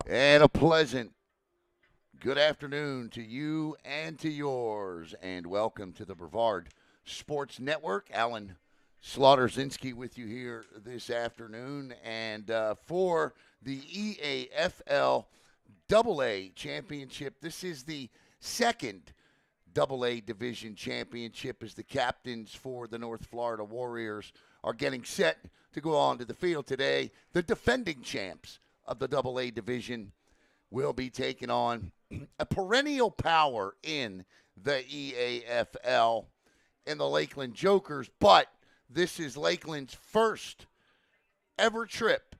And a pleasant good afternoon to you and to yours, and welcome to the Brevard Sports Network. Alan Slaughterzinski with you here this afternoon, and for the EAFL AA Championship, this is the second AA Division Championship as the captains for the North Florida Warriors are getting set to go on to the field today. The defending champs of the AA Division will be taking on a perennial power in the EAFL in the Lakeland Jokers, but this is Lakeland's first ever trip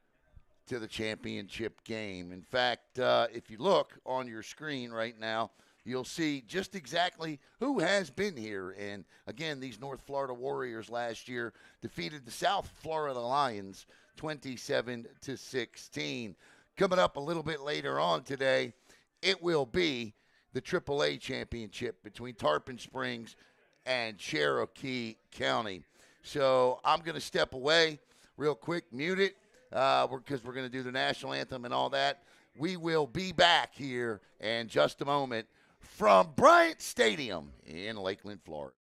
to the championship game. In fact, if you look on your screen right now, you'll see just exactly who has been here. And again, these North Florida Warriors last year defeated the South Florida Lions 27-16. Coming up a little bit later on today, it will be the AAA championship between Tarpon Springs and Cherokee County. So I'm going to step away real quick, mute it, because we're going to do the national anthem and all that. We will be back here in just a moment from BRYANT Stadium in Lakeland, Florida.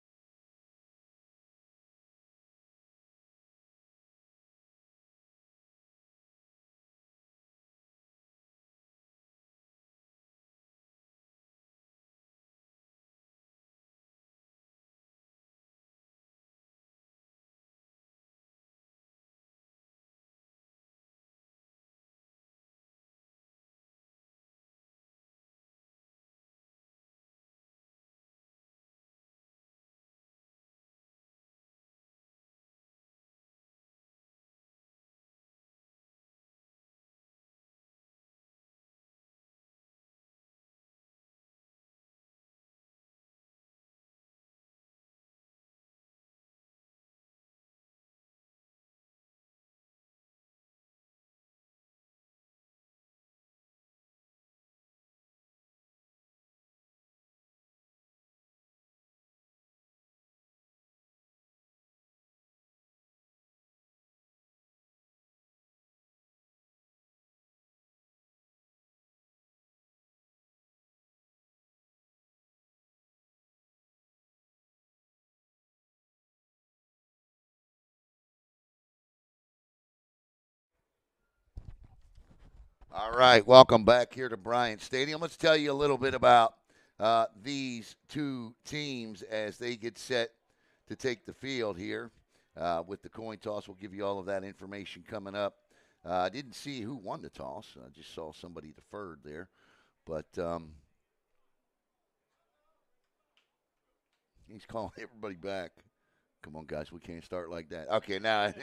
All right, welcome back here to BRYANT Stadium. Let's tell you a little bit about these two teams as they get set to take the field here with the coin toss. We'll give you all of that information coming up. I didn't see who won the toss. I just saw somebody deferred there. But he's calling everybody back. Come on, guys. We can't start like that. Okay, now,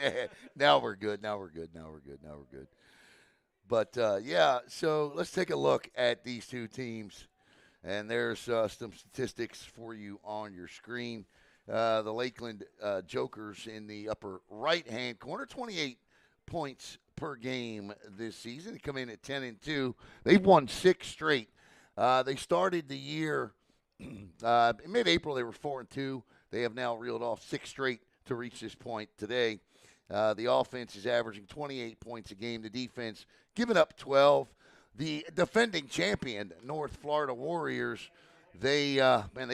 now we're good. Now we're good. Now we're good. Now we're good. But yeah, so let's take a look at these two teams. And there's some statistics for you on your screen. The Lakeland Jokers in the upper right-hand corner, 28 points per game this season. They come in at 10-2. They've won 6 straight. They started the year in mid-April. They were 4-2. They have now reeled off 6 straight to reach this point today. The offense is averaging 28 points a game. The defense giving up 12. The defending champion, North Florida Warriors, they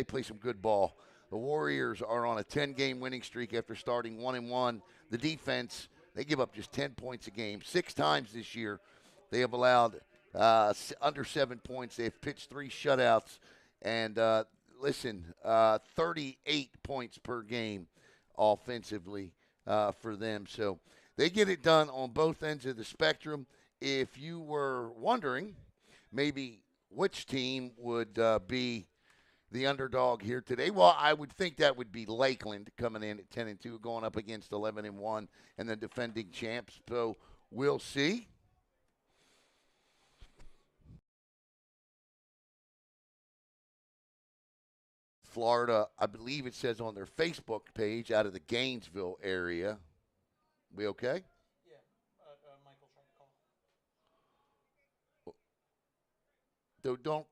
play some good ball. The Warriors are on a 10-game winning streak after starting 1-1. The defense, they give up just 10 points a game. 6 times this year, they have allowed under 7 points. They have pitched 3 shutouts. And 38 points per game offensively for them. So they get it done on both ends of the spectrum. If you were wondering maybe which team would be the underdog here today, well, I would think that would be Lakeland coming in at 10-2, going up against 11-1, and the defending champs. So we'll see. Florida, I believe it says on their Facebook page, out of the Gainesville area. We okay? Don't.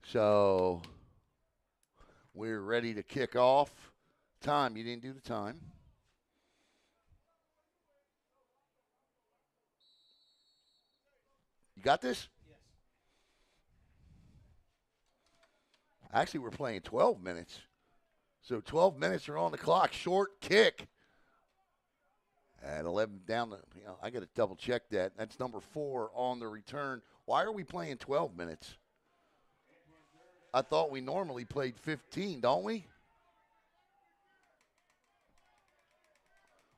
So we're ready to kick off. Time, you didn't do the time. got this? Actually, we're playing 12 minutes. So 12 minutes are on the clock. Short kick. At 11 down the, I got to double check that. That's number 4 on the return. Why are we playing 12 minutes? I thought we normally played 15, don't we?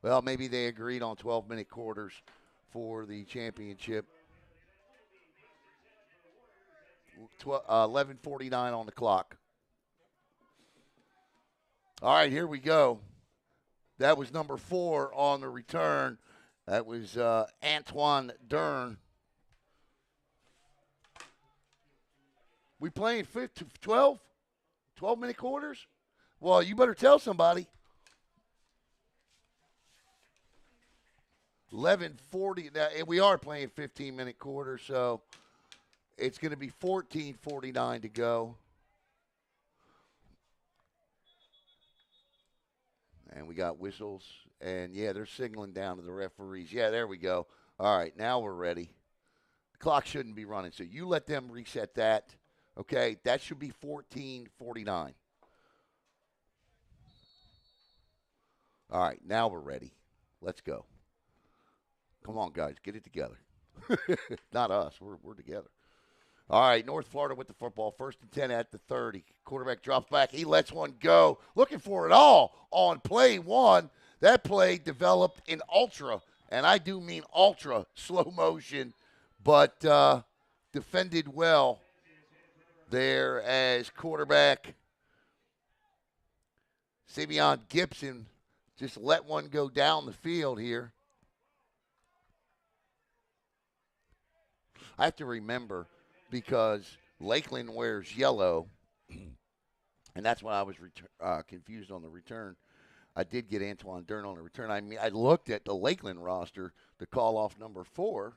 Well, maybe they agreed on 12-minute quarters for the championship. 11:49 on the clock. All right, here we go. That was number 4 on the return. That was Antoine Dern. We playing 12? 12-minute quarters? Well, you better tell somebody. 11:40. Now, and we are playing 15-minute quarters, so it's going to be 14:49 to go. And we got whistles. And, yeah, they're signaling down to the referees. Yeah, there we go. All right, now we're ready. The clock shouldn't be running, so you let them reset that. Okay, that should be 14:49. All right, now we're ready. Let's go. Come on, guys, get it together. Not us, we're together. All right, North Florida with the football. 1st and 10 at the 30. Quarterback drops back. He lets one go. Looking for it all on play 1. That play developed in ultra, and I do mean ultra slow motion, but defended well there as quarterback Savion Gibson just let one go down the field here. I have to remember because Lakeland wears yellow, and that's why I was confused on the return. I did get Antoine Dern on the return. I mean, I looked at the Lakeland roster to call off number 4.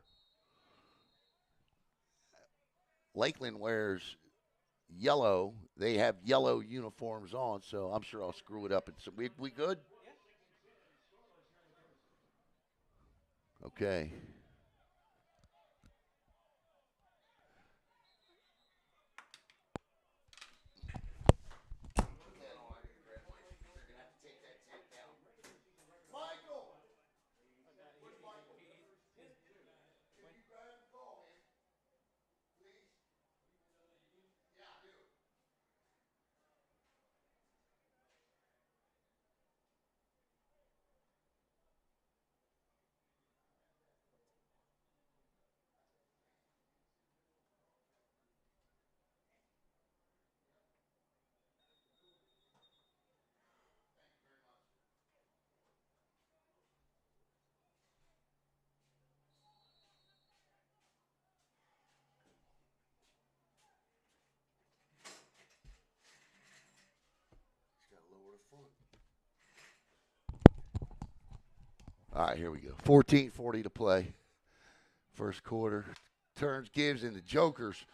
Lakeland wears yellow. They have yellow uniforms on, so I'm sure I'll screw it up. And so we good? Okay. All right, here we go. 14:40 to play. First quarter. Turns, gives, and the Jokers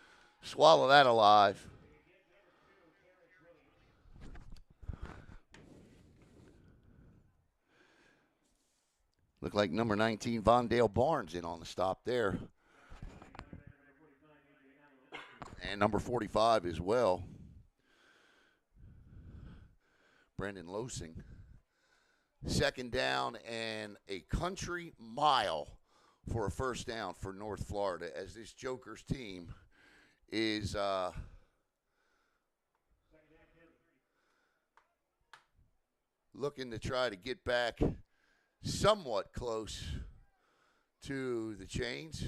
swallow that alive. Look like number 19, Vondale Barnes, in on the stop there. And number 45 as well. Brendan Losing. 2nd down and a country mile for a 1st down for North Florida as this Jokers team is looking to try to get back somewhat close to the chains.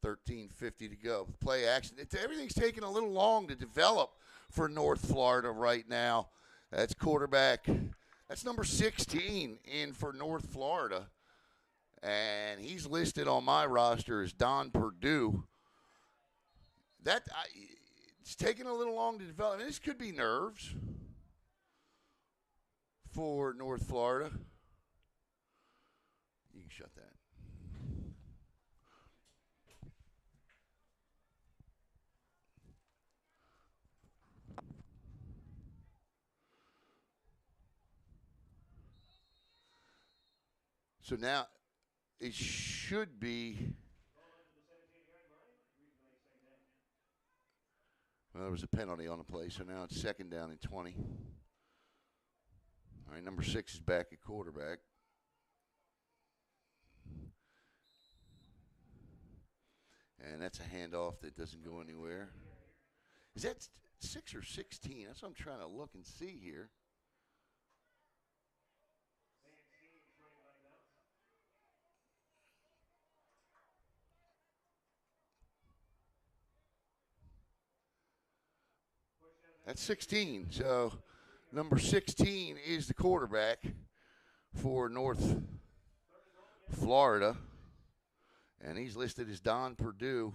$13.50 to go. Play action. Everything's taking a little long to develop for North Florida right now. That's quarterback. That's number 16 in for North Florida. And he's listed on my roster as Don Perdue. It's taking a little long to develop. This could be nerves for North Florida. You can shut that. So now it should be. Well, there was a penalty on the play, so now it's 2nd down and 20. All right, number 6 is back at quarterback. And that's a handoff that doesn't go anywhere. Is that 6 or 16? That's what I'm trying to look and see here. That's 16. So number 16 is the quarterback for North Florida. And he's listed as Don Purdue.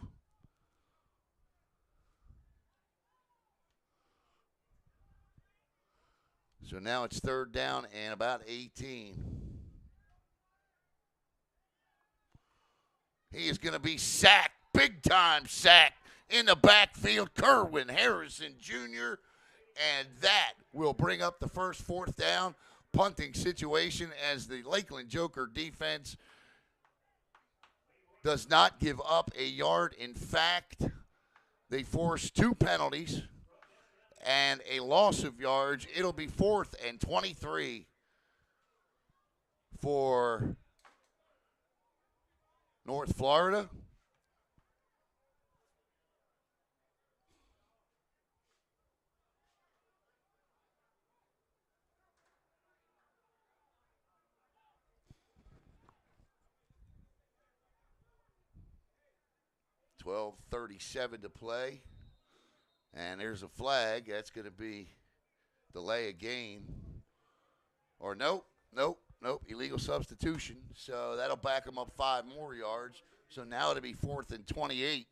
So now it's 3rd down and about 18. He is going to be sacked, big time sack in the backfield. Kerwin Harrison Jr. And that will bring up the first 4th down punting situation as the Lakeland Joker defense does not give up a yard. In fact, they force 2 penalties and a loss of yards. It'll be 4th and 23 for North Florida. .12:37 to play. And there's a flag. That's going to be delay a game. Or nope. Illegal substitution. So that'll back them up 5 more yards. So now it'll be 4th and 28.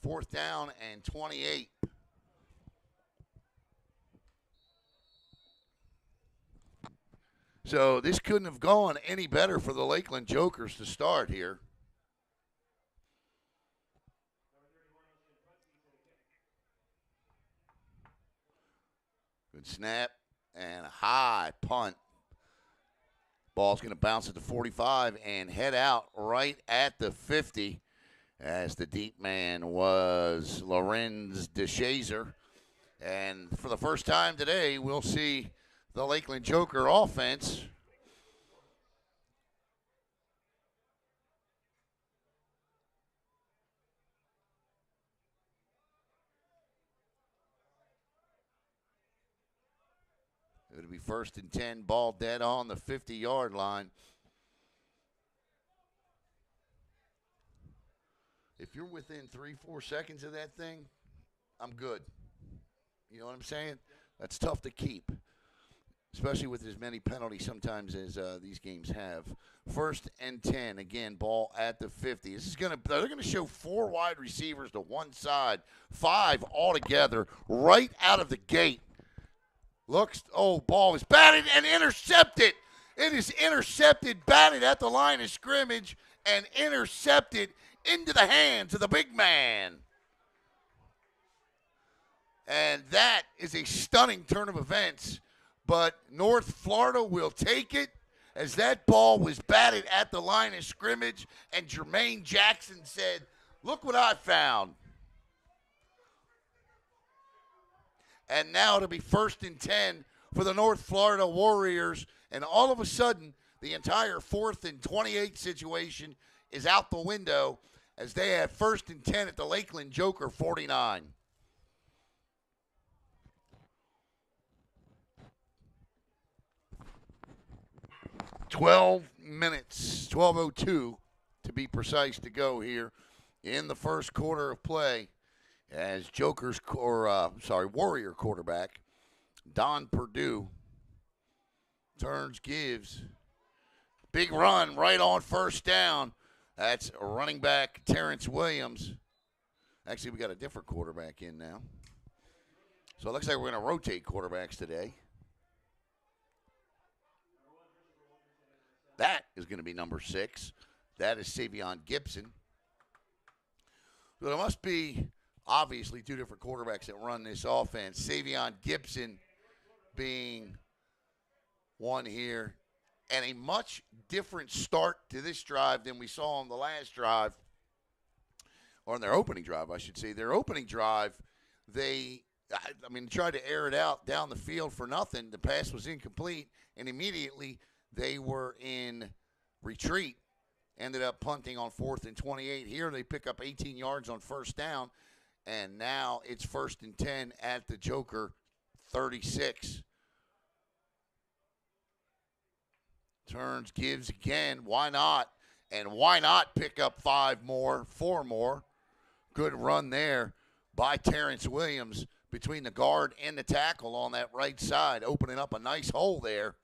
4th down and 28. So this couldn't have gone any better for the Lakeland Jokers to start here. Good snap and a high punt. Ball's going to bounce at the 45 and head out right at the 50 as the deep man was Lorenz DeShazer. And for the first time today, we'll see the Lakeland Joker offense it'll be 1st and 10, ball dead on the 50-yard line. If you're within 3-4 seconds of that thing, I'm good. You know what I'm saying? That's tough to keep, especially with as many penalties sometimes as these games have. 1st and 10, again, ball at the 50. They're gonna show 4 wide receivers to one side, 5 altogether, right out of the gate. Ball is batted and intercepted. It is intercepted, batted at the line of scrimmage, and intercepted into the hands of the big man. And that is a stunning turn of events. But North Florida will take it as that ball was batted at the line of scrimmage, and Jermaine Jackson said, "Look what I found." And now it'll be 1st and 10 for the North Florida Warriors. And all of a sudden, the entire 4th and 28 situation is out the window as they have 1st and 10 at the Lakeland Joker 49. .12 12:02 to be precise to go here in the first quarter of play. As Warrior quarterback Don Purdue gives big run right on 1st down. That's running back Terrence Williams. Actually, we got a different quarterback in now. So it looks like we're going to rotate quarterbacks today. That is going to be number 6. That is Savion Gibson. So there must be obviously 2 different quarterbacks that run this offense. Savion Gibson being one here, and a much different start to this drive than we saw on the last drive, or on their opening drive, I should say. Their opening drive, they tried to air it out down the field for nothing. The pass was incomplete, and immediately they were in retreat. Ended up punting on 4th and 28. Here they pick up 18 yards on first down, and now it's 1st and 10 at the Joker 36. Turns, gives again. Why not? And why not pick up 4 more? Good run there by Terrence Williams between the guard and the tackle on that right side, opening up a nice hole there.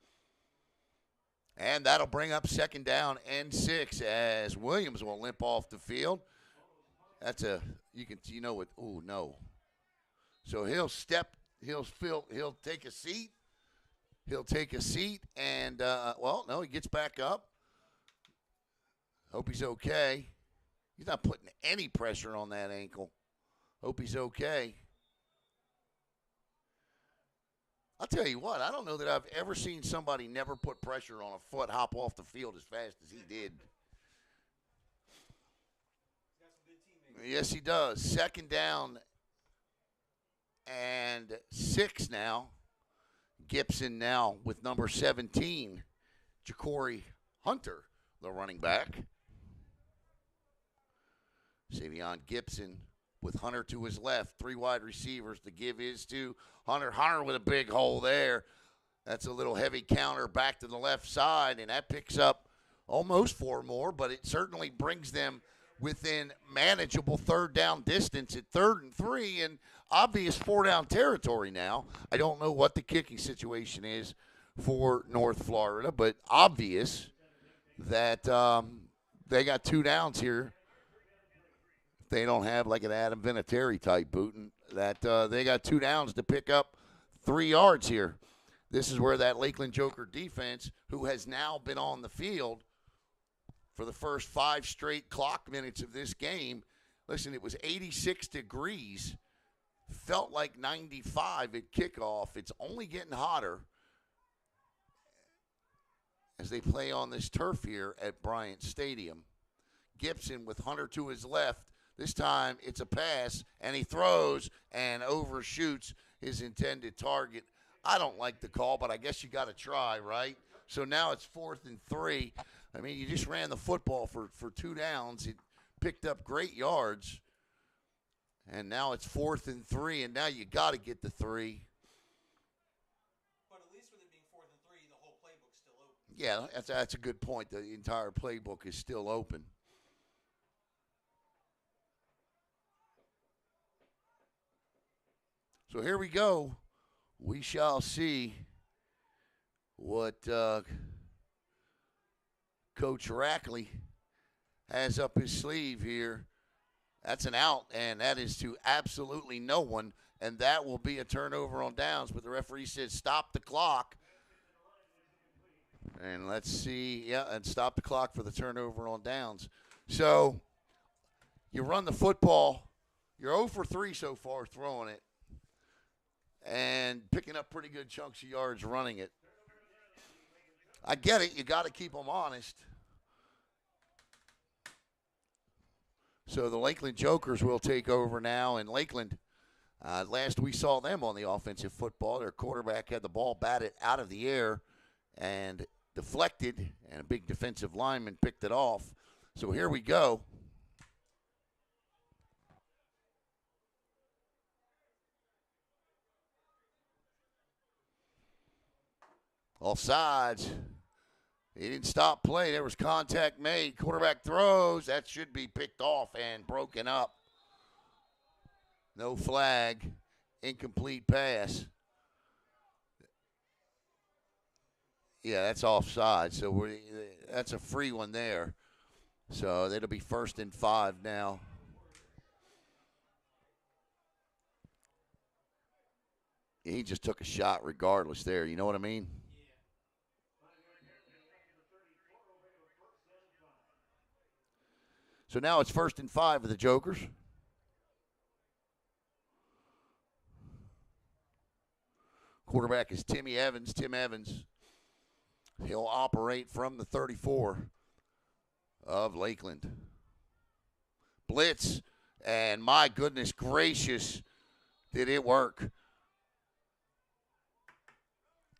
And that'll bring up 2nd down and 6 as Williams will limp off the field. That's a, oh no. So he'll take a seat. He'll take a seat and, no, he gets back up. Hope he's okay. He's not putting any pressure on that ankle. Hope he's okay. I'll tell you what, I don't know that I've ever seen somebody never put pressure on a foot hop off the field as fast as he did. Yes, he does. 2nd down and 6 now. Gibson now with number 17, Ja'Cory Hunter, the running back. Savion Gibson with Hunter to his left. 3 wide receivers. The give is to Hunter. Hunter with a big hole there. That's a little heavy counter back to the left side, and that picks up almost 4 more, but it certainly brings them within manageable 3rd down distance at 3rd and 3 and obvious 4-down territory now. I don't know what the kicking situation is for North Florida, but obvious that they got 2 downs here. They don't have like an Adam Vinatieri type booting, that they got 2 downs to pick up 3 yards here. This is where that Lakeland Joker defense, who has now been on the field for the first 5 straight clock minutes of this game. Listen, it was 86 degrees, felt like 95 at kickoff. It's only getting hotter as they play on this turf here at BRYANT Stadium. Gibson with Hunter to his left. This time it's a pass, and he throws and overshoots his intended target. I don't like the call, but I guess you got to try, right? So now it's 4th and 3. I mean, you just ran the football for 2 downs. It picked up great yards. And now it's 4th and 3, and now you got to get the 3. But at least with it being 4th and 3, the whole playbook's still open. Yeah, that's a good point. The entire playbook is still open. So here we go. We shall see what Coach Rackley has up his sleeve here. That's an out, and that is to absolutely no one, and that will be a turnover on downs. But the referee says stop the clock. And let's see, and stop the clock for the turnover on downs. So you run the football. You're 0 for 3 so far throwing it, and picking up pretty good chunks of yards running it. I get it. You got to keep them honest. So the Lakeland Jokers will take over now. And Lakeland, last we saw them on the offensive football, their quarterback had the ball batted out of the air and deflected, and a big defensive lineman picked it off. So here we go. Offsides. He didn't stop play. There was contact made. Quarterback throws. That should be picked off and broken up. No flag. Incomplete pass. Yeah, that's offside. So that's a free one there. So it'll be 1st and 5 now. He just took a shot regardless there. You know what I mean? So now it's 1st and 5 for the Jokers. Quarterback is Tim Evans. He'll operate from the 34 of Lakeland. Blitz, and my goodness gracious, did it work.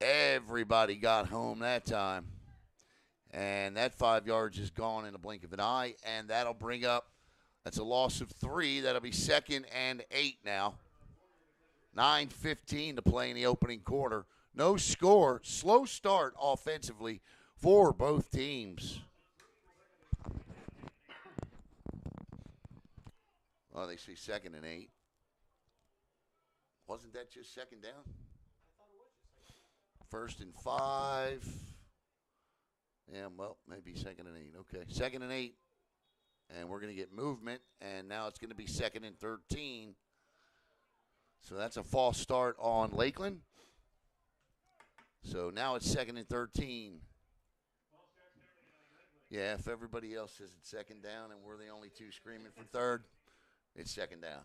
Everybody got home that time. And that 5 yards is gone in a blink of an eye, and that'll bring up, that's a loss of 3. That'll be 2nd and 8 now. 9:15 to play in the opening quarter. No score. Slow start offensively for both teams. Oh, they say 2nd and 8. Wasn't that just 2nd down? First and 5. Yeah, well, maybe 2nd and 8. Okay, 2nd and 8. And we're going to get movement, and now it's going to be 2nd and 13. So that's a false start on Lakeland. So now it's 2nd and 13. Yeah, if everybody else says it's 2nd down and we're the only two screaming for 3rd, it's 2nd down.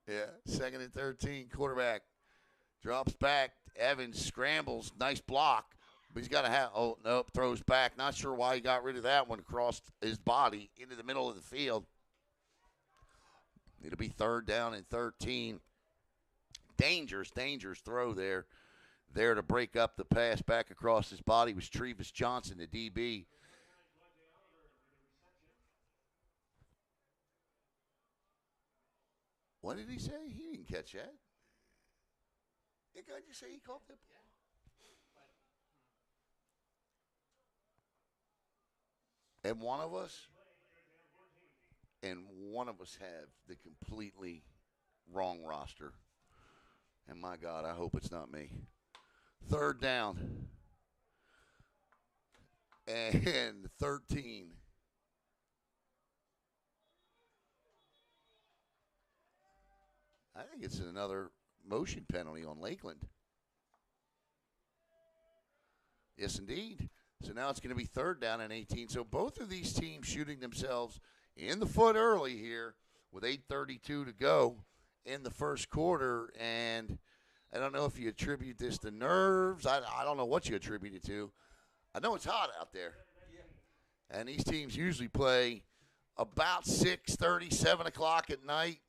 Yeah, 2nd and 13. Quarterback drops back. Evans scrambles. Nice block. But he's got to have, oh, nope, throws back. Not sure why he got rid of that one across his body into the middle of the field. It'll be 3rd down and 13. Dangerous throw there. There to break up the pass back across his body was Trevis Johnson, the DB. What did he say? He didn't catch that. Did I just say he caught that ball? And one of us have the completely wrong roster. And my God, I hope it's not me. 3rd down. And 13. I think it's another motion penalty on Lakeland. Yes, indeed. So now it's going to be 3rd down and 18. So both of these teams shooting themselves in the foot early here with 8:32 to go in the first quarter. And I don't know if you attribute this to nerves. I don't know what you attribute it to. I know it's hot out there. And these teams usually play about 6:30, 7 o'clock at night.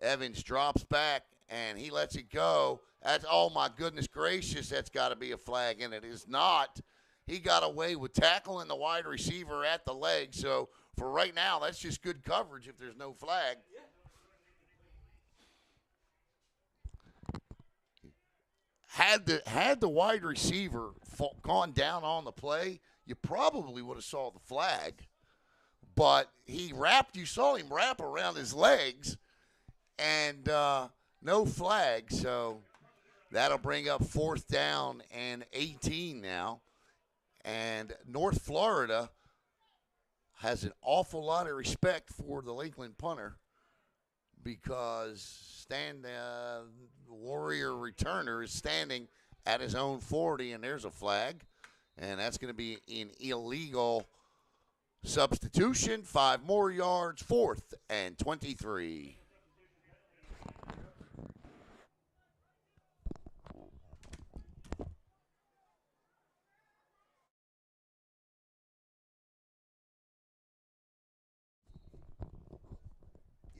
Evans drops back, and he lets it go. That's, oh, my goodness gracious, that's got to be a flag, and it is not. He got away with tackling the wide receiver at the leg. So, for right now, that's just good coverage if there's no flag. Had the wide receiver gone down on the play, you probably would have saw the flag. But you saw him wrap around his legs, and no flag. So that'll bring up 4th down and 18 now. And North Florida has an awful lot of respect for the Lakeland punter because the Warrior returner is standing at his own 40, and there's a flag. And that's going to be an illegal substitution. 5 more yards, 4th and 23.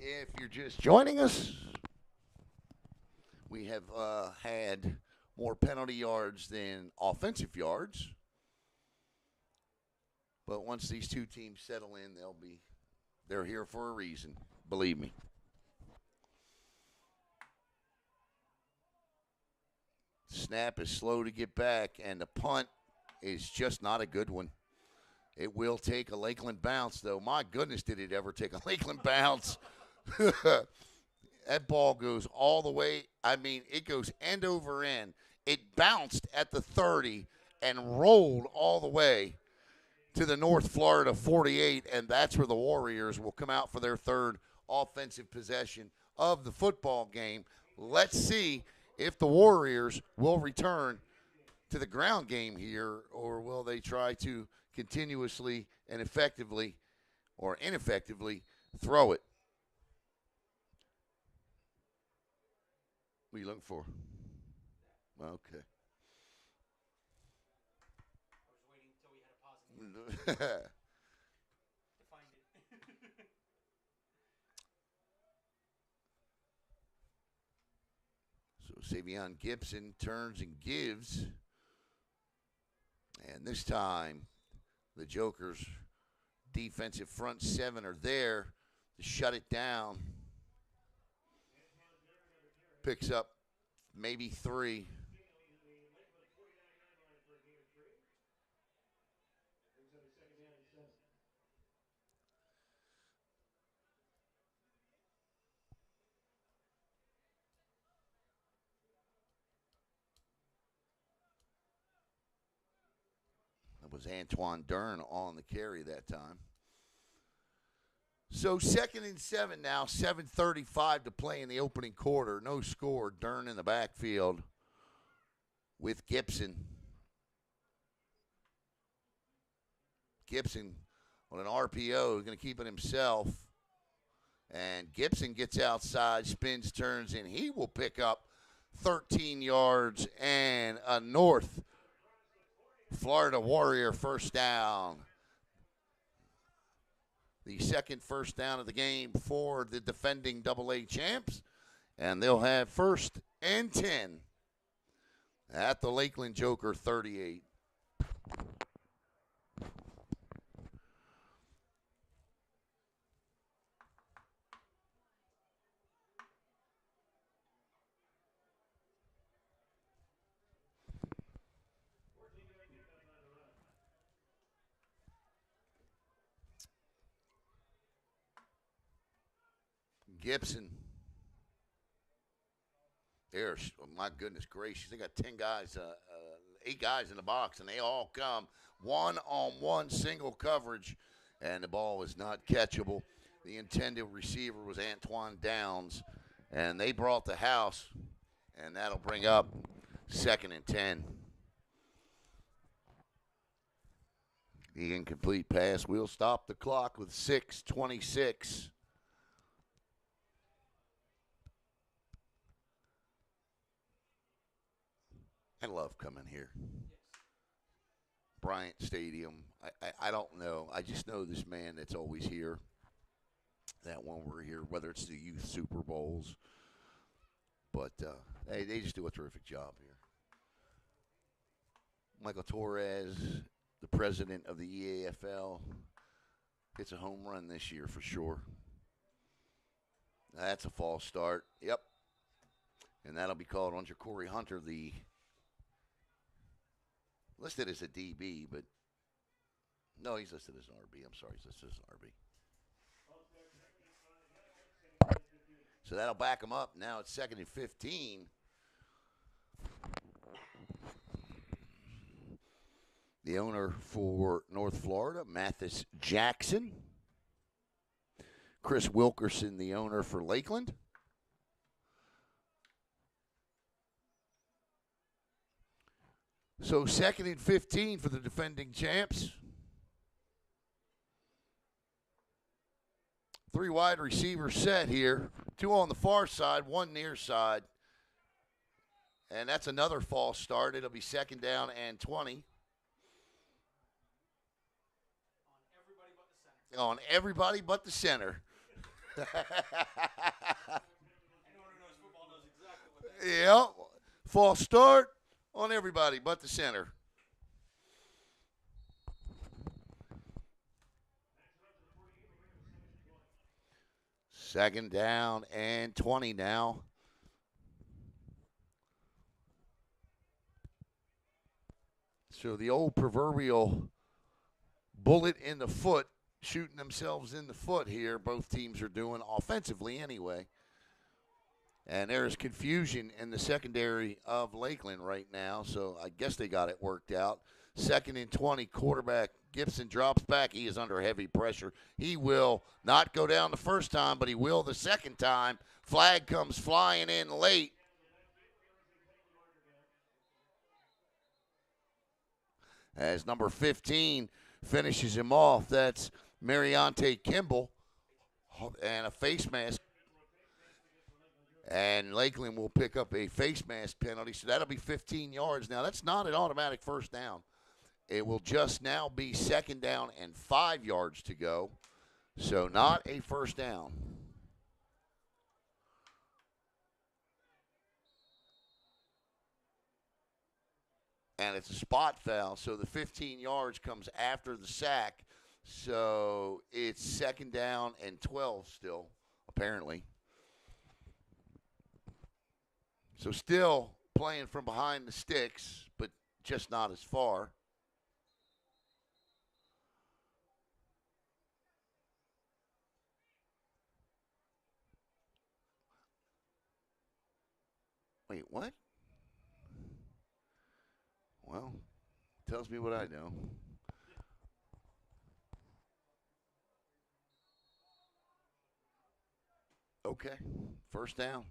If you're just joining us, we have had more penalty yards than offensive yards. But once these two teams settle in, they're here for a reason, believe me. Snap is slow to get back, and the punt is just not a good one. It will take a Lakeland bounce, though. My goodness, did it ever take a Lakeland bounce. That ball goes all the way. I mean, it goes end over end. It bounced at the 30 and rolled all the way to the North Florida 48, and that's where the Warriors will come out for their 3rd offensive possession of the football game. Let's see if the Warriors will return to the ground game here, or will they try to continuously and effectively or ineffectively Throw it. What are you looking for? Okay. I was waiting until we had a pause in the game to find it. So Savion Gibson turns and gives. And this time, the Jokers' defensive front seven are there to shut it down. Picks up maybe 3. That was Antoine Dern on the carry that time. So 2nd and 7 now, 7:35 to play in the opening quarter. No score. Dern in the backfield with Gibson. Gibson on an RPO is going to keep it himself. And Gibson gets outside, spins, turns, and he will pick up 13 yards and a North Florida Warrior first down. The second first down of the game for the defending AA champs. And they'll have 1st and 10 at the Lakeland Joker 38. Gibson. There's, oh my goodness gracious, they got 10 guys, 8 guys in the box, and they all come one-on-one single coverage, and the ball is not catchable. The intended receiver was Antoine Downs, and they brought the house, and that'll bring up 2nd and 10. The incomplete pass will stop the clock with 6:26. I love coming here. Bryant Stadium. I don't know. I just know this man that's always here. That when we're here, whether it's the youth Super Bowls. But they just do a terrific job here. Michael Torres, the president of the EAFL, hits a home run this year for sure. That's a false start. Yep. And that'll be called on Corey Hunter, the listed as a DB, but no, he's listed as an RB. I'm sorry, he's listed as an RB. So that'll back him up. Now it's 2nd and 15. The owner for North Florida, Mathis Jackson. Chris Wilkerson, the owner for Lakeland. So 2nd and 15 for the defending champs. 3 wide receivers set here. 2 on the far side, 1 near side. And that's another false start. It'll be 2nd down and 20. On everybody but the center. Anyone who knows football knows exactly what that is. Yeah. False start on everybody but the center. Second down and 20 now. So the old proverbial bullet in the foot, shooting themselves in the foot here. Both teams are doing offensively anyway. And there is confusion in the secondary of Lakeland right now, so I guess they got it worked out. 2nd and 20, quarterback Gibson drops back. He is under heavy pressure. He will not go down the first time, but he will the second time. Flag comes flying in late. As number 15 finishes him off, that's Mariante Kimball. And a face mask. And Lakeland will pick up a face mask penalty, so that'll be 15 yards. Now, that's not an automatic first down. It will just now be second down and 5 yards to go, so not a first down. And it's a spot foul, so the 15 yards comes after the sack, so it's second down and 12 still, apparently. So still playing from behind the sticks, but just not as far. Wait, what? Well, tells me what I know. Okay, first down.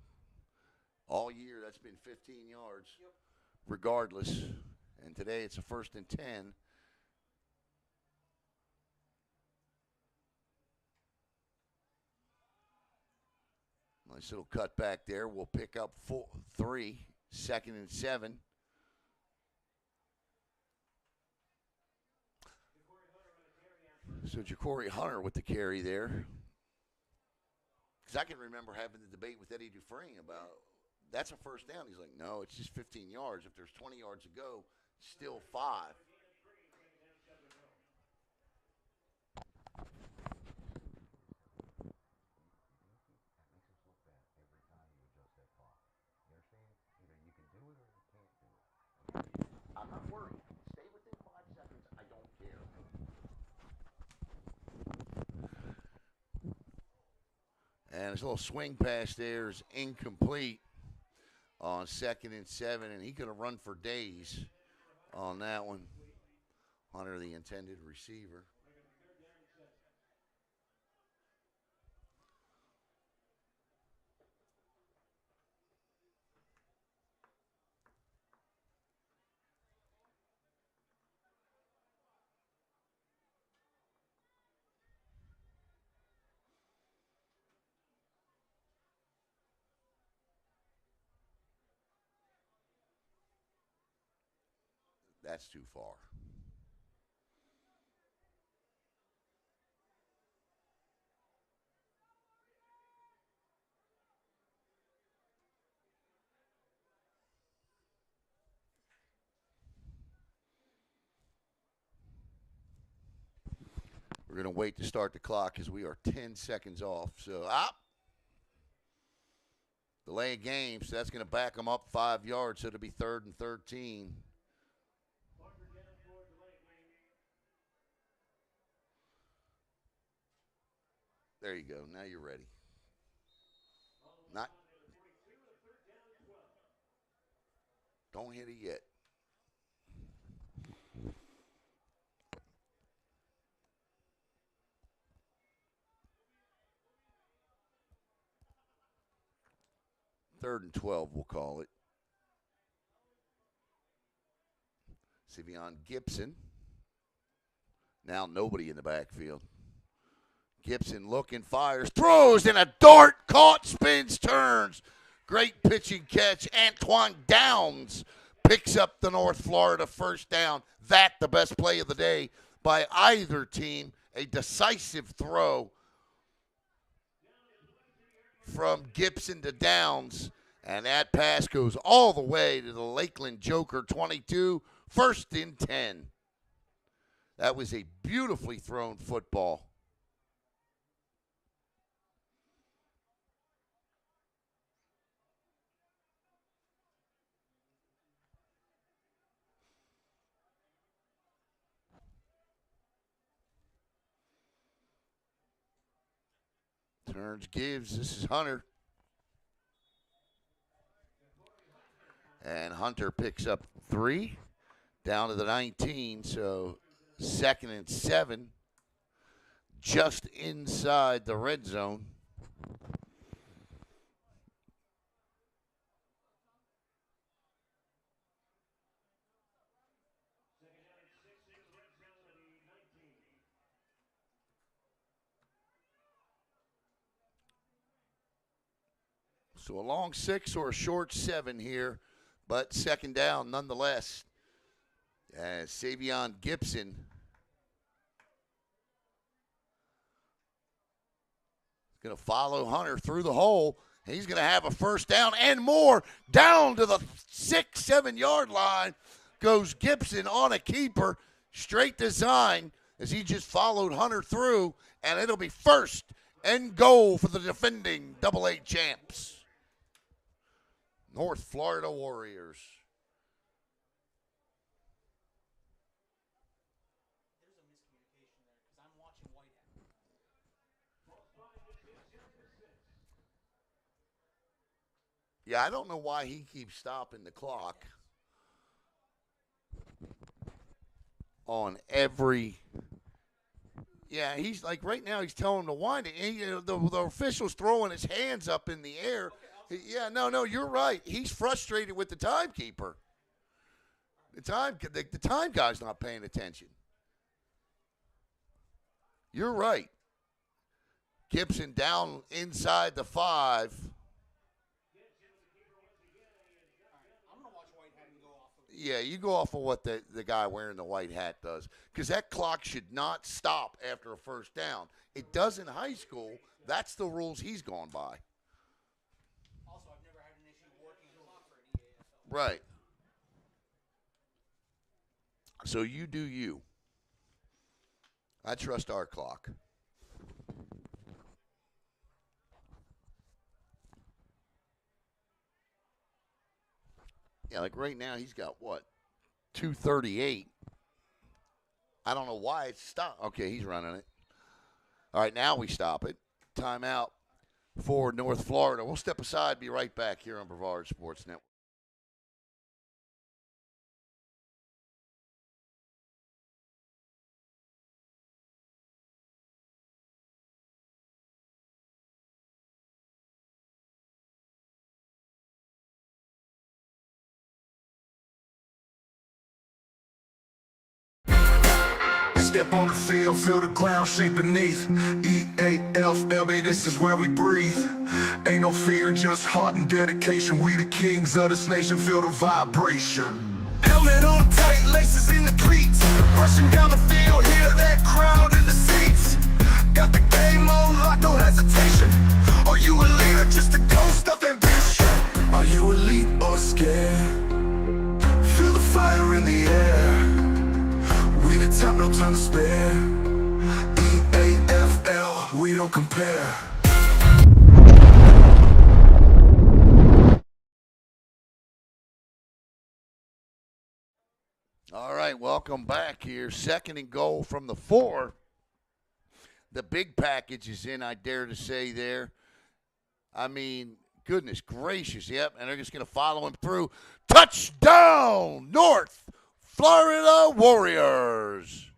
All year, that's been 15 yards, regardless. And today it's a first and 10. Nice little cut back there. We'll pick up 3, second and 7. So Ja'Cory Hunter with the carry there. Because I can remember having the debate with Eddie Dufresne about that's a first down. He's like, no, it's just 15 yards. If there's 20 yards to go, still 5. I'm not worried. Stay within 5 seconds. I don't care. And his little swing pass there is incomplete on second and 7, and he could have run for days on that one. Hunter, the intended receiver. That's too far. We're going to wait to start the clock because we are 10 seconds off. So, delay of game, so that's going to back them up 5 yards, so it'll be 3rd and 13. There you go. Now you're ready. Not. Don't hit it yet. Third and 12, we'll call it. Sivion Gibson. Now nobody in the backfield. Gibson looking, fires, throws, and a dart caught, spins, turns. Great pitching catch. Antoine Downs picks up the North Florida first down. That the best play of the day by either team. A decisive throw from Gibson to Downs. And that pass goes all the way to the Lakeland Joker 22, 1st and 10. That was a beautifully thrown football. Turns, gives. This is Hunter. And Hunter picks up 3 down to the 19. So 2nd and 7. Just inside the red zone. So a long 6 or a short 7 here, but second down nonetheless. As Savion Gibson is going to follow Hunter through the hole. He's going to have a first down and more. Down to the 6-7 yard line goes Gibson on a keeper. Straight design as he just followed Hunter through, and it'll be first and goal for the defending AA champs, North Florida Warriors. There's a miscommunication there because I'm watching Whitehead. Yeah, I don't know why he keeps stopping the clock on every. Yeah, he's like right now he's telling him to wind it. And, the official's throwing his hands up in the air. Yeah, no, you're right. He's frustrated with the timekeeper. The time guy's not paying attention. You're right. Gibson down inside the 5. I'm going to watch Whitehead and go off of it. Yeah, you go off of what the guy wearing the white hat does. Because that clock should not stop after a first down. It does in high school. That's the rules he's gone by. Also, I've never had an issue working a clock for an EAFL. Right. So you do you. I trust our clock. Yeah, like right now he's got what? 2:38. I don't know why it's stopped. Okay, he's running it. All right, now we stop it. Timeout for North Florida. We'll step aside, be right back here on Brevard Sports Network. Step on the field, feel the ground shake beneath. EAFL, baby, this is where we breathe. Ain't no fear, just heart and dedication. We the kings of this nation, feel the vibration. Helmet on tight, laces in the cleats. Rushing down the field, hear that crowd in the seats. Got the game on lock, no hesitation. Are you a leader, just a ghost of ambition? Are you elite or scared? Feel the fire in the air. We the top, no time to spare. EAFL, we don't compare. All right, welcome back here. Second and goal from the 4. The big package is in, I dare to say there. I mean, goodness gracious, yep. And they're just going to follow him through. Touchdown, North Florida Warriors.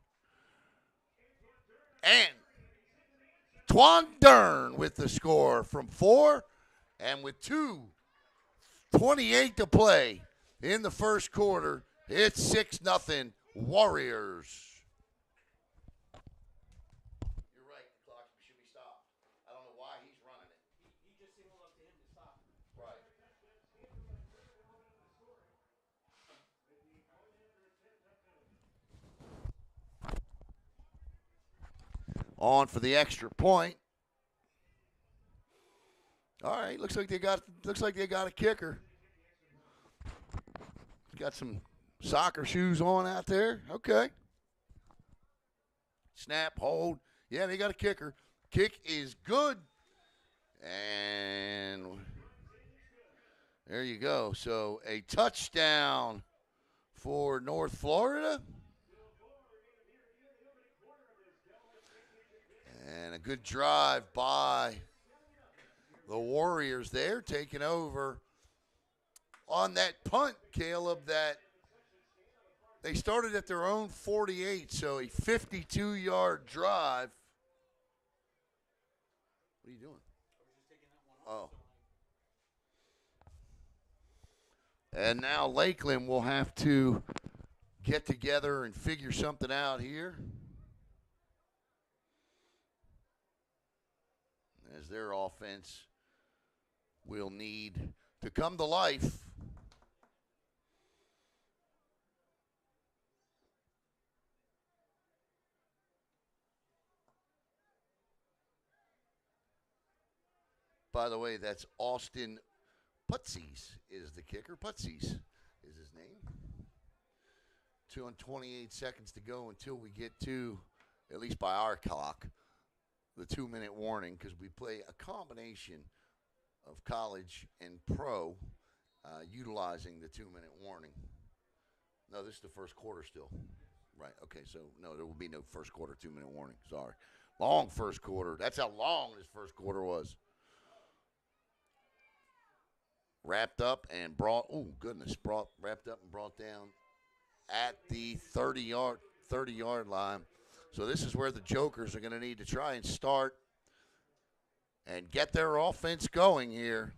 And Twan Dern with the score from 4. And with 2:28 to play in the first quarter, it's 6-0 Warriors. You're right, the clock should be stopped. I don't know why he's running it. He just signaled up to him to stop. Right. On for the extra point. All right, looks like they got a kicker. Got some soccer shoes on out there. Okay. Snap, hold. Yeah, they got a kicker. Kick is good. And there you go. So a touchdown for North Florida. And a good drive by the Warriors there, taking over on that punt, Caleb, that they started at their own 48, so a 52-yard drive. What are you doing? Oh. And now Lakeland will have to get together and figure something out here, as their offense will need to come to life. By the way, that's Austin Putzies is the kicker. Putzies is his name. 2:28 seconds to go until we get to, at least by our clock, the 2-minute warning, because we play a combination of college and pro utilizing the 2-minute warning. No, this is the first quarter still. Right, okay, so no, there will be no first quarter 2-minute warning. Sorry. Long first quarter. That's how long this first quarter was. Wrapped up and brought, wrapped up and brought down at the 30-yard line. So this is where the Jokers are going to need to try and start and get their offense going here.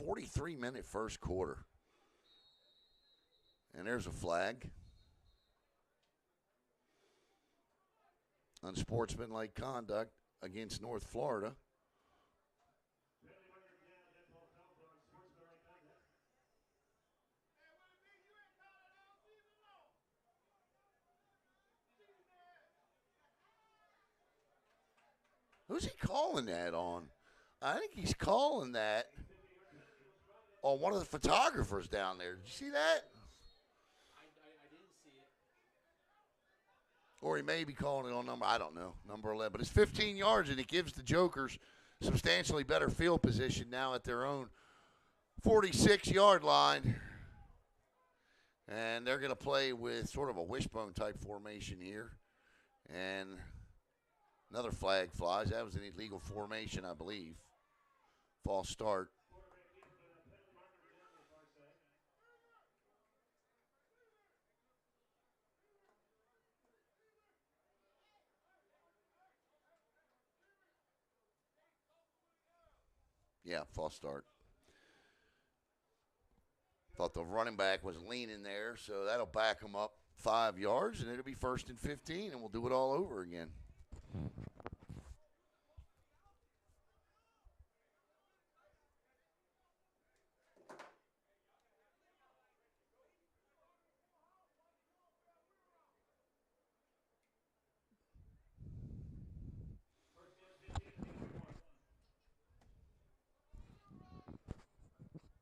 "43-minute first quarter." And there's a flag. Unsportsmanlike conduct against North Florida. Who's he calling that on? I think he's calling that on one of the photographers down there. Did you see that? I didn't see it. Or he may be calling it on number 11. But it's 15 yards, and it gives the Jokers substantially better field position now at their own 46-yard line. And they're going to play with sort of a wishbone-type formation here. And another flag flies. That was an illegal formation, I believe. False start. Yeah, false start. Thought the running back was leaning there, so that'll back him up 5 yards, and it'll be 1st and 15, and we'll do it all over again.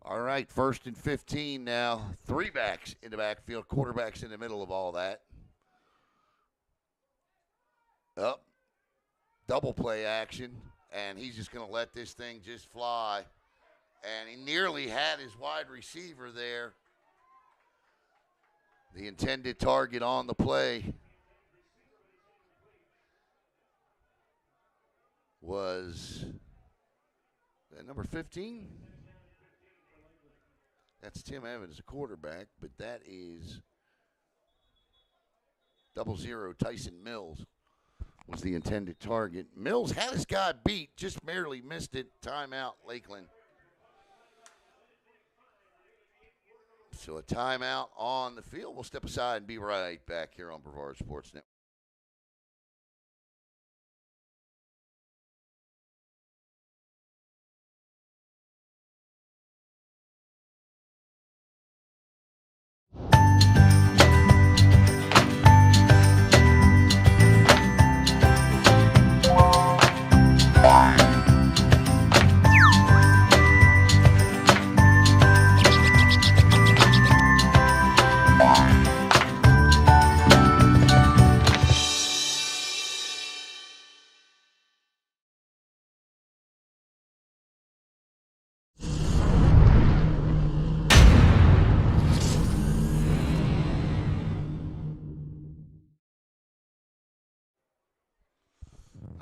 All right, 1st and 15 now. 3 backs in the backfield, quarterbacks in the middle of all that. Up, double play action, and he's just going to let this thing just fly. And he nearly had his wide receiver there. The intended target on the play was that number 15? That's Tim Evans, the quarterback, but that is 00 Tyson Mills was the intended target. Mills had his guy beat, just barely missed it. Timeout, Lakeland. So a timeout on the field. We'll step aside and be right back here on Brevard Sports Network.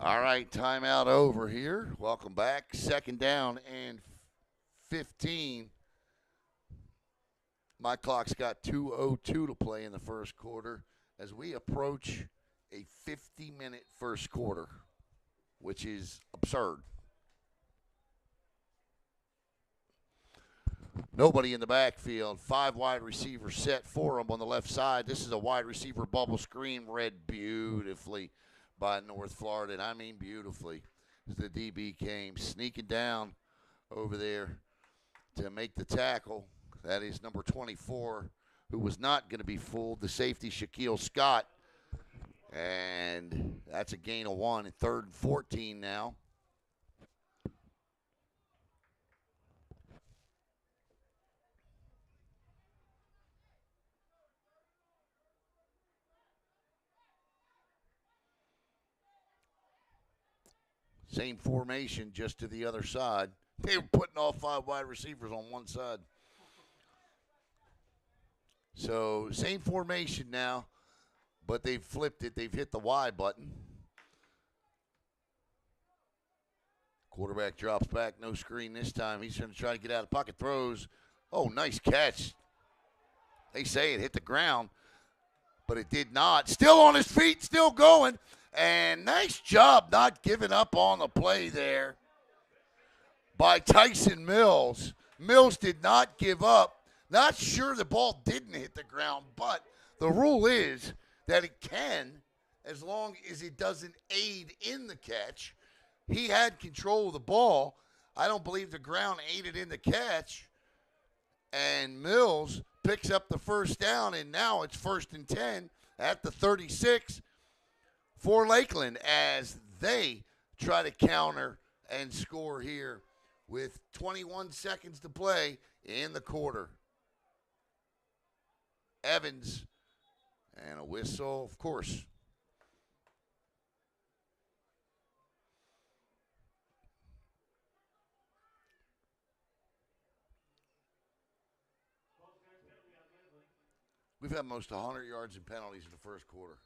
All right, timeout over here. Welcome back. 2nd down and 15. My clock's got 2:02 to play in the first quarter as we approach a 50-minute first quarter, which is absurd. Nobody in the backfield. 5 wide receivers set for them on the left side. This is a wide receiver bubble screen read beautifully by North Florida, and I mean beautifully. The DB came sneaking down over there to make the tackle. That is number 24, who was not going to be fooled, the safety Shaquille Scott. And that's a gain of 1 and 3rd and 14 now. Same formation, just to the other side. They were putting all 5 wide receivers on one side. So same formation now, but they've flipped it. They've hit the Y button. Quarterback drops back, no screen this time. He's going to try to get out of pocket, throws. Oh, nice catch. They say it hit the ground, but it did not. Still on his feet, still going. And nice job not giving up on the play there by Tyson Mills. Mills did not give up. Not sure the ball didn't hit the ground, but the rule is that it can as long as it doesn't aid in the catch. He had control of the ball. I don't believe the ground aided in the catch. And Mills picks up the first down, and now it's 1st and 10 at the 36 for Lakeland as they try to counter and score here with 21 seconds to play in the quarter. Evans and a whistle, of course. We've had most 100 yards in penalties in the first quarter.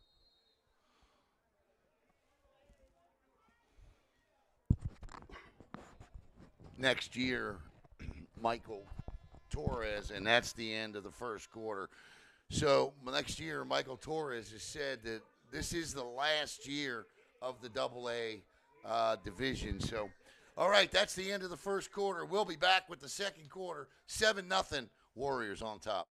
Next year, Michael Torres, and that's the end of the first quarter. So next year, Michael Torres has said that this is the last year of the AA division. So, all right, that's the end of the first quarter. We'll be back with the second quarter. 7-0 Warriors on top.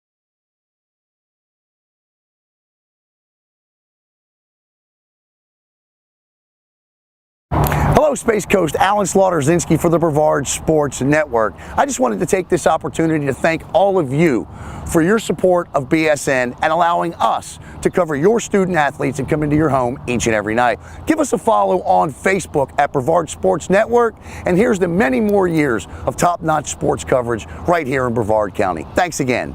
Hello, Space Coast. Alan Slaughter-Zinski for the Brevard Sports Network. I just wanted to take this opportunity to thank all of you for your support of BSN and allowing us to cover your student athletes and come into your home each and every night. Give us a follow on Facebook at Brevard Sports Network, and here's to many more years of top-notch sports coverage right here in Brevard County. Thanks again.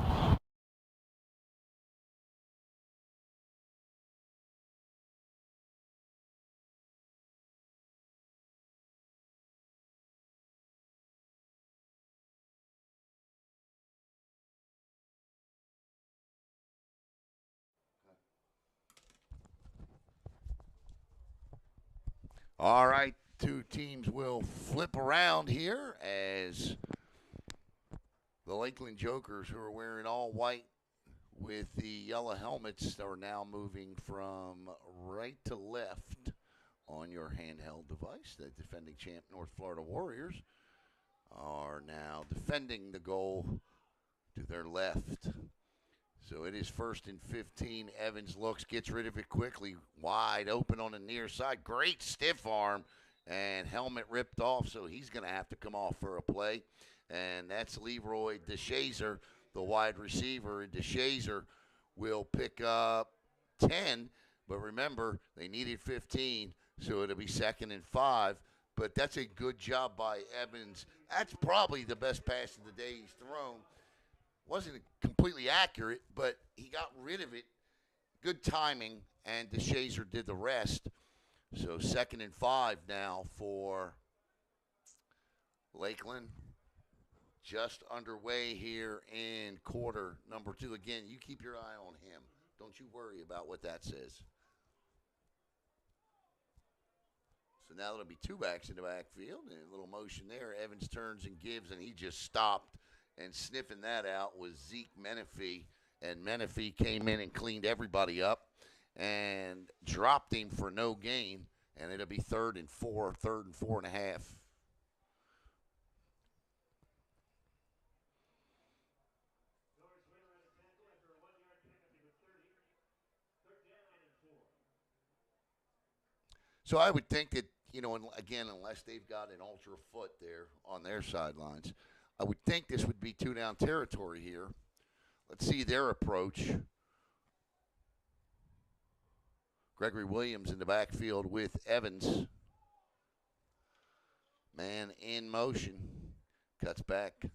All right, 2 teams will flip around here as the Lakeland Jokers, who are wearing all white with the yellow helmets, are now moving from right to left on your handheld device. The defending champ North Florida Warriors are now defending the goal to their left. So it is 1st and 15. Evans looks, gets rid of it quickly. Wide open on the near side. Great stiff arm, and helmet ripped off, so he's going to have to come off for a play. And that's Leroy DeShazer, the wide receiver. And DeShazer will pick up 10, but remember, they needed 15, so it'll be 2nd and 5. But that's a good job by Evans. That's probably the best pass of the day he's thrown. Wasn't completely accurate, but he got rid of it. Good timing, and DeShazer did the rest. So 2nd and 5 now for Lakeland. Just underway here in quarter number 2. Again, you keep your eye on him. Don't you worry about what that says. So now there'll be 2 backs in the backfield, and a little motion there. Evans turns and gives, and he just stopped. And sniffing that out was Zeke Menifee. And Menifee came in and cleaned everybody up and dropped him for no gain. And it'll be 3rd and 4, 3rd and 4.5. So I would think that, again, unless they've got an ultra foot there on their sidelines, I would think this would be 2-down territory here. Let's see their approach. Gregory Williams in the backfield with Evans. Man in motion. Cuts back.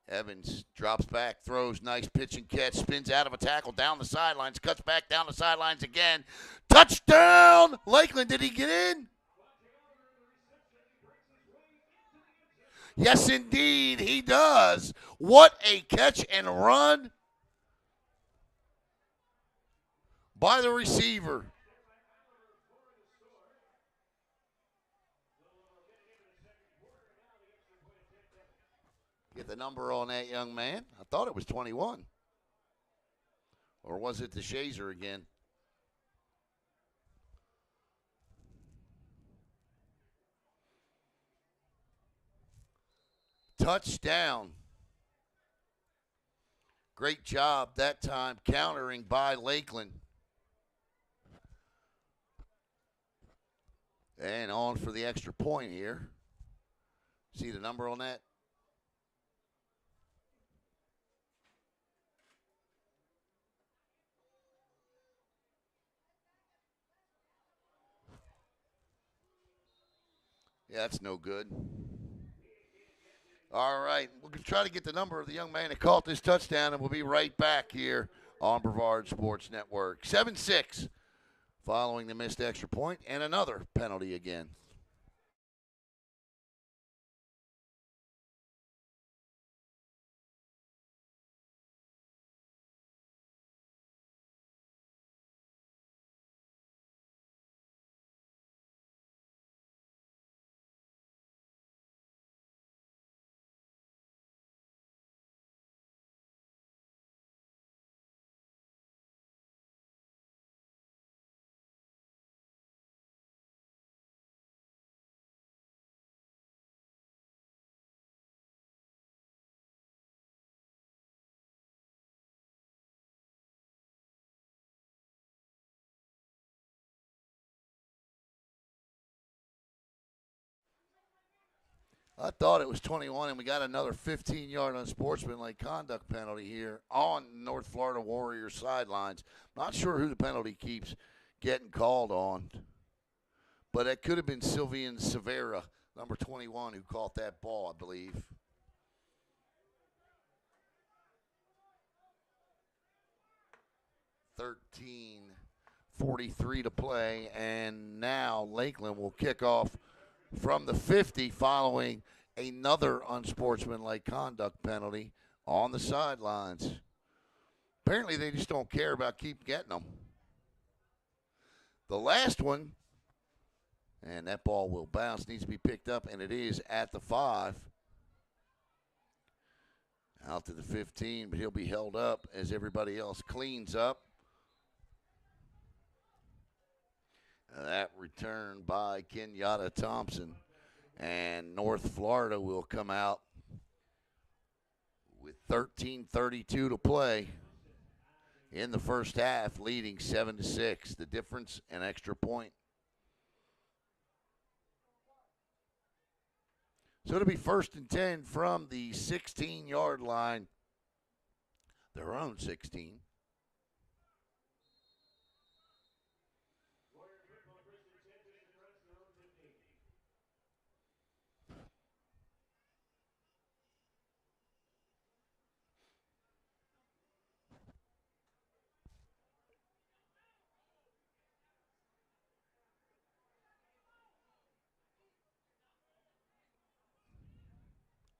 Evans drops back, throws, nice pitch and catch, spins out of a tackle, down the sidelines, cuts back down the sidelines again. Touchdown! Lakeland, did he get in? Yes, indeed, he does. What a catch and run by the receiver. Get the number on that young man. I thought it was 21. Or was it the Shazer again? Touchdown. Great job that time countering by Lakeland. And on for the extra point here. See the number on that? Yeah, that's no good. All right, we'll try to get the number of the young man that caught this touchdown, and we'll be right back here on Brevard Sports Network. 7-6 following the missed extra point and another penalty again. I thought it was 21, and we got another 15-yard unsportsmanlike conduct penalty here on North Florida Warriors sidelines. Not sure who the penalty keeps getting called on, but it could have been Sylvian Severa, number 21, who caught that ball, I believe. $13:43 to play, and now Lakeland will kick off from the 50 following another unsportsmanlike conduct penalty on the sidelines. Apparently they just don't care about keep getting them. The last one, and that ball will bounce, needs to be picked up, and it is at the 5. Out to the 15, but he'll be held up as everybody else cleans up. That return by Kenyatta Thompson. And North Florida will come out with 13:32 to play in the first half, leading 7-6. The difference, an extra point. So it'll be 1st and 10 from the 16-yard line, their own 16.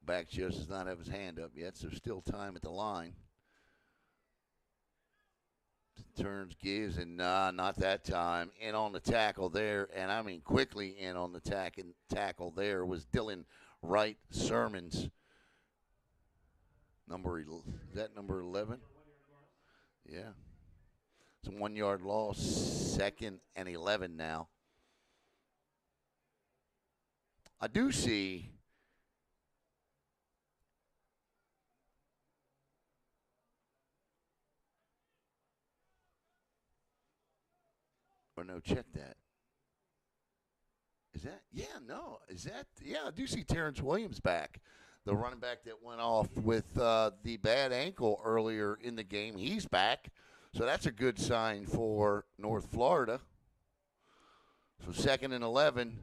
Back just does not have his hand up yet, so still time at the line. Turns, gives, and not that time. In on the tackle there, and I mean quickly in on the tackle there was Dylan Wright Sermons. Is that number 11? Yeah. It's a 1-yard loss, 2nd and 11 now. I do see Or no, check that. Is that? Yeah, no. Is that? Yeah, I do see Terrence Williams back. The running back that went off with the bad ankle earlier in the game. He's back. So that's a good sign for North Florida. So 2nd and 11.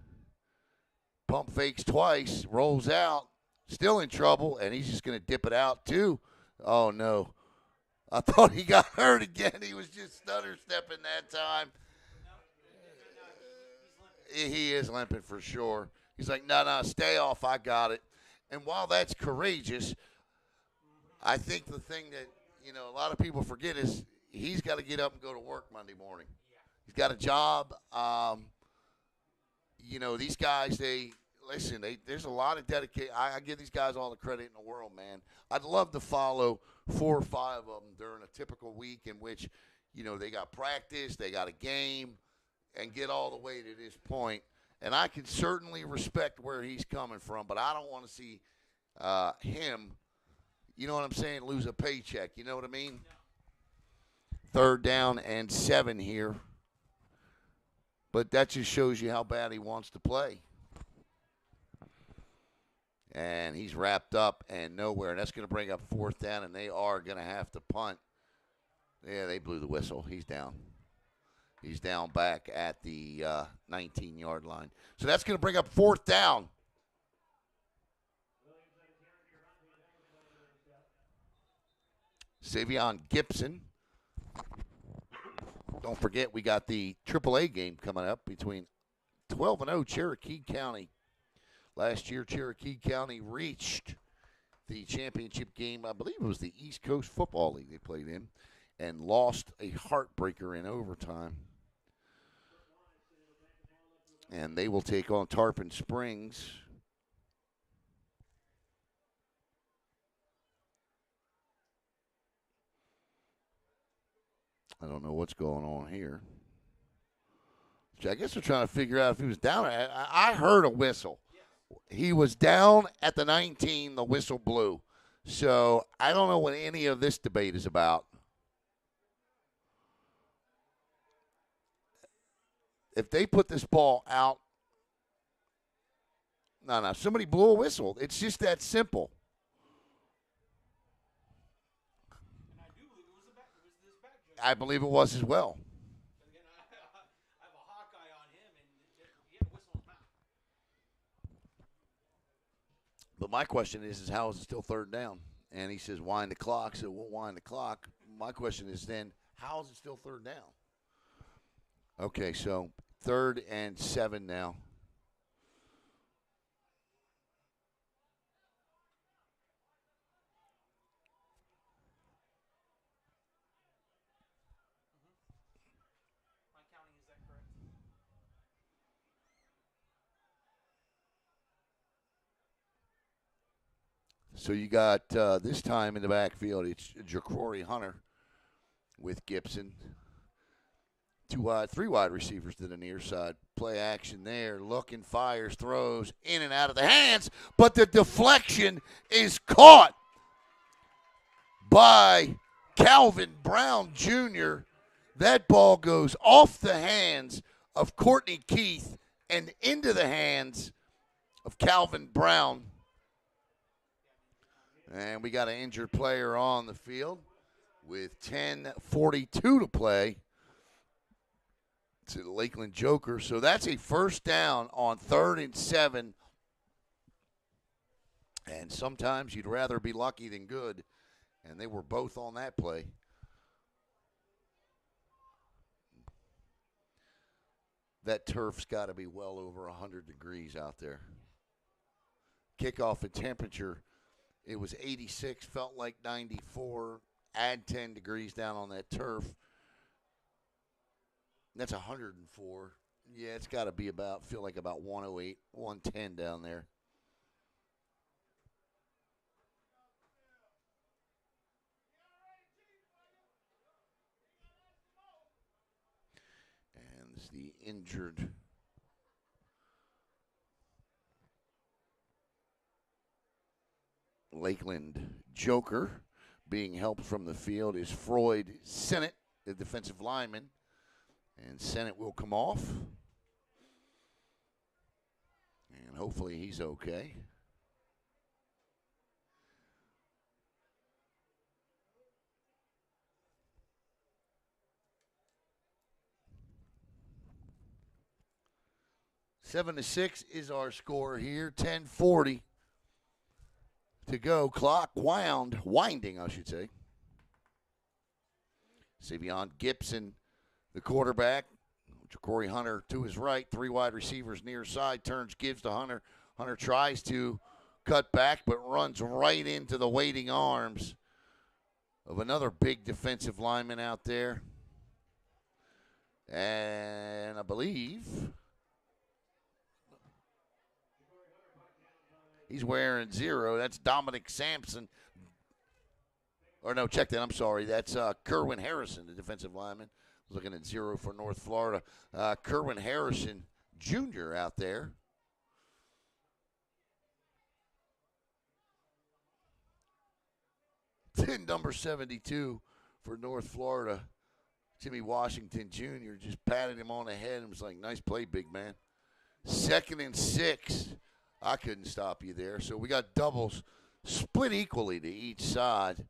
Pump fakes twice. Rolls out. Still in trouble. And he's just going to dip it out too. Oh, no. I thought he got hurt again. He was just stutter stepping that time. He is limping for sure. He's like, no, stay off. I got it. And while that's courageous, I think the thing that, a lot of people forget is he's got to get up and go to work Monday morning. He's got a job. These guys, there's a lot of dedication. I give these guys all the credit in the world, man. I'd love to follow 4 or 5 of them during a typical week in which, they got practice, they got a game, and get all the way to this point. And I can certainly respect where he's coming from, but I don't want to see him, you know what I'm saying, lose a paycheck. You know what I mean? No. 3rd down and 7 here. But that just shows you how bad he wants to play. And he's wrapped up and nowhere. And that's going to bring up 4th down, and they are going to have to punt. Yeah, they blew the whistle. He's down. He's down back at the 19-yard line. So that's going to bring up 4th down. Savion Gibson. Don't forget, we got the AAA game coming up between 12-0 Cherokee County. Last year, Cherokee County reached the championship game. I believe it was the East Coast Football League they played in, and lost a heartbreaker in overtime. And they will take on Tarpon Springs. I don't know what's going on here. I guess they're trying to figure out if he was down. I heard a whistle. He was down at the 19. The whistle blew. So I don't know what any of this debate is about. If they put this ball out, no, somebody blew a whistle. It's just that simple. And I do believe it was this back judge. I believe it was as well. Again, I have a hawk eye on him, and he had a whistle in his mouth. But my question is how is it still 3rd down? And he says wind the clock, so we'll wind the clock. My question is then, how is it still 3rd down? Okay, so 3rd and 7 now. My counting, is that correct? So you got this time in the backfield, it's Jacory Hunter with Gibson. 3 wide receivers to the near side. Play action there. Looking, fires, throws in and out of the hands. But the deflection is caught by Calvin Brown Jr. That ball goes off the hands of Courtney Keith and into the hands of Calvin Brown. And we got an injured player on the field with 10:42 to play. To the Lakeland Joker. So that's a 1st down on 3rd and 7. And sometimes you'd rather be lucky than good. And they were both on that play. That turf's got to be well over 100 degrees out there. Kickoff and temperature, it was 86, felt like 94. Add 10 degrees down on that turf. That's 104. Yeah, it's got to be feel like about 108, 110 down there. And this is the injured Lakeland Joker. Being helped from the field is Freud Sinnott, the defensive lineman. And Sennett will come off. And hopefully he's okay. Seven to 6 is our score here. 10:40 to go. Clock winding, I should say. Savion Gibson, the quarterback. Ja'Cory Hunter to his right. 3 wide receivers near side. Turns, gives to Hunter. Hunter tries to cut back, but runs right into the waiting arms of another big defensive lineman out there. And I believe he's wearing 0. That's Dominic Sampson. Or no, check that. I'm sorry. That's Kerwin Harrison, the defensive lineman. I was looking at 0 for North Florida. Kerwin Harrison Jr. out there. Number 72 for North Florida. Jimmy Washington Jr. just patted him on the head and was like, nice play, big man. 2nd and 6. I couldn't stop you there. So we got doubles split equally to each side.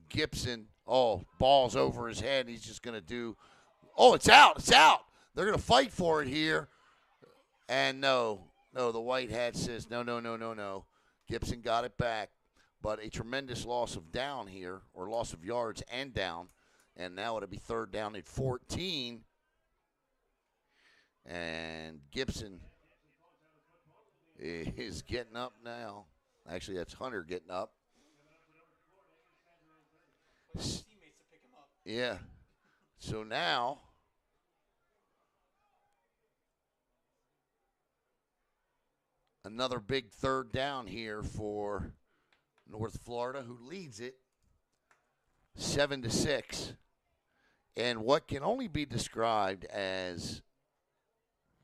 Gibson, ball's over his head. He's just going to do, it's out. It's out. They're going to fight for it here. And no, the white hat says no. Gibson got it back. But a tremendous loss of down here, or loss of yards and down. And now it'll be 3rd down at 14. And Gibson is getting up now. Actually, that's Hunter getting up. Teammates to pick him up. Yeah. So now another big 3rd down here for North Florida, who leads it 7 to 6. And what can only be described as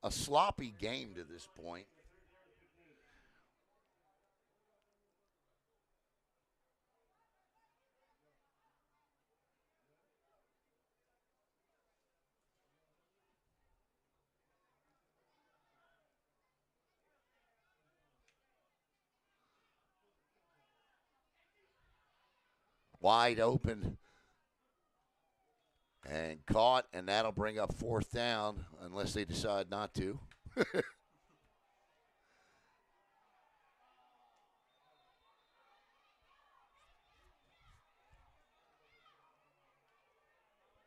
a sloppy game to this point. Wide open and caught, and that'll bring up 4th down unless they decide not to.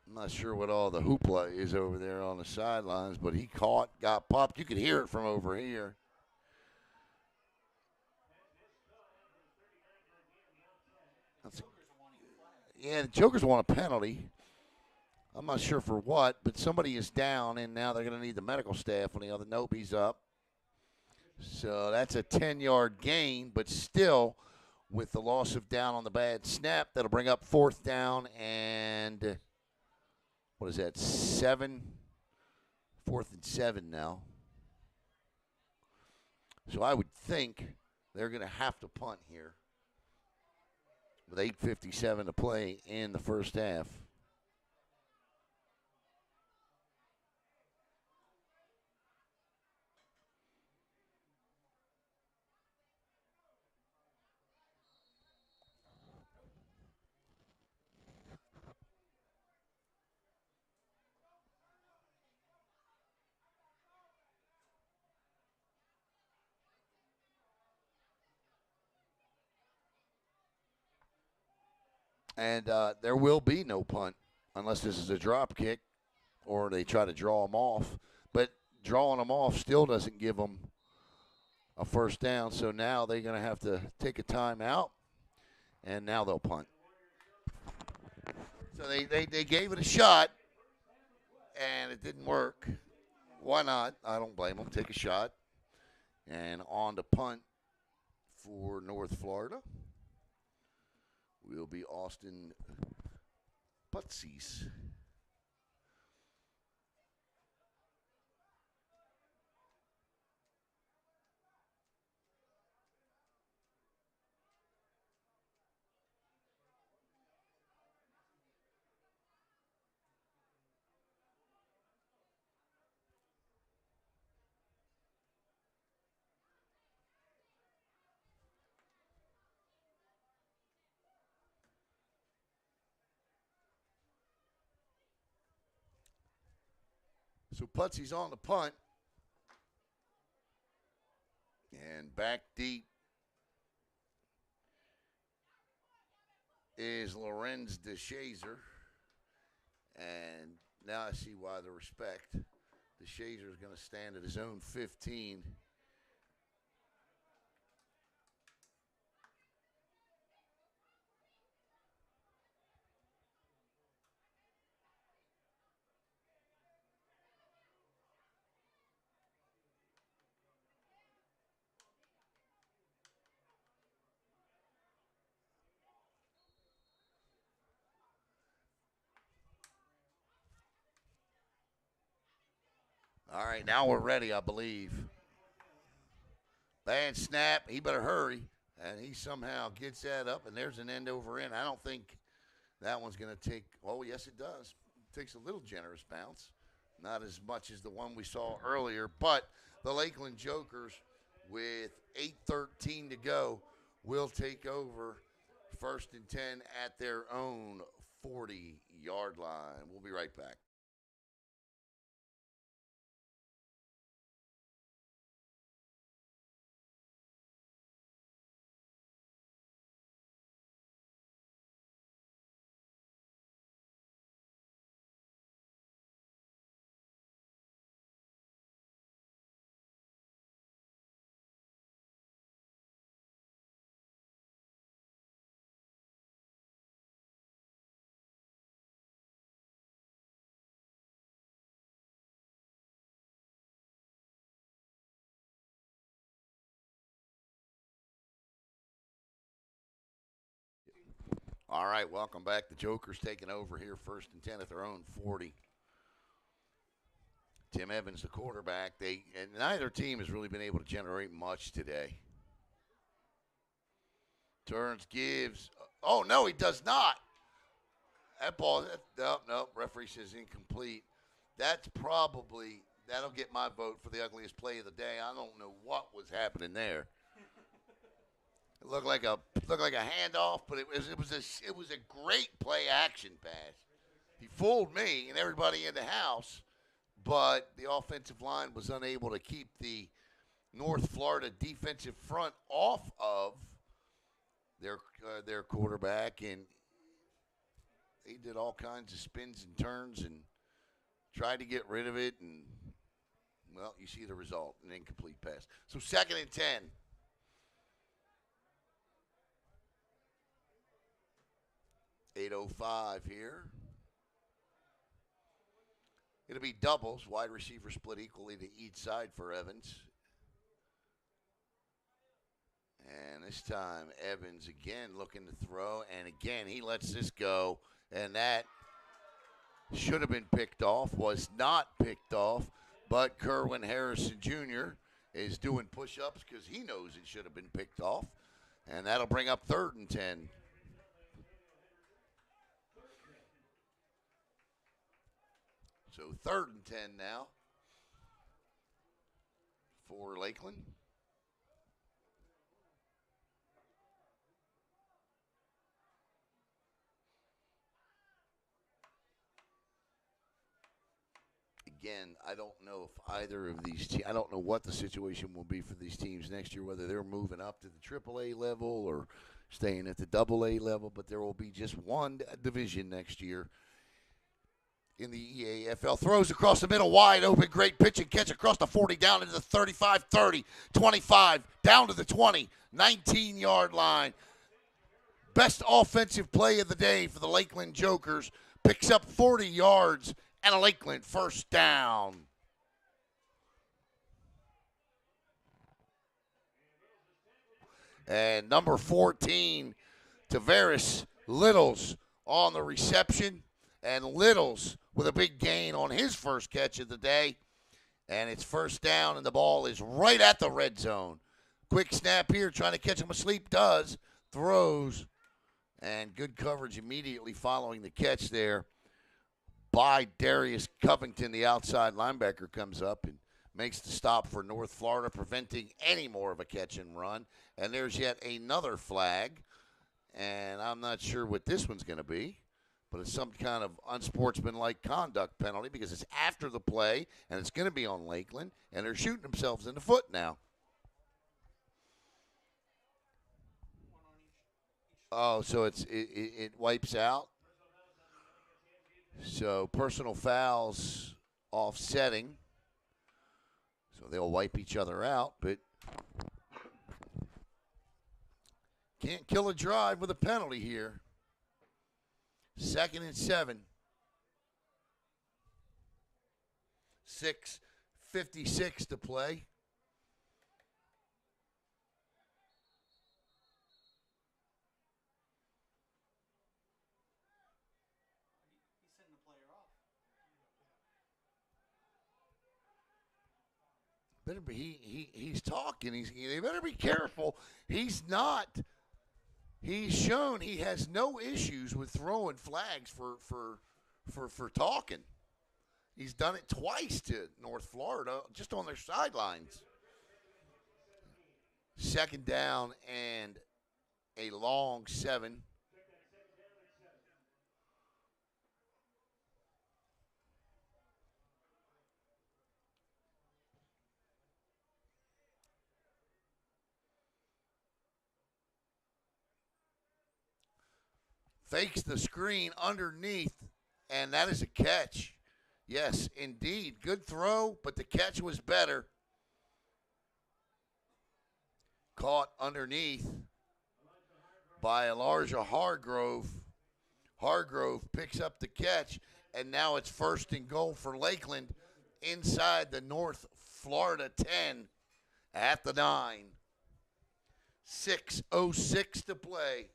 I'm not sure what all the hoopla is over there on the sidelines, but he caught, got popped. You could hear it from over here. Yeah, the Jokers want a penalty. I'm not sure for what, but somebody is down, and now they're going to need the medical staff on the other. Nope, he's up. So that's a 10-yard gain, but still, with the loss of down on the bad snap, that'll bring up 4th down and, what is that, 7? 4th and 7 now. So I would think they're going to have to punt here with 8:57 to play in the first half. And there will be no punt unless this is a drop kick or they try to draw them off. But drawing them off still doesn't give them a first down. So now they're going to have to take a timeout, and now they'll punt. So they gave it a shot, and it didn't work. Why not? I don't blame them. Take a shot. And on to punt for North Florida will be Austin Putsies. So Putsy's on the punt. And back deep is Lorenz DeShazer. And now I see why the respect. DeShazer is going to stand at his own 15. All right, now we're ready, I believe. Bad snap. He better hurry. And he somehow gets that up, and there's an end over end. I don't think that one's going to take – oh, yes, it does. It takes a little generous bounce. Not as much as the one we saw earlier. But the Lakeland Jokers, with 8:13 to go, will take over 1st and 10 at their own 40-yard line. We'll be right back. All right, welcome back. The Jokers taking over here 1st and 10 at their own 40. Tim Evans, the quarterback. And neither team has really been able to generate much today. Turns, gives. Oh, no, he does not. That ball, no, referee says incomplete. That'll get my vote for the ugliest play of the day. I don't know what was happening there. It looked like a handoff, but it was a great play action pass. He fooled me and everybody in the house, but the offensive line was unable to keep the North Florida defensive front off of their quarterback, and he did all kinds of spins and turns and tried to get rid of it, and well, you see the result, an incomplete pass. So 2nd and 10. .805 here. It'll be doubles. Wide receiver split equally to each side for Evans. And this time, Evans again looking to throw. And again, he lets this go. And that should have been picked off. Was not picked off. But Kerwin Harrison Jr. is doing push-ups because he knows it should have been picked off. And that'll bring up 3rd and 10. So 3rd and 10 now for Lakeland. Again, I don't know if either of these teams, I don't know what the situation will be for these teams next year, whether they're moving up to the AAA level or staying at the AA level, but there will be just one division next year in the EAFL. Throws across the middle, wide open, great pitch and catch across the 40, down into the 35, 30, 25, down to the 20, 19-yard line. Best offensive play of the day for the Lakeland Jokers. Picks up 40 yards and a Lakeland 1st down. And number 14, Tavares Littles on the reception. And Littles with a big gain on his first catch of the day. And it's 1st down, and the ball is right at the red zone. Quick snap here, trying to catch him asleep. Does. Throws. And good coverage immediately following the catch there by Darius Covington. The outside linebacker comes up and makes the stop for North Florida, preventing any more of a catch and run. And there's yet another flag. And I'm not sure what this one's going to be. but it's some kind of unsportsmanlike conduct penalty because it's after the play, and it's going to be on Lakeland, and they're shooting themselves in the foot now. Oh, so it wipes out. So personal fouls offsetting. So they'll wipe each other out, but can't kill a drive with a penalty here. 2nd and 7. 6:56 to play. He's sending the player off. Better be he's talking. They better be careful. He's not. He's shown he has no issues with throwing flags for talking. He's done it twice to North Florida, just on their sidelines. 2nd down and a long 7. Fakes the screen underneath, and that is a catch. Yes, indeed. Good throw, but the catch was better. Caught underneath by Elijah Hargrove. Hargrove picks up the catch, and now it's 1st and goal for Lakeland inside the North Florida 10 at the 9. 6:06 to play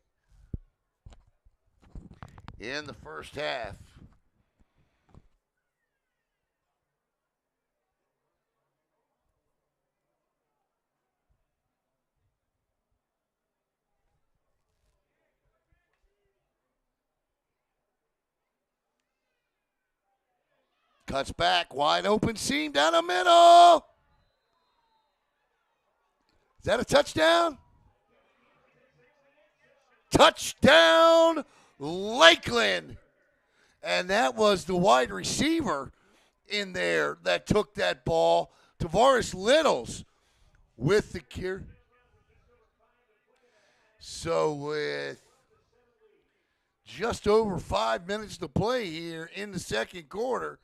in the first half. Cuts back, wide open seam down the middle. Is that a touchdown? Touchdown, Lakeland. And that was the wide receiver in there that took that ball. Tavares Littles with the cure. So with just over 5 minutes to play here in the second quarter,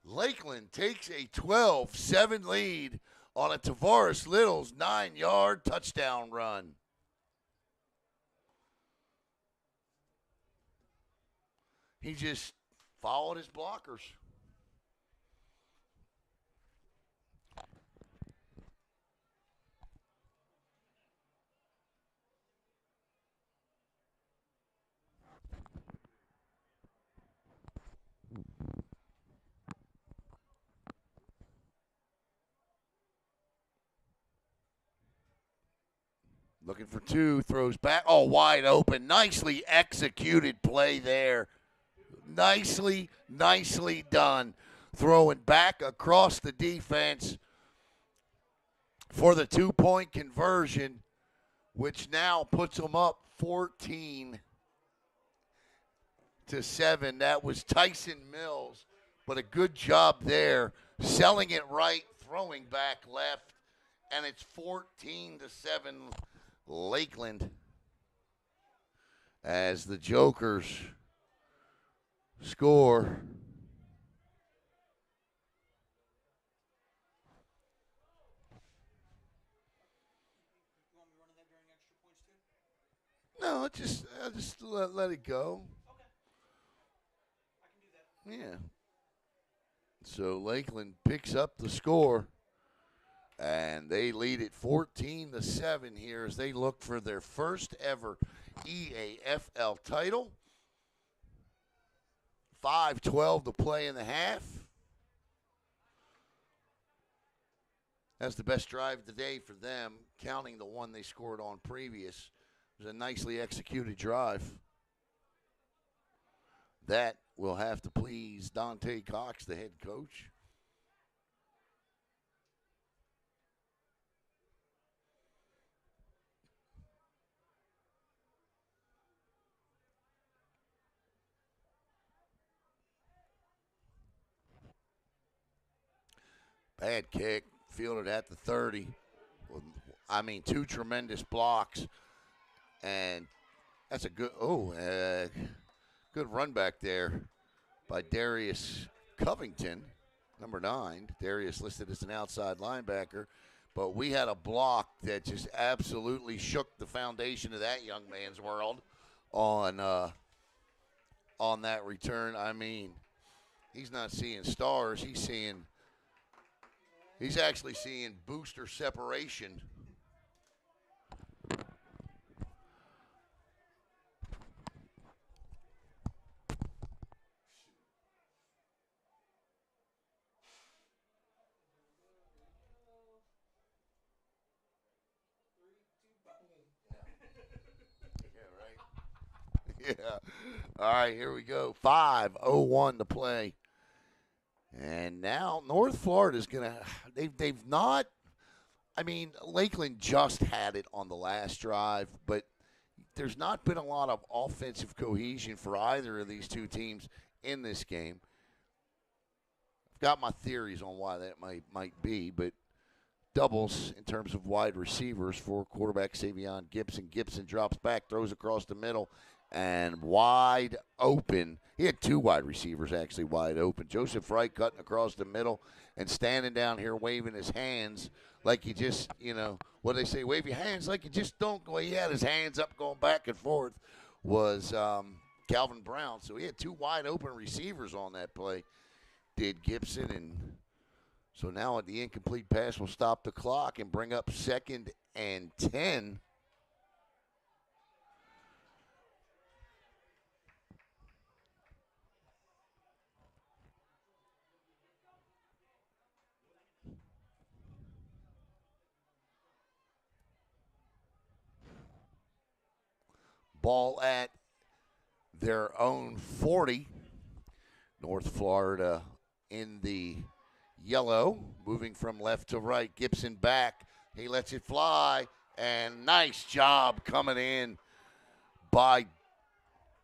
Lakeland takes a 12-7 lead on a Tavares Littles 9-yard touchdown run. He just followed his blockers. Looking for 2, throws back. Oh, wide open. Nicely executed play there. Nicely done. Throwing back across the defense for the 2-point conversion, which now puts them up 14-7. That was Tyson Mills, but a good job there. Selling it right, throwing back left, and it's 14-7 Lakeland as the Jokers score. You want me running that during extra points too? No, I just let it go. Okay. I can do that. Yeah. So Lakeland picks up the score, and they lead it 14-7 here as they look for their first ever EAFL title. 5:12 to play in the half. That's the best drive of the day for them, counting the one they scored on previous. It was a nicely executed drive. That will have to please Dante Cox, the head coach. Bad kick, fielded at the 30. I mean, 2 tremendous blocks, and that's a good good run back there by Darius Covington, number 9. Darius listed as an outside linebacker, but we had a block that just absolutely shook the foundation of that young man's world on that return. I mean, he's not seeing stars. He's actually seeing booster separation. Yeah. All right, here we go. 5:01 to play. And now North Florida's going to – they've not – I mean, Lakeland just had it on the last drive, but there's not been a lot of offensive cohesion for either of these two teams in this game. I've got my theories on why that might be, but doubles in terms of wide receivers for quarterback Savion Gibson. Gibson drops back, throws across the middle, and wide open. He had 2 wide receivers actually wide open. Joseph Wright cutting across the middle and standing down here waving his hands like he just, what they say, wave your hands like you just don't go. He had his hands up going back and forth was Calvin Brown. So he had 2 wide open receivers on that play, did Gibson. And so now the incomplete pass will stop the clock and bring up 2nd and 10. Ball at their own 40. North Florida in the yellow, moving from left to right. Gibson back. He lets it fly, and nice job coming in by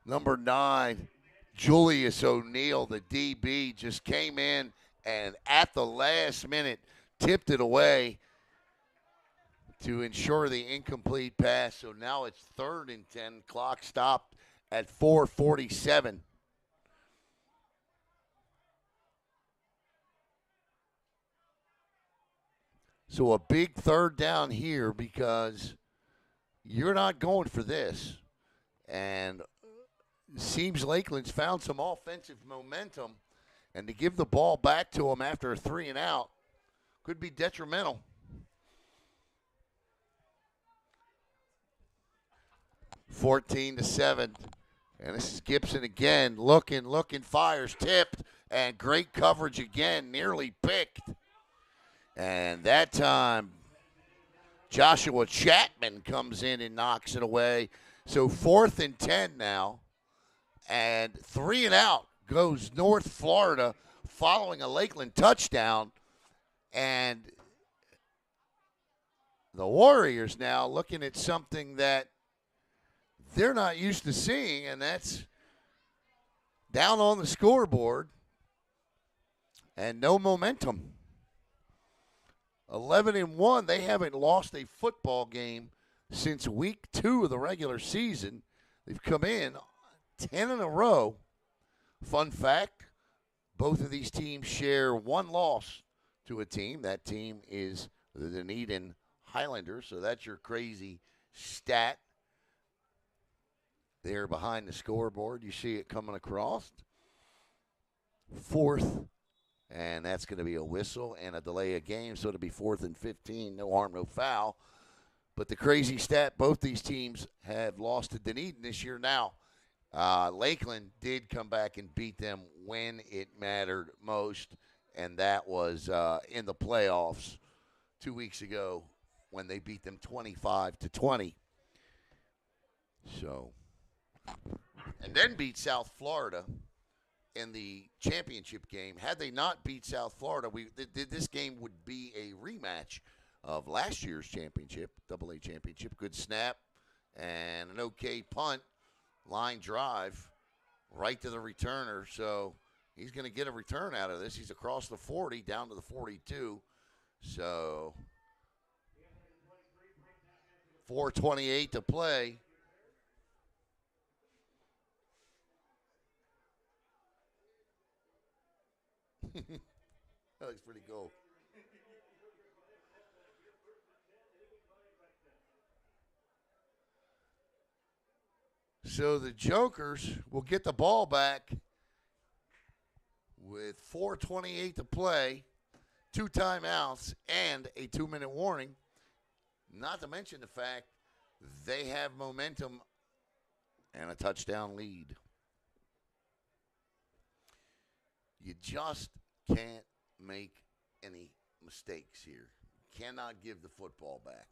number 9, Julius O'Neal. The DB just came in and at the last minute tipped it away to ensure the incomplete pass. So now it's 3rd and 10. Clock stopped at 4:47. So a big 3rd down here because you're not going for this. And it seems Lakeland's found some offensive momentum. And to give the ball back to them after a 3 and out could be detrimental. 14-7. And this is Gibson again. Looking, fires, tipped, and great coverage again, nearly picked. And that time, Joshua Chapman comes in and knocks it away. So 4th and 10 now. And 3 and out goes North Florida following a Lakeland touchdown. And the Warriors now looking at something that they're not used to seeing, and that's down on the scoreboard and no momentum. 11-1, they haven't lost a football game since week 2 of the regular season. They've come in 10 in a row. Fun fact, both of these teams share 1 loss to a team. That team is the Dunedin Highlanders, so that's your crazy stat. There behind the scoreboard, you see it coming across. 4th, and that's going to be a whistle and a delay of game, so it'll be 4th and 15, no harm, no foul. But the crazy stat, both these teams have lost to Dunedin this year now. Lakeland did come back and beat them when it mattered most, and that was in the playoffs 2 weeks ago when they beat them 25-20. So, and then beat South Florida in the championship game. Had they not beat South Florida, this game would be a rematch of last year's championship, AA championship. Good snap and an okay punt, line drive right to the returner. So he's going to get a return out of this. He's across the 40 down to the 42. So 4:28 to play. That looks pretty cool. So the Jokers will get the ball back with 4:28 to play, 2 timeouts, and a 2-minute warning. Not to mention the fact they have momentum and a touchdown lead. You just can't make any mistakes here. Cannot give the football back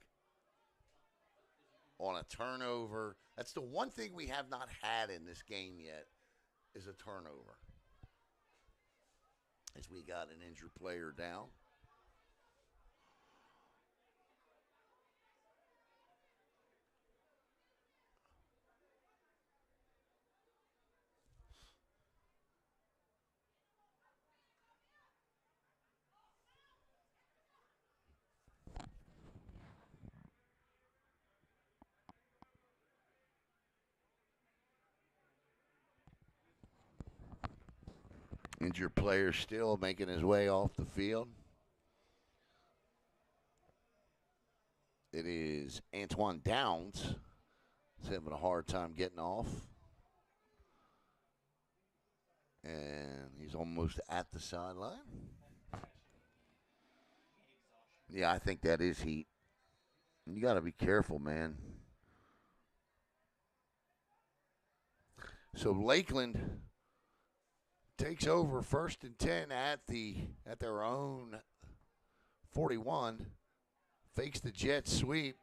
on a turnover. That's the one thing we have not had in this game yet is a turnover. As we got an injured player down. Injured player still making his way off the field. It is Antoine Downs. He's having a hard time getting off. And he's almost at the sideline. Yeah, I think that is heat. You got to be careful, man. So Lakeland takes over 1st and 10 at their own 41. Fakes the jet sweep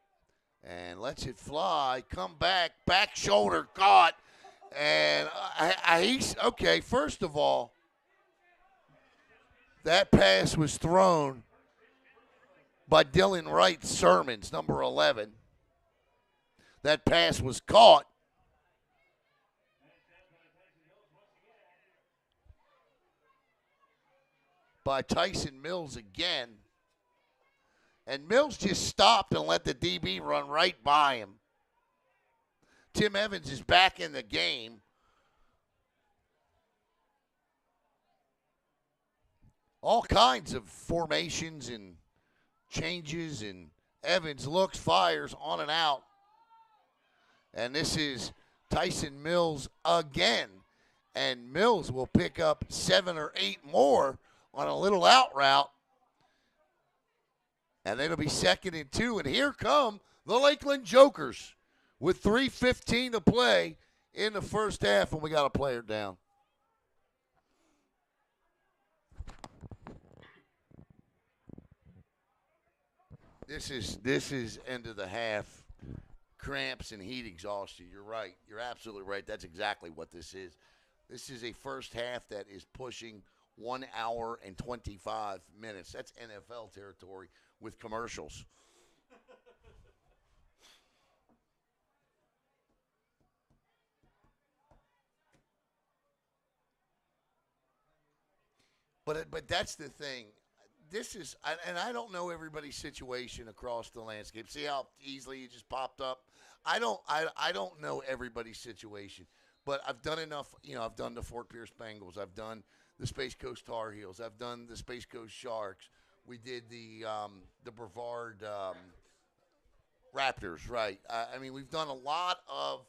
and lets it fly. Come back shoulder caught, and he's okay. First of all, that pass was thrown by Dylan Wright Sermons, number 11. That pass was caught by Tyson Mills again. And Mills just stopped and let the DB run right by him. Tim Evans is back in the game. All kinds of formations and changes, and Evans looks, fires, on and out. And this is Tyson Mills again. And Mills will pick up 7 or 8 more on a little out route. And it'll be 2nd and 2. And here come the Lakeland Jokers with 3:15 to play in the first half, and we got a player down. This is end of the half. Cramps and heat exhaustion. You're right. You're absolutely right. That's exactly what this is. This is a first half that is pushing 1 hour and 25 minutes. That's NFL territory with commercials. But that's the thing. This is, and I don't know everybody's situation across the landscape. See how easily you just popped up? I don't know everybody's situation, but I've done enough. I've done the Fort Pierce Bengals. I've done the Space Coast Tar Heels. I've done the Space Coast Sharks. We did the Brevard Raptors, right? I mean, we've done a lot of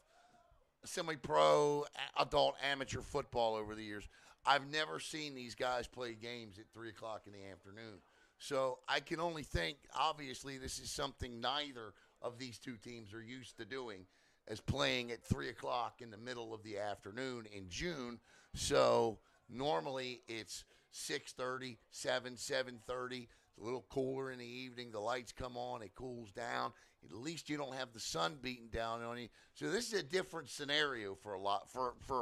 semi-pro, adult, amateur football over the years. I've never seen these guys play games at 3 o'clock in the afternoon. So I can only think, obviously, this is something neither of these two teams are used to doing, as playing at 3 o'clock in the middle of the afternoon in June. So normally it's 6:30, 7:30. It's a little cooler in the evening. The lights come on. It cools down. At least you don't have the sun beating down on you. So this is a different scenario for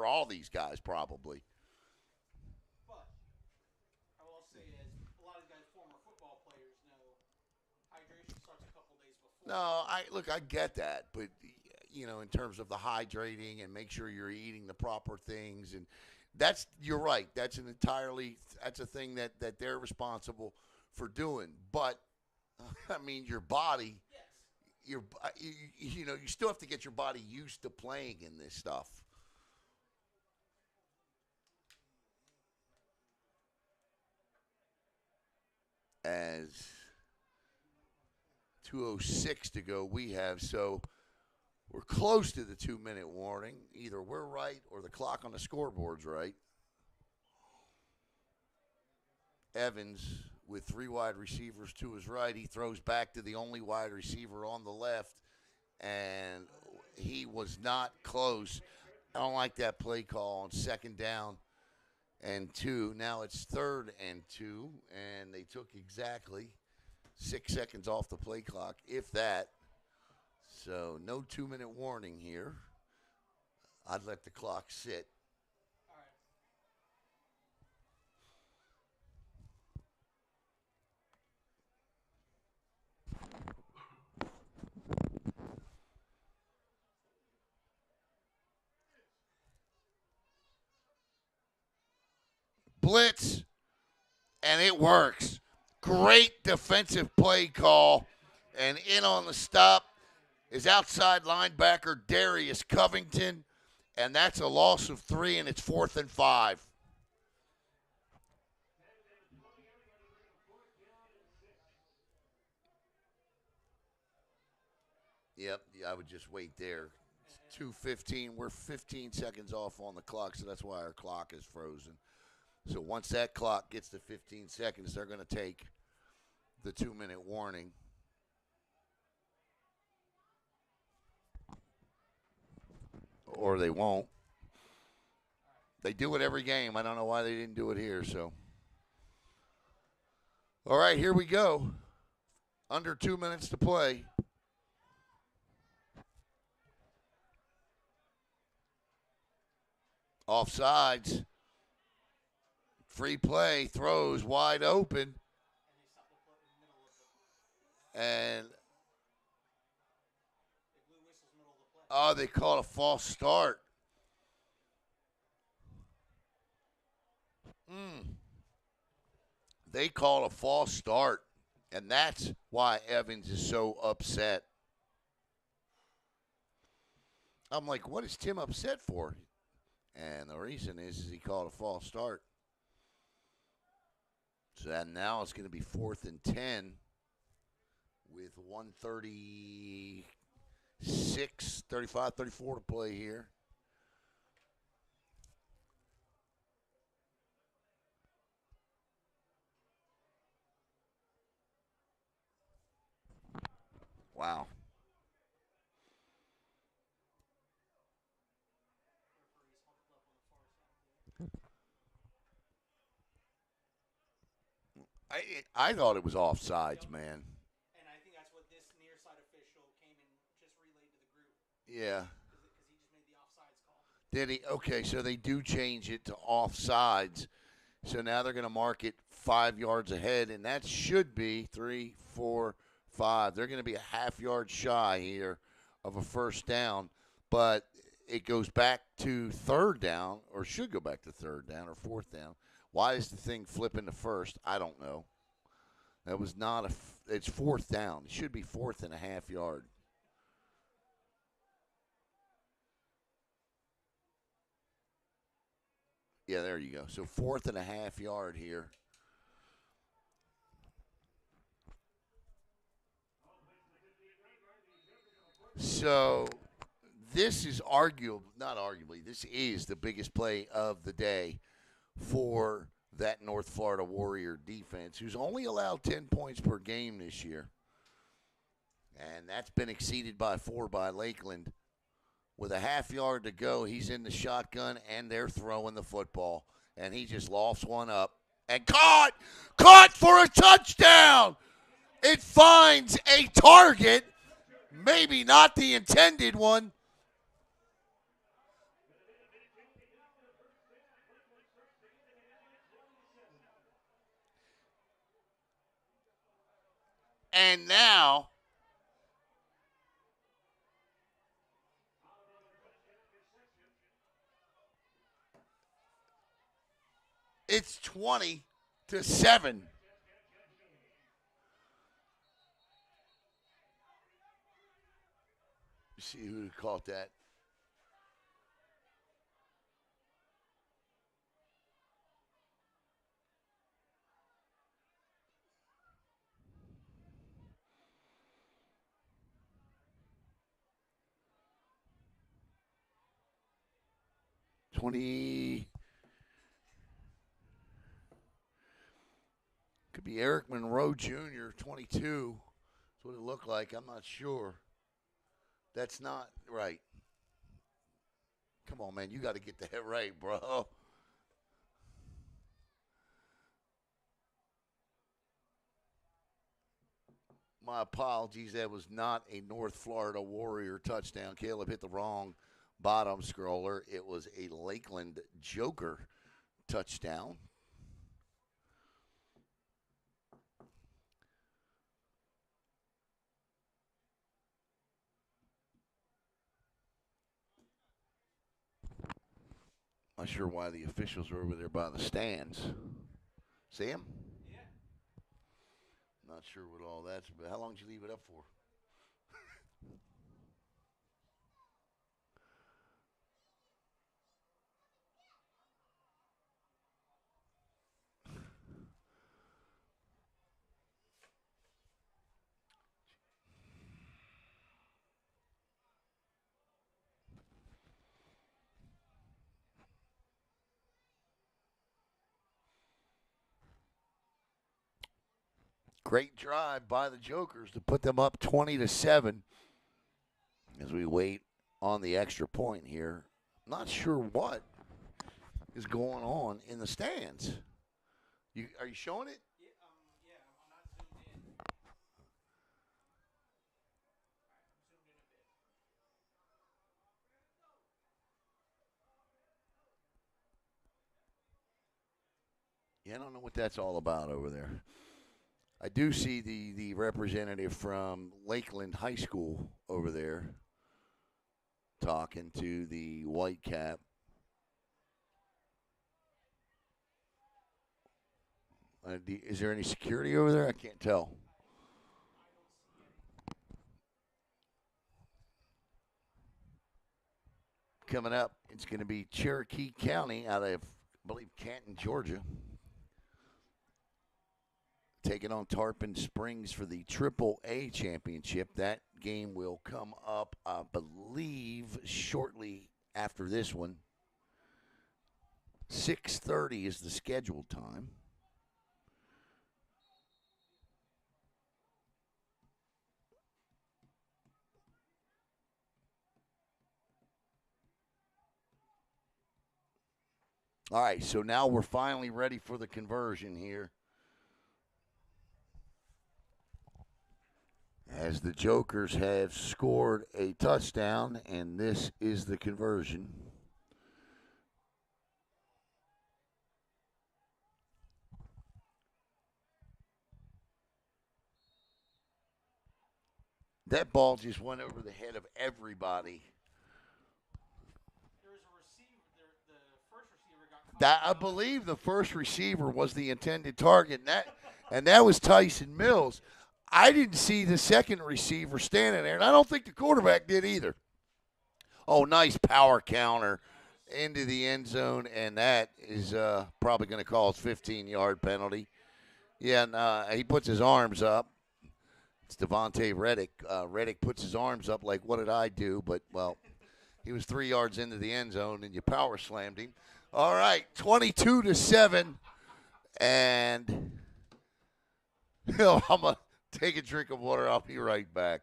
all these guys probably. But I will say, as a lot of guys, former football players know, hydration starts a couple days before. No, I get that, but in terms of the hydrating and make sure you're eating the proper things, and you're right. That's a thing that they're responsible for doing. But, I mean, your body, Yes. you know, you still have to get your body used to playing in this stuff. As 2:06 to go, we have, so we're close to the 2-minute warning. Either we're right or the clock on the scoreboard's right. Evans with 3 wide receivers to his right. He throws back to the only wide receiver on the left, and he was not close. I don't like that play call on 2nd down and 2. Now it's 3rd and 2, and they took exactly 6 seconds off the play clock, if that. So no 2-minute warning here. I'd let the clock sit. All right. Blitz, and it works. Great defensive play call, and in on the stop is outside linebacker Darius Covington, and that's a loss of 3, and it's 4th and 5. Yep, I would just wait there. It's 2:15. We're 15 seconds off on the clock, so that's why our clock is frozen. So once that clock gets to 15 seconds, they're going to take the 2-minute warning. Or they won't. They do it every game. I don't know why they didn't do it here. So, all right, here we go. Under 2 minutes to play. Offsides. Free play. Throws wide open. And oh, they called a false start. They called a false start, and that's why Evans is so upset. I'm like, what is Tim upset for? And the reason is he called a false start. So that now it's going to be 4th and 10 with 1:36, 35, 34 to play here. Wow. I thought it was offsides, man. And I think that's what this near side official came and just relayed to the group. Yeah. Because he just made the offsides call. Did he? Okay, so they do change it to offsides. So now they're going to mark it 5 yards ahead, and that should be 3, 4, 5. They're going to be a half yard shy here of a first down, but it goes back to 3rd down, or should go back to 3rd down or 4th down. Why is the thing flipping to 1st? I don't know. That was not it's 4th down. It should be 4th and a half yard. Yeah, there you go. So 4th and a half yard here. So this is this is the biggest play of the day for that North Florida Warrior defense, who's only allowed 10 points per game this year. And that's been exceeded by 4 by Lakeland. With a half yard to go, he's in the shotgun, and they're throwing the football. And he just lofts one up. And caught for a touchdown! It finds a target, maybe not the intended one. And now it's 20-7. See who caught that. Could be Eric Monroe Jr., 22. That's what it looked like. I'm not sure. That's not right. Come on, man. You got to get that right, bro. My apologies. That was not a North Florida Warrior touchdown. Caleb hit the wrong bottom scroller. It was a Lakeland Joker touchdown. Not sure why the officials are over there by the stands. See him? Yeah. Not sure what all that's about. How long did you leave it up for? Great drive by the Jokers to put them up 20-7 as we wait on the extra point here. Not sure what is going on in the stands. Are you showing it? Yeah, I'm not zoomed in. I'm zoomed in a bit. Yeah, I don't know what that's all about over there. I do see the representative from Lakeland High School over there talking to the white cap. Is there any security over there? I can't tell. Coming up, it's going to be Cherokee County out of, I believe, Canton, Georgia, taking on Tarpon Springs for the AAA championship. That game will come up, I believe, shortly after this one. 6:30 is the scheduled time. All right, so now we're finally ready for the conversion here. As the Jokers have scored a touchdown, and this is the conversion. That ball just went over the head of everybody. There was a receiver. The first receiver got caught. I believe the first receiver was the intended target, and that was Tyson Mills. I didn't see the second receiver standing there, and I don't think the quarterback did either. Oh, nice power counter into the end zone, and that is probably going to cause 15-yard penalty. Yeah, and he puts his arms up. It's Devontae Reddick. Reddick puts his arms up like, what did I do? But, well, he was 3 yards into the end zone, and you power slammed him. All right, 22-7, and I'm going to take a drink of water. I'll be right back.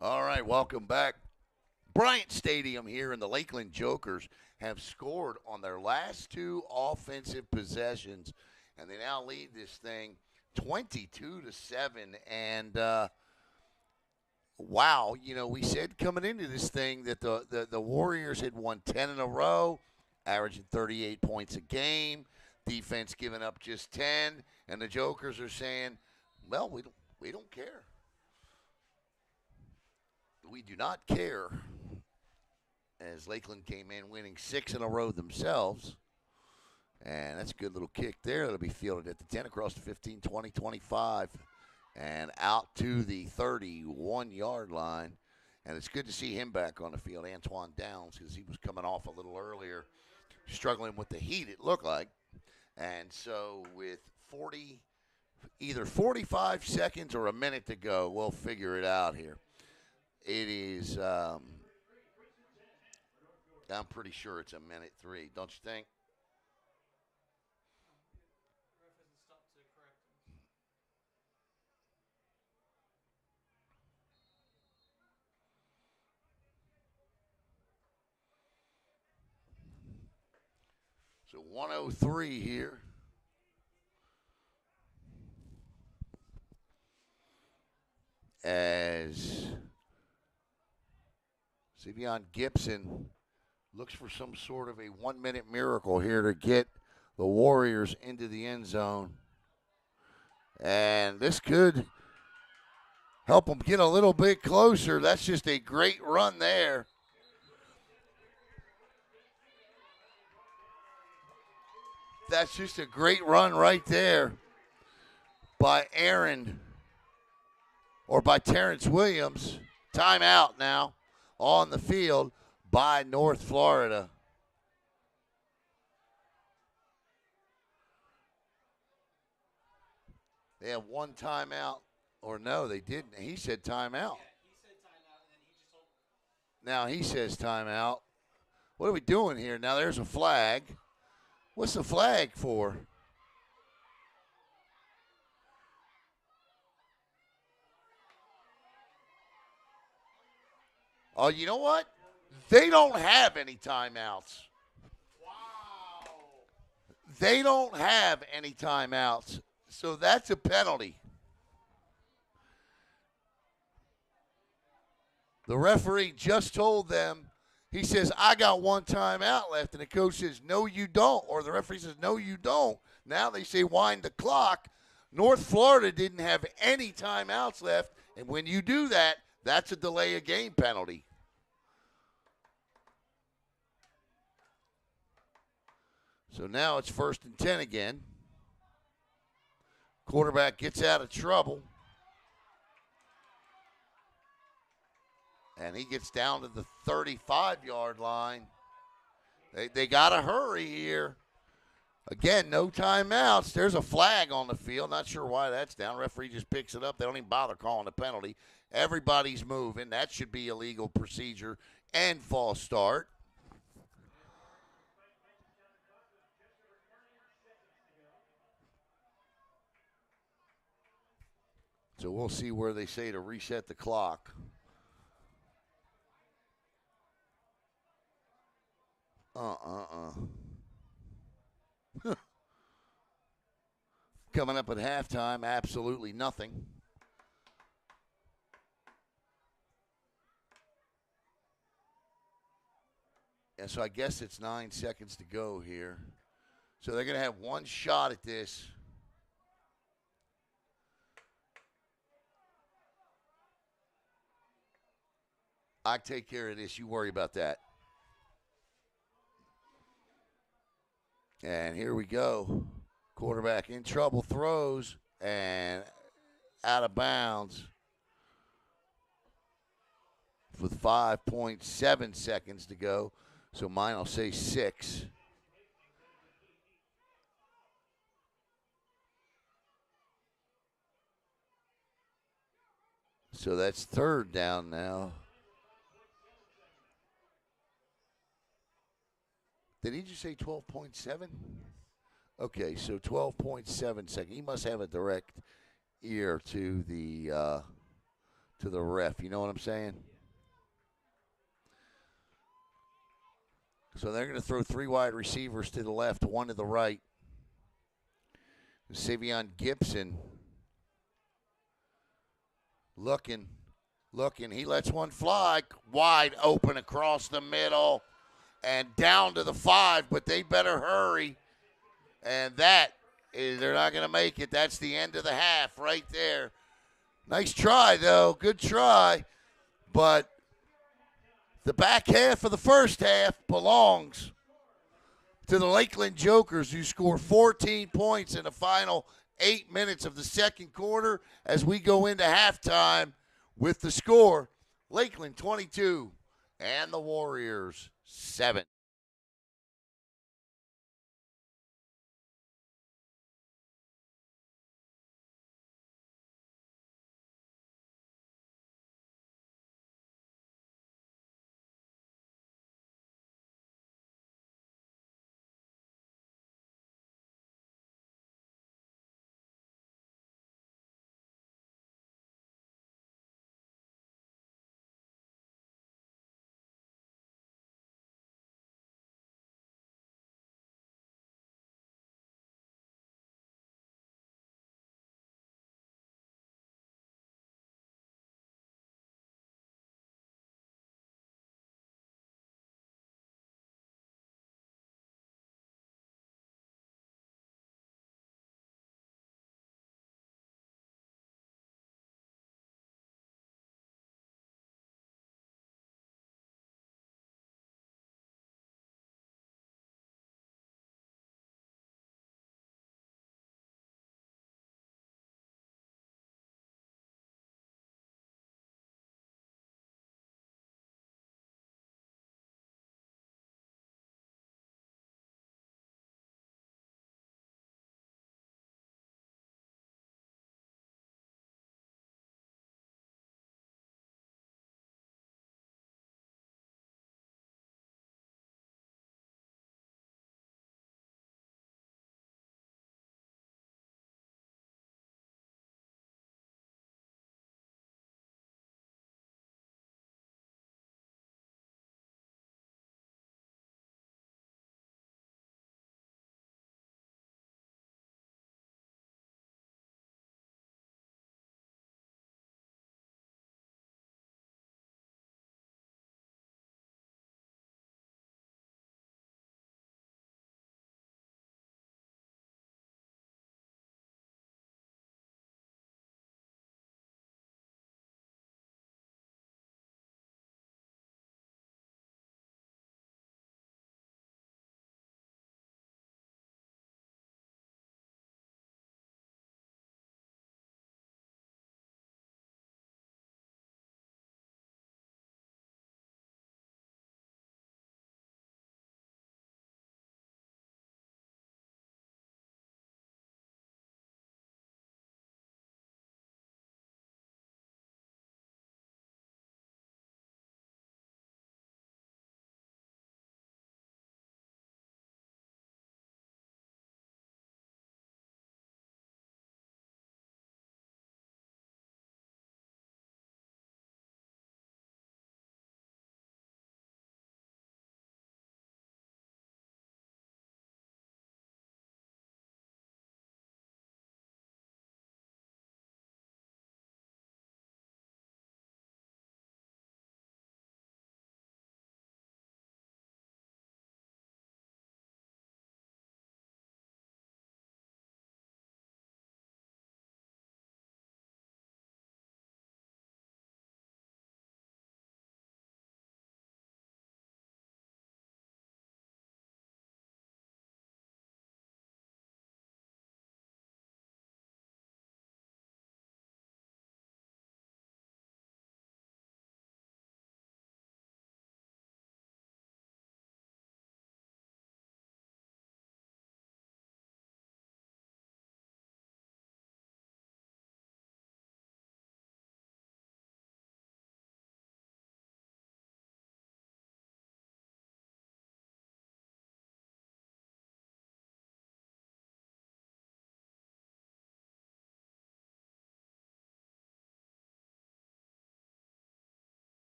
All right, welcome back. Bryant Stadium here, and the Lakeland Jokers have scored on their last 2 offensive possessions, and they now lead this thing 22-7. And wow, we said coming into this thing that the Warriors had won 10 in a row. averaging 38 points a game. Defense giving up just 10, and the Jokers are saying, well, we don't care. We do not care. As Lakeland came in winning 6 in a row themselves. And that's a good little kick there. That'll be fielded at the 10 across the 15, 20, 25, and out to the 31-yard line. And it's good to see him back on the field, Antoine Downs, because he was coming off a little earlier, struggling with the heat, it looked like. And so with either 45 seconds or a minute to go, we'll figure it out here. It is, I'm pretty sure it's a minute 3, don't you think? So 103 here. As Sevion Gibson looks for some sort of a 1-minute miracle here to get the Warriors into the end zone. And this could help them get a little bit closer. That's just a great run there. That's just a great run right there by Terrence Williams. Timeout now on the field by North Florida. They have one timeout. Or no, they didn't. He said timeout. Yeah, he said timeout, and then he just told. Now he says timeout. What are we doing here? Now there's a flag. What's the flag for? Oh, you know what? They don't have any timeouts. Wow. They don't have any timeouts. So that's a penalty. The referee just told them, he says, I got one timeout left. And the coach says, no, you don't. Or the referee says, no, you don't. Now they say, wind the clock. North Florida didn't have any timeouts left. And when you do that, that's a delay of game penalty. So now it's 1st and 10 again. Quarterback gets out of trouble. And he gets down to the 35-yard line. They got to hurry here. Again, no timeouts. There's a flag on the field. Not sure why that's down. Referee just picks it up. They don't even bother calling the penalty. Everybody's moving. That should be a legal procedure and false start. So we'll see where they say to reset the clock. Coming up at halftime, absolutely nothing. And so I guess it's 9 seconds to go here. So they're going to have one shot at this. I take care of this. You worry about that. And here we go. Quarterback in trouble, throws, and out of bounds with 5.7 seconds to go. So mine will say 6. So that's 3rd down now. Did he just say 12.7? Okay, so 12.7 seconds. He must have a direct ear to the ref. You know what I'm saying? So they're going to throw 3 wide receivers to the left, 1 to the right. Sevion Gibson looking. He lets one fly wide open across the middle. and down to the 5, but they better hurry. And that is, they're not going to make it. That's the end of the half right there. Nice try, though. Good try. But the back half of the first half belongs to the Lakeland Jokers, who score 14 points in the final 8 minutes of the second quarter as we go into halftime with the score, Lakeland 22 and the Warriors 7.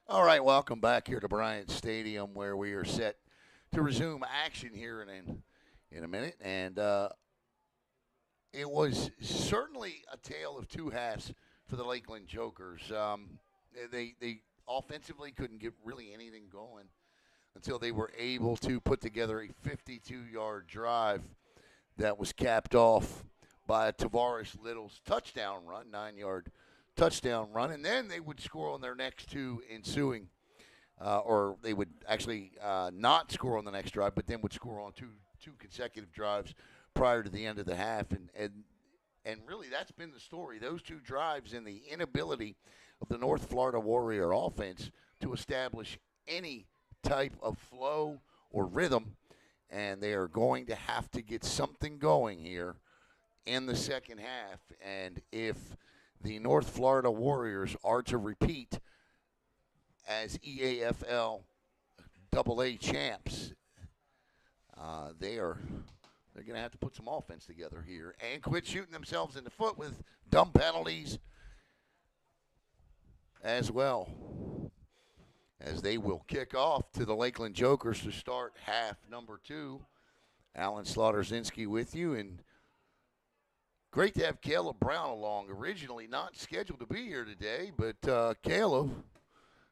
All right, welcome back here to Bryant Stadium, where we are set to resume action here in a minute. And it was certainly a tale of two halves for the Lakeland Jokers. They offensively couldn't get really anything going until they were able to put together a 52-yard drive that was capped off by a Tavares Little's touchdown run, 9-yard touchdown run, and then they would score on their next two ensuing, or they would actually not score on the next drive, but then would score on two consecutive drives prior to the end of the half, and really that's been the story. Those two drives and the inability of the North Florida Warrior offense to establish any type of flow or rhythm, and they are going to have to get something going here in the second half. And if the North Florida Warriors are to repeat as EAFL AA champs, they're going to have to put some offense together here and quit shooting themselves in the foot with dumb penalties as well, as they will kick off to the Lakeland Jokers to start half number 2. Alan Slaughter-Zinski with you, and great to have Caleb Brown along. Originally not scheduled to be here today, but Caleb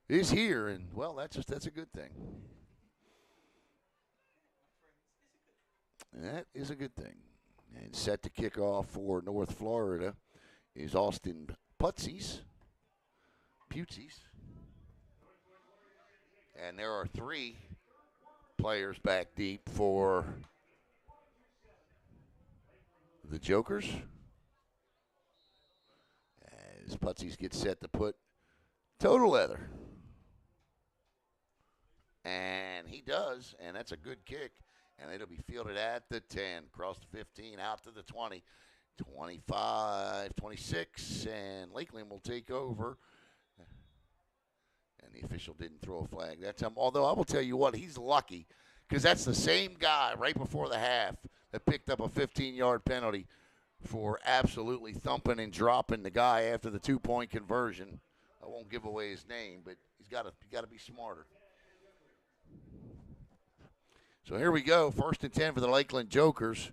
is here, and, well, that's a good thing. That is a good thing. And set to kick off for North Florida is Austin Putzies. And there are 3 players back deep for the Jokers, as Putzies gets set to put total leather. And he does, and that's a good kick. And it'll be fielded at the 10, across the 15, out to the 20, 25, 26, and Lakeland will take over. And the official didn't throw a flag that time. Although I will tell you what, he's lucky, because that's the same guy right before the half that picked up a 15-yard penalty for absolutely thumping and dropping the guy after the 2-point conversion. I won't give away his name, but he's got to be smarter. So here we go, 1st and 10 for the Lakeland Jokers.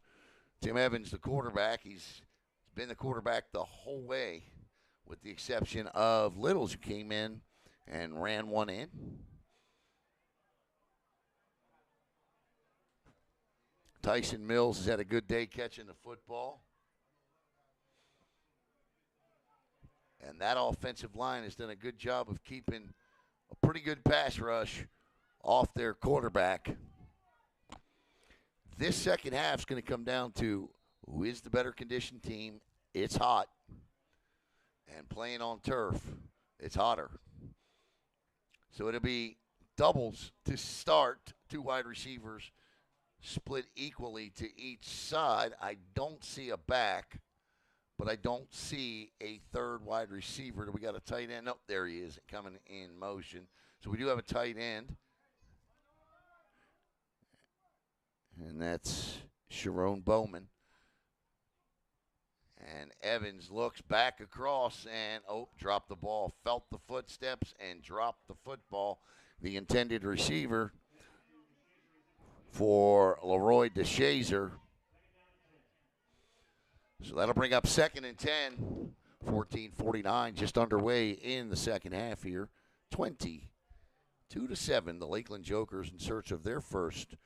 Tim Evans, the quarterback. He's been the quarterback the whole way, with the exception of Littles, who came in and ran one in. Tyson Mills has had a good day catching the football. And that offensive line has done a good job of keeping a pretty good pass rush off their quarterback. This second half is going to come down to who is the better conditioned team. It's hot. And playing on turf, it's hotter. So it'll be doubles to start, 2 wide receivers split equally to each side. I don't see a back, but I don't see a 3rd wide receiver. Do we got a tight end? Nope, there he is, coming in motion. So we do have a tight end. And that's Sharon Bowman. And Evans looks back across and, dropped the ball. Felt the footsteps and dropped the football. The intended receiver for Leroy DeShazer. So that'll bring up 2nd and 10. 14:49 just underway in the second half here. 22-7, the Lakeland Jokers in search of their first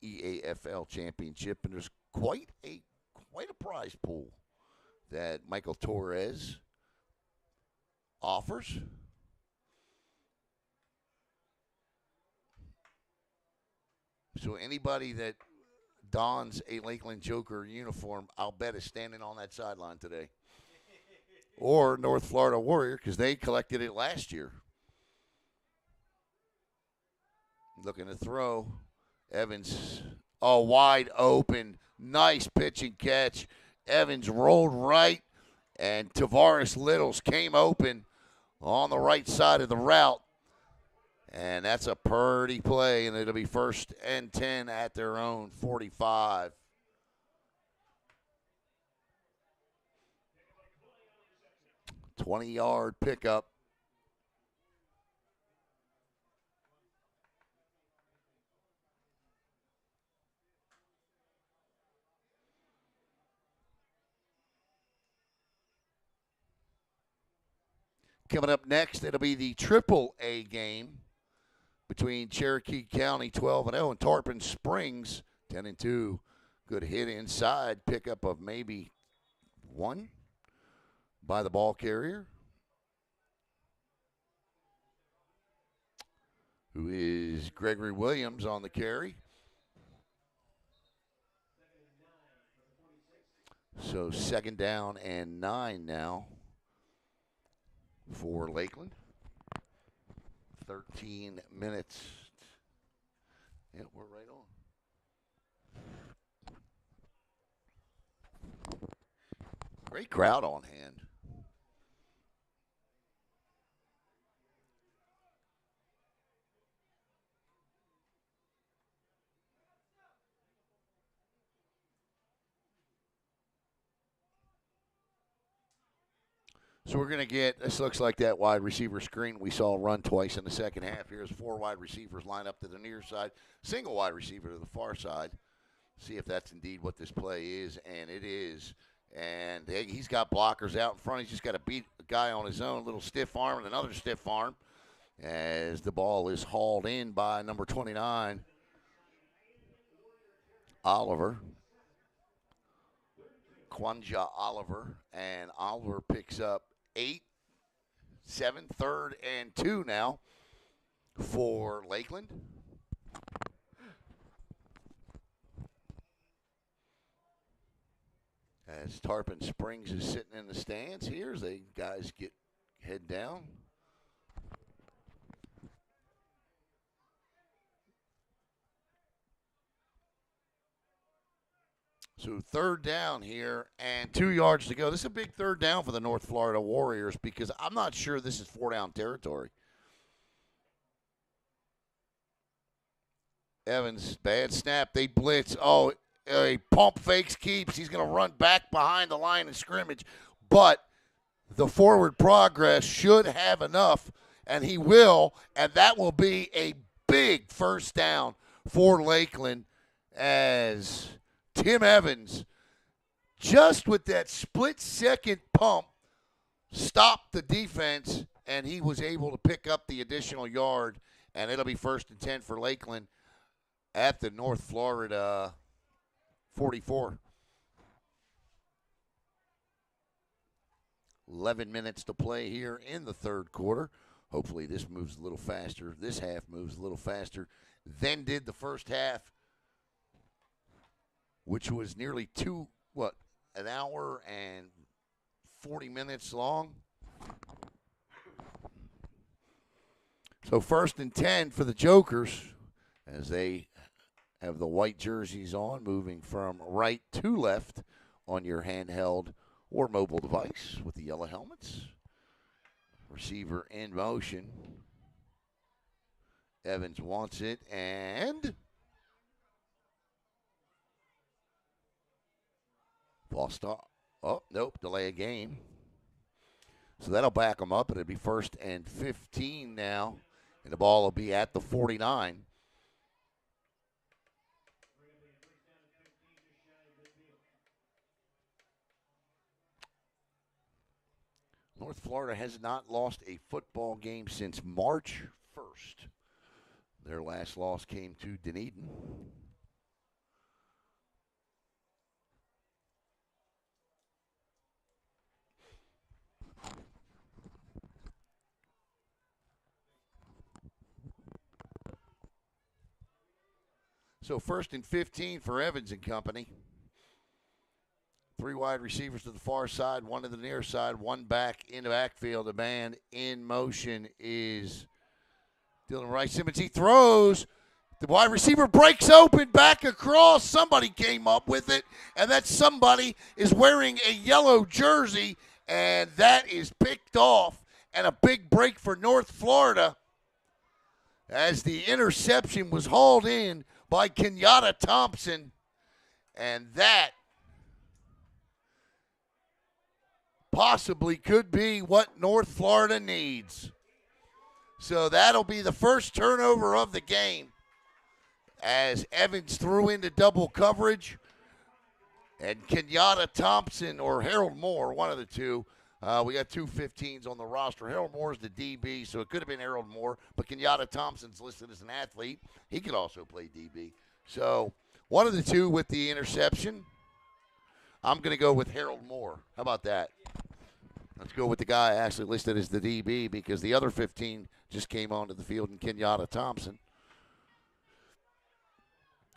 EAFL championship, and there's quite a prize pool that Michael Torres offers. So anybody that dons a Lakeland Joker uniform, I'll bet is standing on that sideline today. Or North Florida Warrior, because they collected it last year. Looking to throw. Evans, wide open. Nice pitch and catch. Evans rolled right, and Tavares Littles came open on the right side of the route. And that's a pretty play, and it'll be 1st and 10 at their own 45. .20-yard pickup. Coming up next, it'll be the Triple A game between Cherokee County 12-0 and Tarpon Springs 10-2. Good hit inside, pickup of maybe one by the ball carrier, who is Gregory Williams on the carry. So 2nd down and 9 now for Lakeland. 13 minutes. Yeah, we're right on. Great crowd on hand. So we're going to get, this looks like that wide receiver screen we saw run twice in the second half. Here's 4 wide receivers lined up to the near side, single wide receiver to the far side. See if that's indeed what this play is, and it is. And he's got blockers out in front. He's just got to beat a guy on his own, a little stiff arm and another stiff arm, as the ball is hauled in by number 29, Oliver. Quanja Oliver, and Oliver picks up 7, 3rd and 2 now for Lakeland. As Tarpon Springs is sitting in the stands here, as they guys head down. So 3rd down here and 2 yards to go. This is a big 3rd down for the North Florida Warriors because I'm not sure this is 4-down territory. Evans, bad snap. They blitz. Oh, he pump fakes, keeps. He's going to run back behind the line of scrimmage. But the forward progress should have enough, and he will, and that will be a big 1st down for Lakeland as Tim Evans, just with that split-second pump, stopped the defense, and he was able to pick up the additional yard, and it'll be 1st and 10 for Lakeland at the North Florida 44. 11 minutes to play here in the 3rd quarter. Hopefully this moves a little faster. This half moves a little faster than did the first half, which was nearly an hour and 40 minutes long. So 1st and 10 for the Jokers as they have the white jerseys on, moving from right to left on your handheld or mobile device with the yellow helmets. Receiver in motion. Evans wants it, and false start. Oh, nope, delay a game. So that'll back them up. It'll be 1st and 15 now, and the ball will be at the 49. North Florida has not lost a football game since March 1st. Their last loss came to Dunedin. So 1st and 15 for Evans and company. 3 wide receivers to the far side, 1 to the near side, 1 back in the backfield. The man in motion is Dylan Rice Simmons. He throws. The wide receiver breaks open, back across. Somebody came up with it, and that somebody is wearing a yellow jersey, and that is picked off. And a big break for North Florida as the interception was hauled in by Kenyatta Thompson, and that possibly could be what North Florida needs. So that'll be the first turnover of the game as Evans threw into double coverage, and Kenyatta Thompson or Harold Moore, one of the two, We got two 15s on the roster. Harold Moore's the DB, so it could have been Harold Moore, but Kenyatta Thompson's listed as an athlete. He could also play DB. So one of the two with the interception. I'm going to go with Harold Moore. How about that? Let's go with the guy actually listed as the DB because the other 15 just came onto the field in Kenyatta Thompson.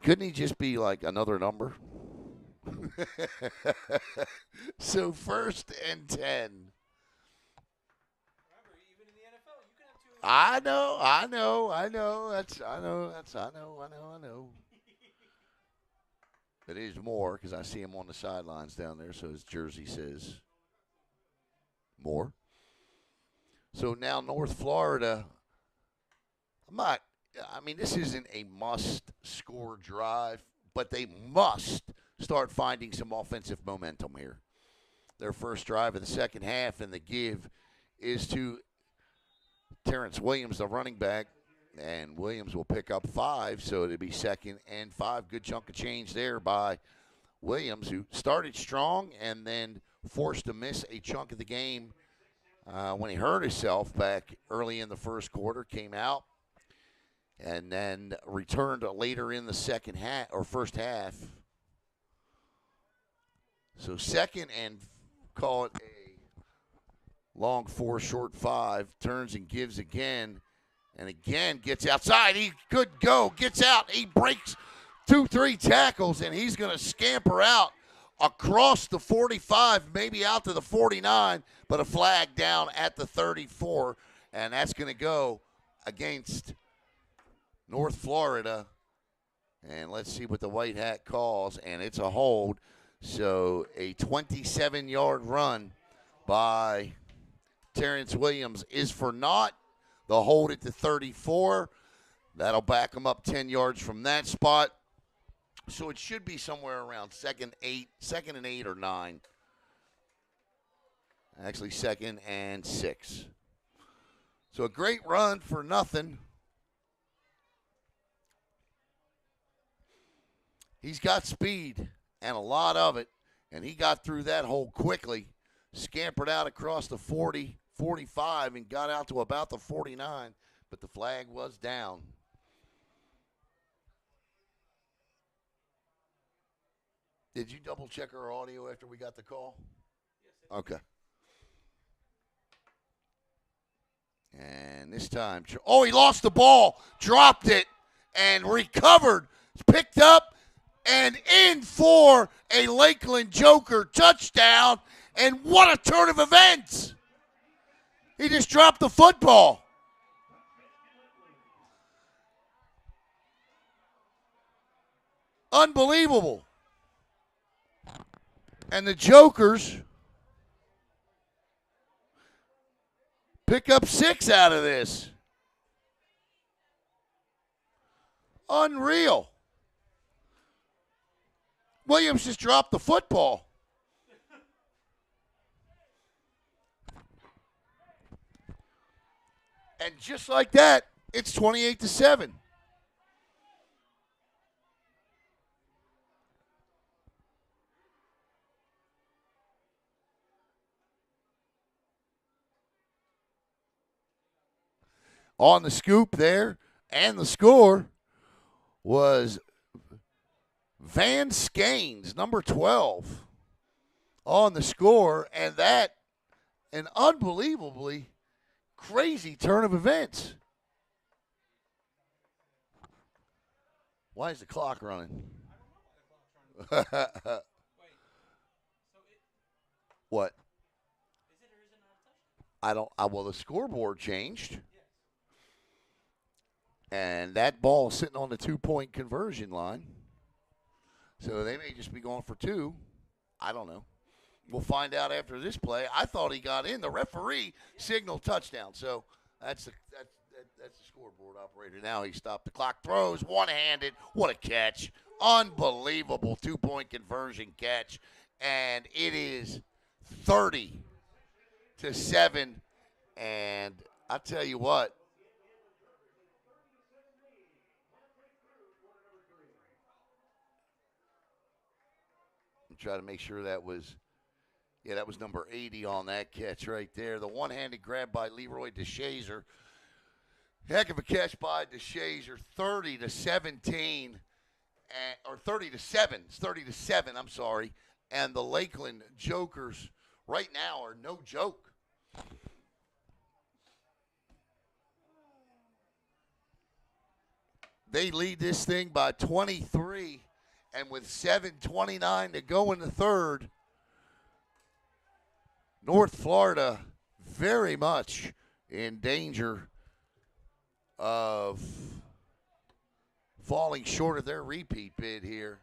Couldn't he just be like another number? So 1st and 10. Remember, even in the NFL, you can have two. I know. I know. It is more because I see him on the sidelines down there, so his jersey says more. So now North Florida, this isn't a must-score drive, but they must start finding some offensive momentum here. Their first drive of the second half, and the give is to Terrence Williams, the running back, and Williams will pick up 5, so it'll be 2nd and 5. Good chunk of change there by Williams, who started strong and then forced to miss a chunk of the game when he hurt himself back early in the first quarter, came out, and then returned later in the second half or first half. So 2nd and call it a long 4, short 5, turns and gives again. And again, gets outside. He could go. Gets out. He breaks 2-3 tackles, and he's going to scamper out across the 45, maybe out to the 49, but a flag down at the 34. And that's going to go against North Florida. And let's see what the white hat calls. And it's a hold. So a 27-yard run by Terrence Williams is for naught. They'll hold it to 34. That'll back them up 10 yards from that spot. So it should be somewhere around 2nd and 8 or 9. Actually, 2nd and 6. So a great run for nothing. He's got speed and a lot of it, and he got through that hole quickly, scampered out across the 40, 45, and got out to about the 49, but the flag was down. Did you double check our audio after we got the call? Yes. Okay. And this time, he lost the ball, dropped it, and recovered, picked up, and in for a Lakeland Joker touchdown. And what a turn of events! He just dropped the football. Unbelievable. And the Jokers pick up 6 out of this. Unreal. Williams just dropped the football. And just like that, it's 28-7. On the scoop there, and the score was Van Scanes, number 12, on the score, and that an unbelievably crazy turn of events. Why is the clock running? Wait, so What? is it or is it not a touchdown? Well, the scoreboard changed. And that ball is sitting on the 2-point conversion line. So they may just be going for 2. I don't know. We'll find out after this play. I thought he got in. The referee signaled touchdown. So that's the scoreboard operator. Now he stopped the clock. Throws one-handed. What a catch. Unbelievable 2-point conversion catch. And it is 30-7. And I tell you what. Try to make sure that was Yeah, that was number 80 on that catch right there. The one-handed grab by Leroy DeShazer. Heck of a catch by DeShazer, 30-17, or 30-7. It's 30-7. I'm sorry. And the Lakeland Jokers right now are no joke. They lead this thing by 23, and with 7:29 to go in the third, North Florida very much in danger of falling short of their repeat bid here.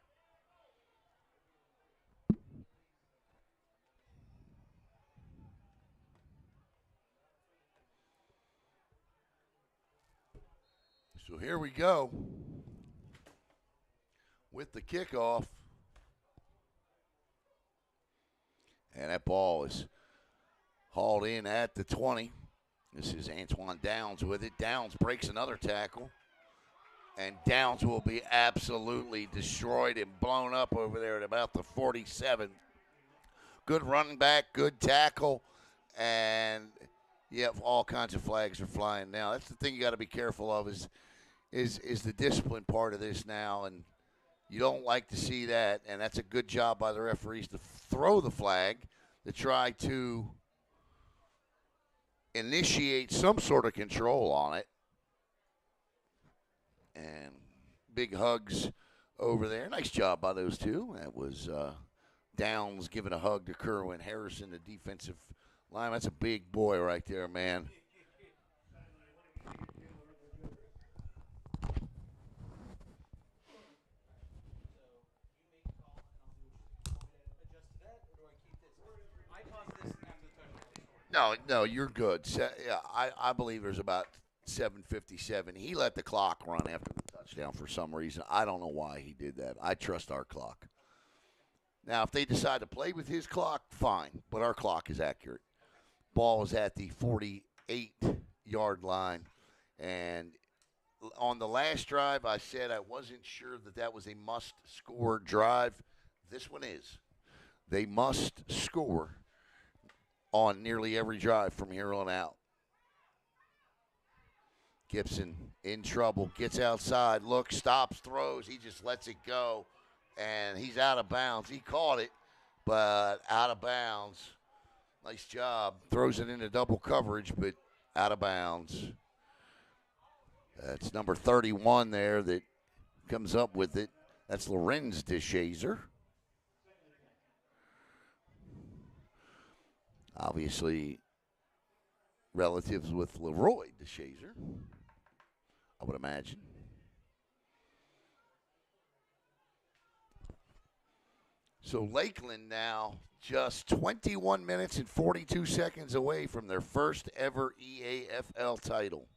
So here we go with the kickoff. And that ball is hauled in at the 20. This is Antoine Downs with it. Downs breaks another tackle. And Downs will be absolutely destroyed and blown up over there at about the 47. Good running back, good tackle. And, yeah, all kinds of flags are flying now. That's the thing you got to be careful of is the discipline part of this now. And you don't like to see that. And that's a good job by the referees to throw the flag to try to initiate some sort of control on it. And big hugs over there. Nice job by those two. That was Downs giving a hug to Kerwin Harrison, the defensive line. That's a big boy right there, man. No, you're good. Yeah, I believe there's about 7:57. He let the clock run after the touchdown for some reason. I don't know why he did that. I trust our clock. Now, if they decide to play with his clock, fine, but our clock is accurate. Ball is at the 48-yard line, and on the last drive, I said I wasn't sure that was a must-score drive. This one is. They must score on nearly every drive from here on out. Gibson in trouble, gets outside, looks, stops, throws. He just lets it go, and he's out of bounds. He caught it, but out of bounds. Nice job. Throws it into double coverage, but out of bounds. That's number 31 there that comes up with it. That's Lorenz DeShazer. Obviously, relatives with Leroy DeShazer, I would imagine. So Lakeland now just 21 minutes and 42 seconds away from their first ever EAFL title.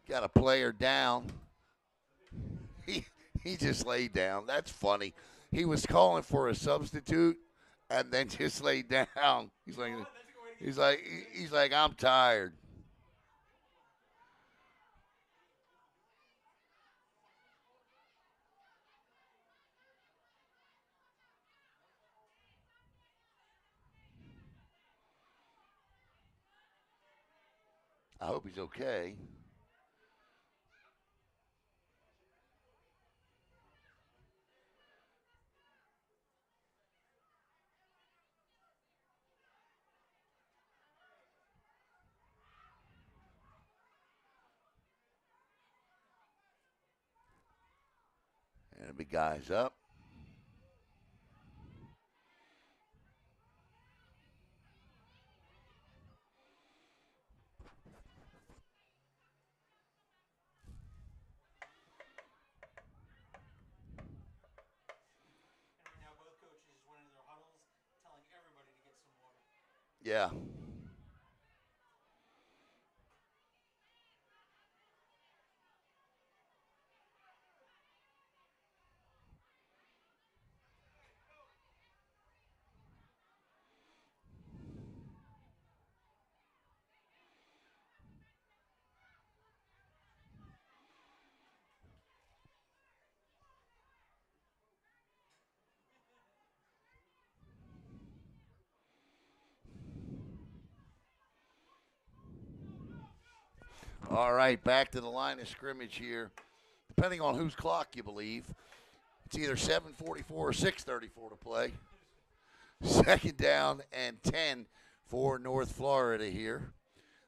Got a player down. He just laid down. That's funny. He was calling for a substitute and then just laid down. He's like, I'm tired. I hope he's okay. And the big guy's up. Now both coaches went into their huddles telling everybody to get some water. Yeah. All right, back to the line of scrimmage here. Depending on whose clock you believe, it's either 7:44 or 6:34 to play. Second down and 10 for North Florida here.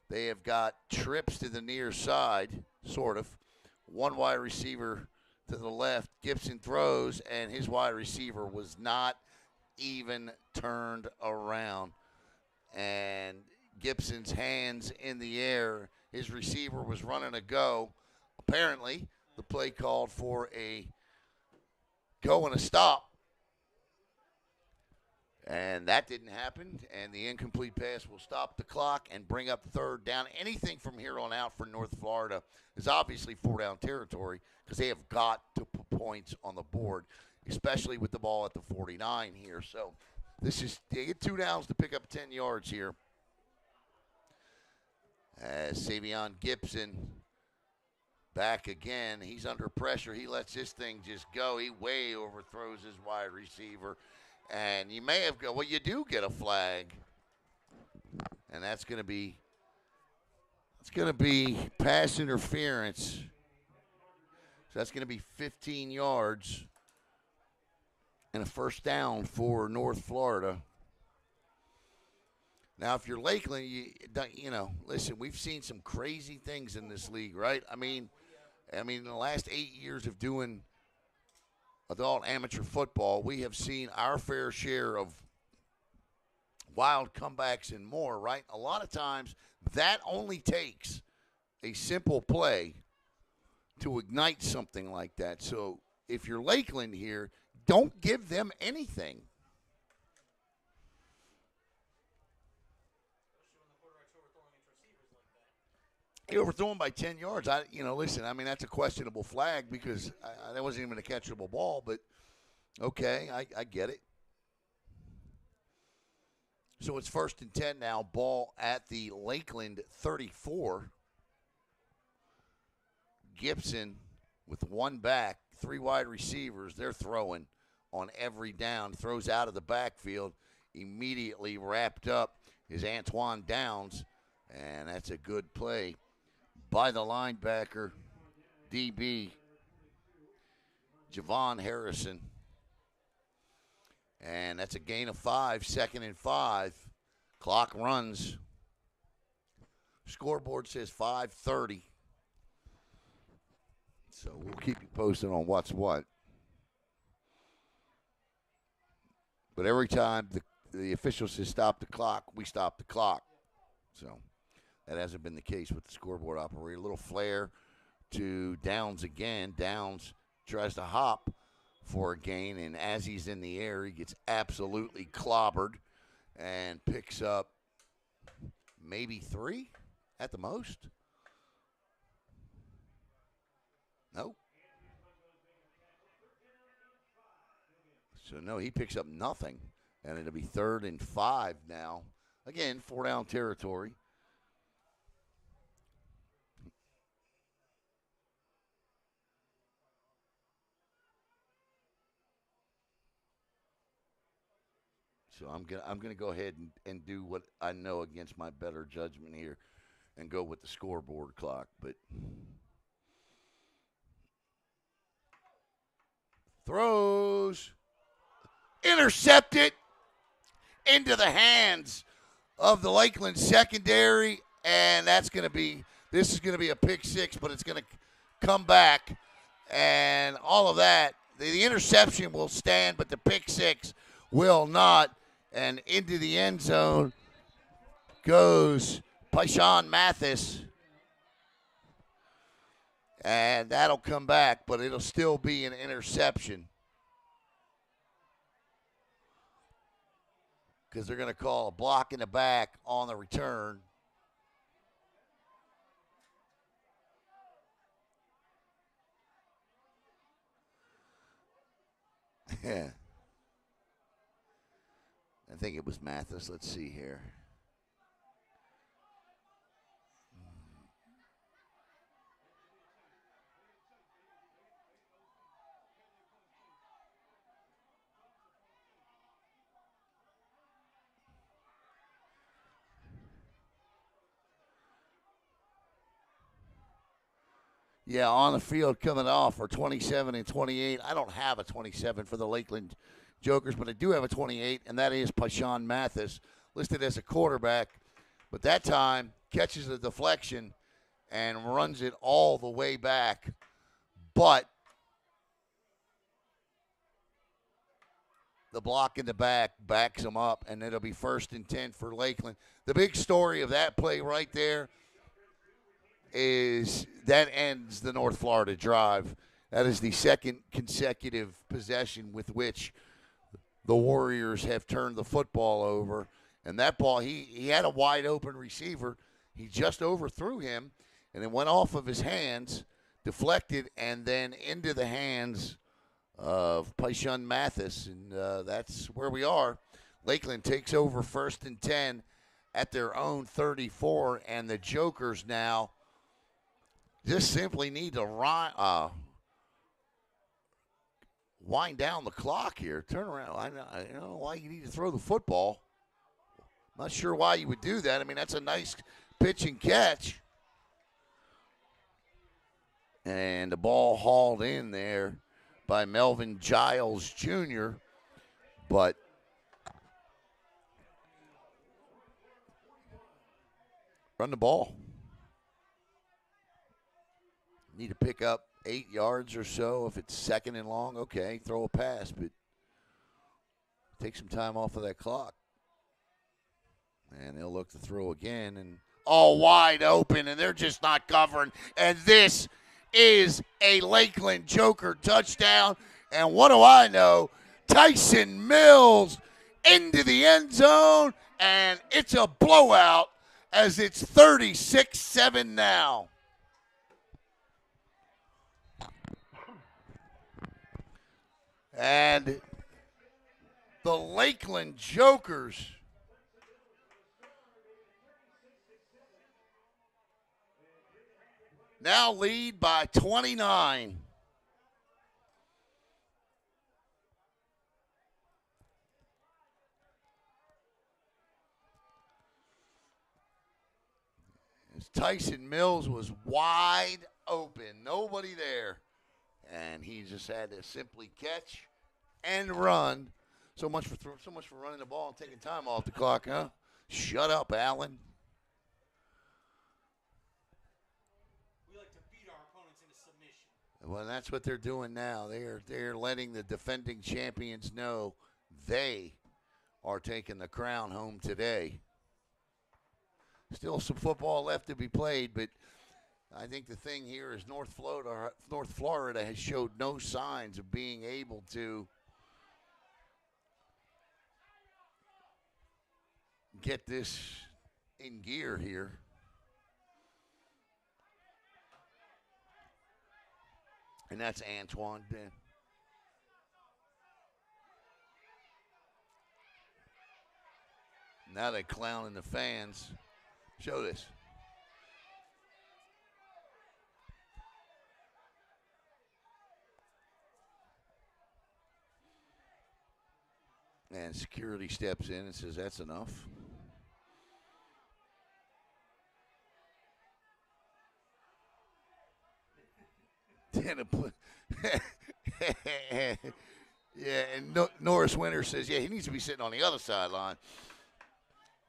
They have got trips to the near side, sort of. One wide receiver to the left. Gibson throws, and his wide receiver was not even turned around. And Gibson's hands in the air. His receiver was running a go. Apparently, the play called for a go and a stop. And that didn't happen, and the incomplete pass will stop the clock and bring up third down. Anything from here on out for North Florida is obviously four-down territory because they have got to put points on the board, especially with the ball at the 49 here. So they get 2 downs to pick up 10 yards here. As Savion Gibson back again. He's under pressure. He lets this thing just go. He way overthrows his wide receiver. And you may have got, well, you do get a flag. And that's going to be pass interference. So that's going to be 15 yards and a first down for North Florida. Now, if you're Lakeland, you know, listen, we've seen some crazy things in this league, right? I mean, in the last 8 years of doing adult amateur football, we have seen our fair share of wild comebacks and more, right? A lot of times that only takes a simple play to ignite something like that. So if you're Lakeland here, don't give them anything. He overthrew him by 10 yards. Listen, that's a questionable flag because that wasn't even a catchable ball, but okay, I get it. So it's 1st and 10 now, ball at the Lakeland 34. Gibson with one back, 3 wide receivers. They're throwing on every down. Throws out of the backfield, immediately wrapped up is Antoine Downs, and that's a good play by the linebacker, DB, Javon Harrison. And that's a gain of 5, 2nd and 5. Clock runs. Scoreboard says 5:30. So we'll keep you posted on what's what. But every time the official says stop the clock, we stop the clock. So that hasn't been the case with the scoreboard operator. A little flare to Downs again. Downs tries to hop for a gain, and as he's in the air, he gets absolutely clobbered and picks up maybe 3 at the most. Nope. So, no, he picks up nothing, and it'll be 3rd and 5 now. Again, 4-down territory. So I'm gonna go ahead and do what I know against my better judgment here and go with the scoreboard clock. But throws, intercepted into the hands of the Lakeland secondary, and this is gonna be a pick 6, but it's gonna come back, and all of that. The interception will stand, but the pick 6 will not. And into the end zone goes Bsn Mathis. And that'll come back, but it'll still be an interception. Because they're going to call a block in the back on the return. Yeah. I think it was Mathis. Let's see here. Yeah, on the field coming off are 27 and 28. I don't have a 27 for the Lakeland Jokers, but I do have a 28, and that is Bsn Eafl, listed as a quarterback. But that time, catches a deflection and runs it all the way back. But the block in the back backs him up, and it'll be 1st and 10 for Lakeland. The big story of that play right there is that ends the North Florida drive. That is the second consecutive possession with which the Warriors have turned the football over. And that ball, he had a wide open receiver. He just overthrew him, and it went off of his hands, deflected, and then into the hands of Bsn Eafl. And that's where we are. Lakeland takes over 1st and 10 at their own 34, and the Jokers now just simply need to wind down the clock here. Turn around. I don't know why you need to throw the football. Not sure why you would do that. I mean, that's a nice pitch and catch. And the ball hauled in there by Melvin Giles Jr., but run the ball. Need to pick up 8 yards or so. If it's 2nd and long, okay, throw a pass, but take some time off of that clock. And they'll look to throw again, and all wide open, and they're just not covering. And this is a Lakeland Joker touchdown. And what do I know? Tyson Mills into the end zone, and it's a blowout as it's 36-7 now. And the Lakeland Jokers now lead by 29. As Tyson Mills was wide open, nobody there. And he just had to simply catch and run. So much for running the ball and taking time off the clock, huh? Shut up, Allen. We like to beat our opponents into submission. Well, that's what they're doing now. They're letting the defending champions know they are taking the crown home today. Still some football left to be played, but I think the thing here is North Florida has showed no signs of being able to get this in gear here. And that's Antoine Ben. Now they're clowning the fans. Show this. And security steps in and says, that's enough. Yeah, and Norris Winter says, yeah, he needs to be sitting on the other sideline.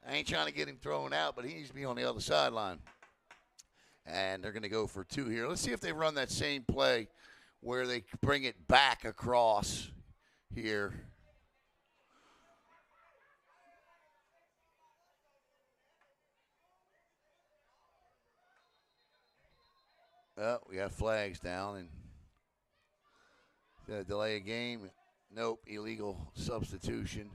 I ain't trying to get him thrown out, but he needs to be on the other sideline. And they're going to go for 2 here. Let's see if they run that same play where they bring it back across here. Oh, we got flags down and delay a game. Nope, illegal substitution.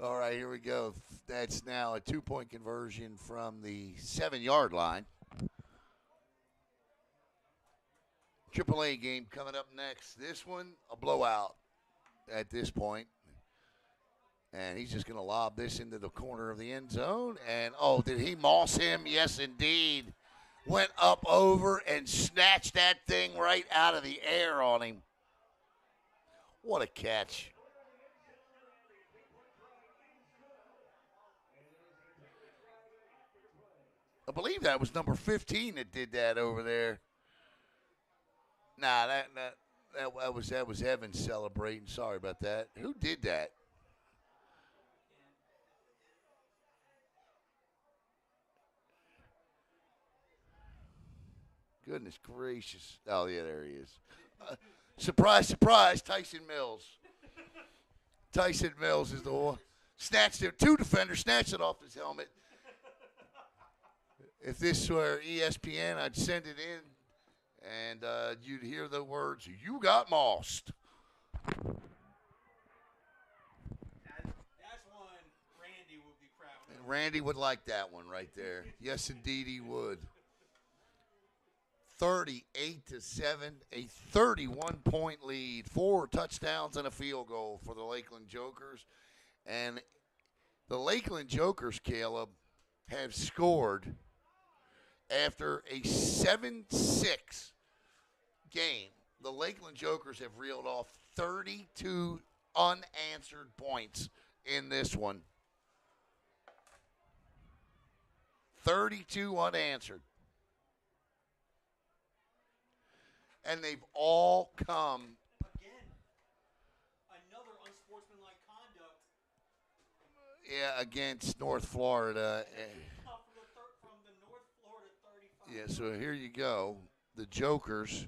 All right, here we go. That's now a 2-point conversion from the 7-yard line. AAA game coming up next. This one, a blowout. at this point. And he's just going to lob this into the corner of the end zone. And, oh, did he moss him? Yes, indeed. Went up over and snatched that thing right out of the air on him. What a catch. I believe that was number 15 that did that over there. Nah, that was Evans celebrating. Sorry about that. Who did that? Goodness gracious. Oh, yeah, there he is. Surprise, surprise, Tyson Mills. Tyson Mills is the one. Snatched it. Two defenders snatched it off his helmet. If this were ESPN, I'd send it in, and you'd hear the words, "You got mossed." That's one Randy would be proud of. And Randy would like that one right there. Yes, indeed, he would. 38-7, a 31-point lead, 4 touchdowns and a field goal for the Lakeland Jokers. And the Lakeland Jokers, Caleb, have scored after a 7-6 game. The Lakeland Jokers have reeled off 32 unanswered points in this one. 32 unanswered. And they've all come. Again, another unsportsmanlike conduct. Yeah, against North Florida. From the North Florida 35. Yeah, so here you go. The Jokers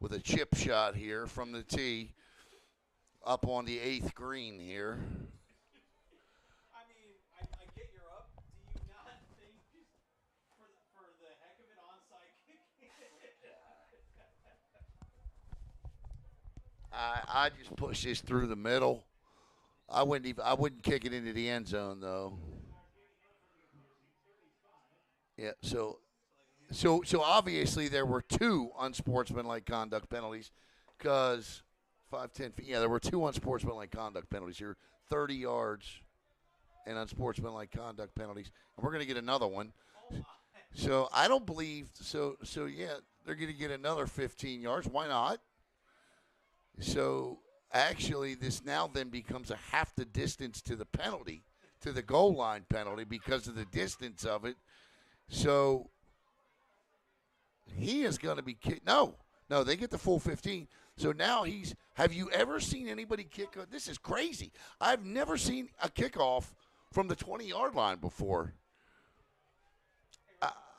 with a chip shot here from the tee up on the 8th green here. I mean, I get you're up. Do you not think for the heck of it onside kick? I just push this through the middle. I wouldn't kick it into the end zone though. Yeah, so obviously there were 2 unsportsmanlike conduct penalties because 5, 10 feet. Yeah, there were 2 unsportsmanlike conduct penalties here, 30 yards and unsportsmanlike conduct penalties. And we're going to get another one. So I don't believe so yeah, they're going to get another 15 yards. Why not? So actually this now then becomes a half the distance to the penalty, to the goal line penalty because of the distance of it. So he is going to be kicked. No, they get the full 15. So now have you ever seen anybody kick? This is crazy. I've never seen a kickoff from the 20-yard line before.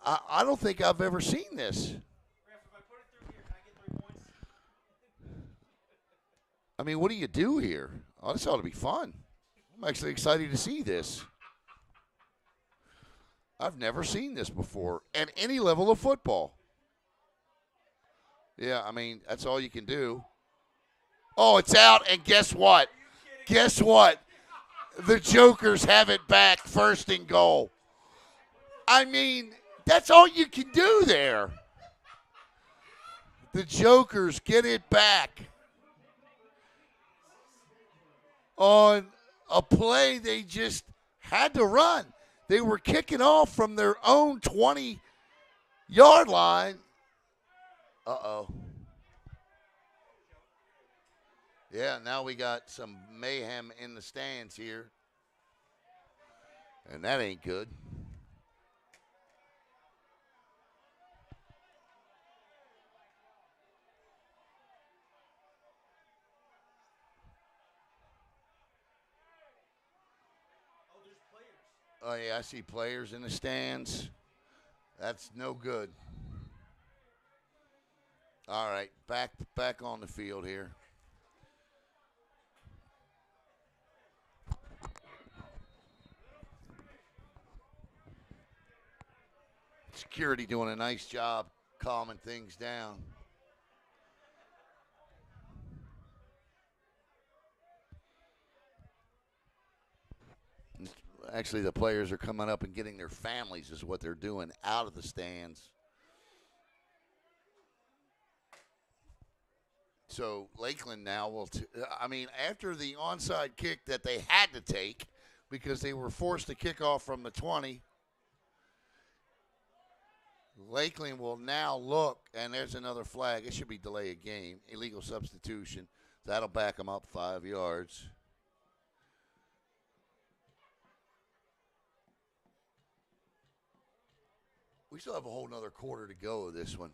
I don't think I've ever seen this. Ref, if I put it through here, can I get 3 points? I mean, what do you do here? Oh, this ought to be fun. I'm actually excited to see this. I've never seen this before at any level of football. Yeah, I mean, that's all you can do. Oh, it's out, and guess what? Guess what? The Jokers have it back, 1st and goal. I mean, that's all you can do there. The Jokers get it back on a play they just had to run. They were kicking off from their own 20-yard line. Uh-oh. Yeah, now we got some mayhem in the stands here. And that ain't good. Oh, yeah, I see players in the stands. That's no good. All right, back on the field here. Security doing a nice job calming things down. Actually, the players are coming up and getting their families is what they're doing out of the stands. So Lakeland now will, after the onside kick that they had to take because they were forced to kick off from the 20, Lakeland will now look, and there's another flag. It should be delay a game, illegal substitution. That'll back them up 5 yards. We still have a whole nother quarter to go of this one.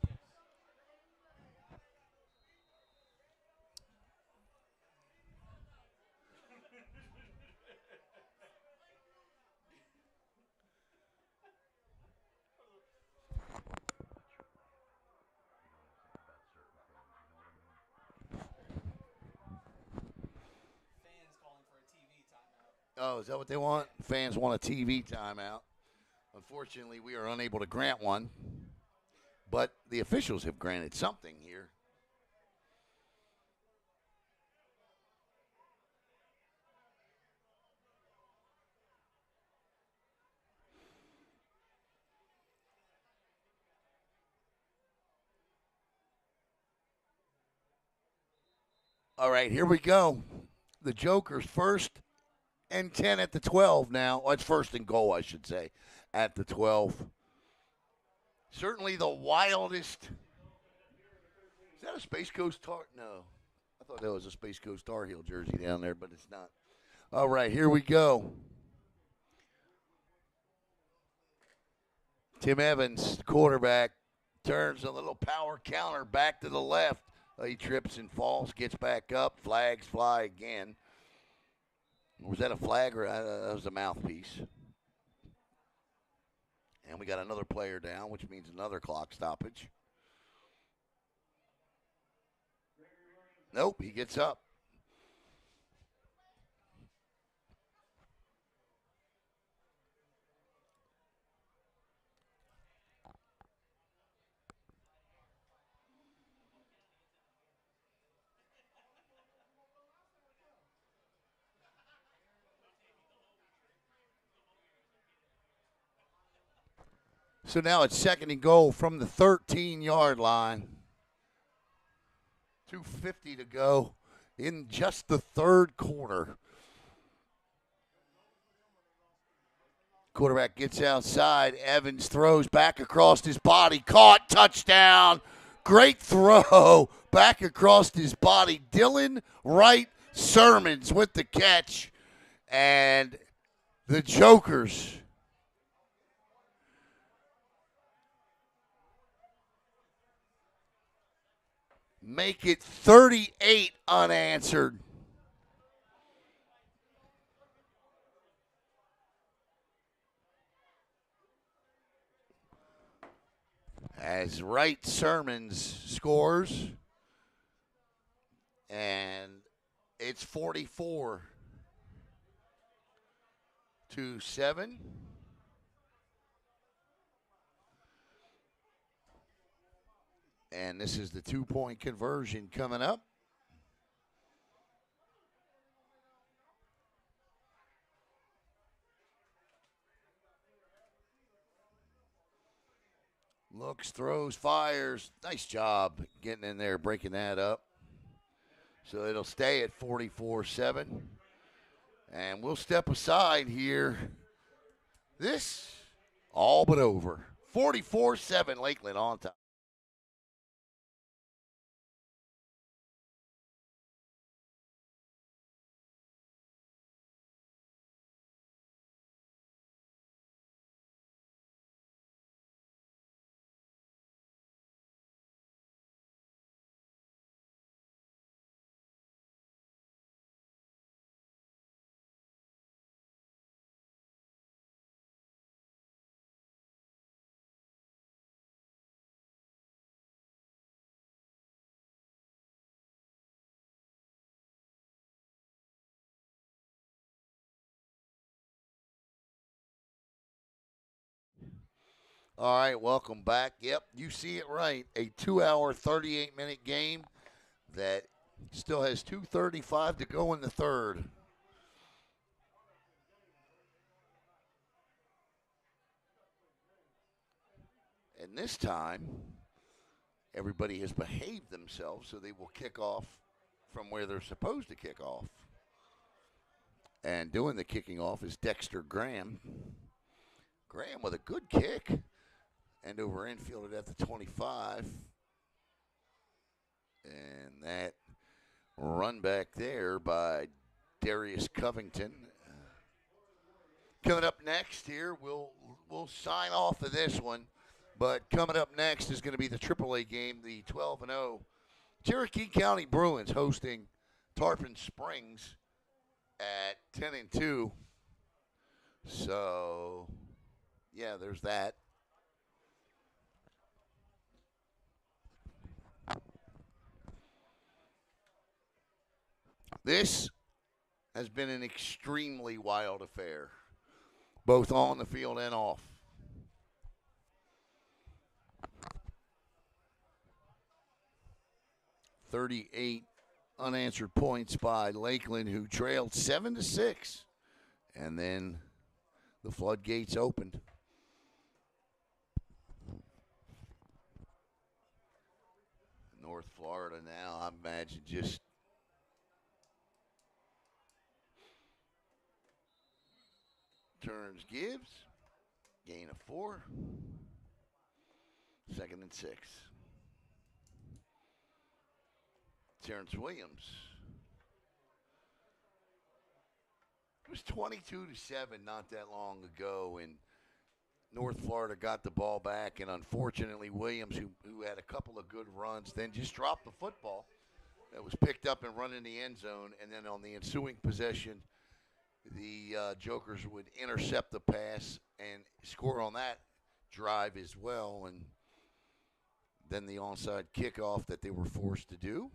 Fans calling for a TV timeout. Oh, is that what they want? Fans want a TV timeout. Unfortunately, we are unable to grant one, but the officials have granted something here. All right, here we go. The Jokers first and 10 at the 12 now. Well, it's first and goal, I should say, at the 12. Certainly the wildest. Is that a Space Coast Tar? No. I thought that was a Space Coast Tar Heel jersey down there, but it's not. All right, here we go. Tim Evans, quarterback, turns a little power counter back to the left. He trips and falls, gets back up. Flags fly again. Was that a flag or that was a mouthpiece? And we got another player down, which means another clock stoppage. Nope, he gets up. So now it's second and goal from the 13-yard line. 2:50 to go in just the third quarter. Quarterback gets outside. Evans throws back across his body. Caught. Touchdown. Great throw back across his body. Dylan Wright Sermons with the catch. And the Jokers make it 38 unanswered. As Wright Sermons scores, and it's 44-7. And this is the 2-point conversion coming up. Looks, throws, fires. Nice job getting in there, breaking that up. So it'll stay at 44-7. And we'll step aside here. This all but over. 44-7 Lakeland on top. All right, welcome back. Yep, you see it right. A 2-hour, 38-minute game that still has 2:35 to go in the third. And this time, everybody has behaved themselves, so they will kick off from where they're supposed to kick off. And doing the kicking off is Dexter Graham. Graham with a good kick. End over infield at the 25. And that run back there by Darius Covington. Coming up next here, we'll sign off of this one. But coming up next is going to be the AAA game, the 12-0 Cherokee County Bruins hosting Tarpon Springs at 10-2. So, yeah, there's that. This has been an extremely wild affair, both on the field and off. "38 unanswered points by Lakeland, who trailed 7-6, and then the floodgates opened. North Florida now, I imagine, just turns Gibbs, gain of 4, 2nd and 6. Terrence Williams. It was 22-7 not that long ago, and North Florida got the ball back, and unfortunately Williams, who had a couple of good runs, then just dropped the football. That was picked up and run in the end zone, and then on the ensuing possession, the Jokers would intercept the pass and score on that drive as well, and then the onside kickoff that they were forced to do.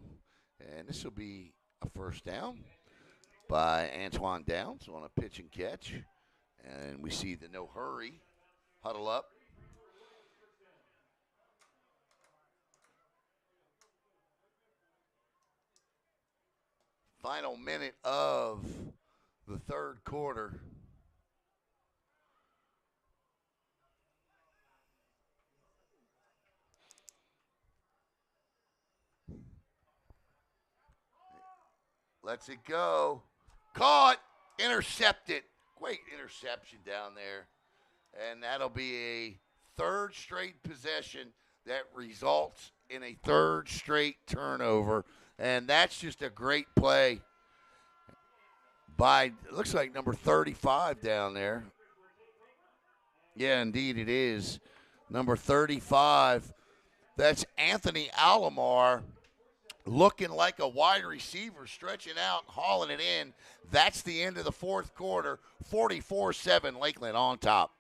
And this will be a first down by Antoine Downs on a pitch and catch. And we see the no hurry huddle up. Final minute of the third quarter. Lets it go. Caught. Intercepted. Great interception down there. And that'll be a third straight possession that results in a third straight turnover. And that's just a great play by, it looks like number 35 down there. Yeah, indeed it is. Number 35. That's Anthony Alomar, looking like a wide receiver, stretching out, hauling it in. That's the end of the fourth quarter. 44-7, Lakeland on top.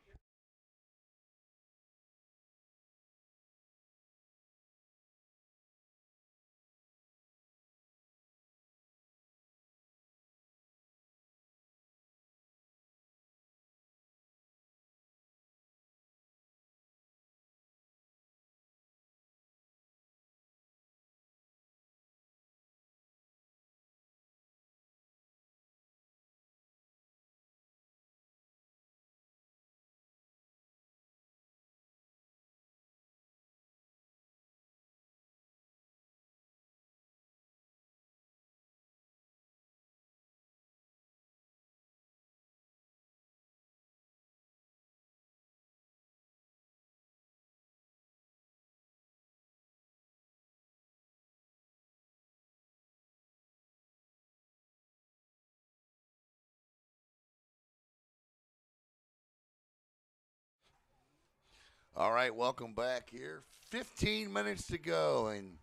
All right, welcome back here. 15 minutes to go, and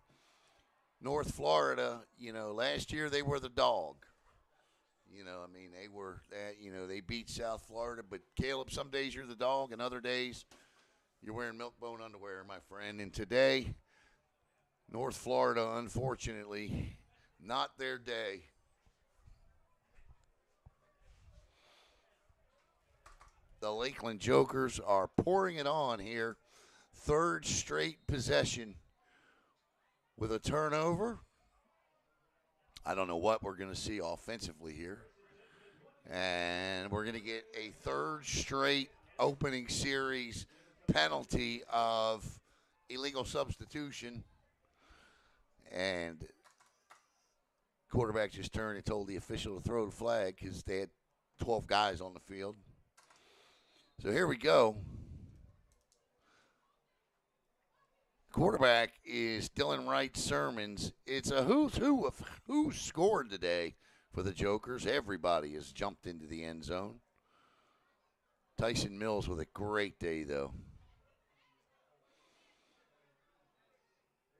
North Florida, last year they were the dog. They were that, they beat South Florida. But, Caleb, some days you're the dog, and other days you're wearing milk-bone underwear, my friend. And today, North Florida, unfortunately, not their day. The Lakeland Jokers are pouring it on here. Third straight possession with a turnover. I don't know what we're going to see offensively here. And we're going to get a third straight opening series penalty of illegal substitution. And quarterback just turned and told the official to throw the flag because they had 12 guys on the field. So here we go. Quarterback is Dylan Wright Sermons. It's a who's who of who scored today for the Jokers. Everybody has jumped into the end zone. Tyson Mills with a great day, though.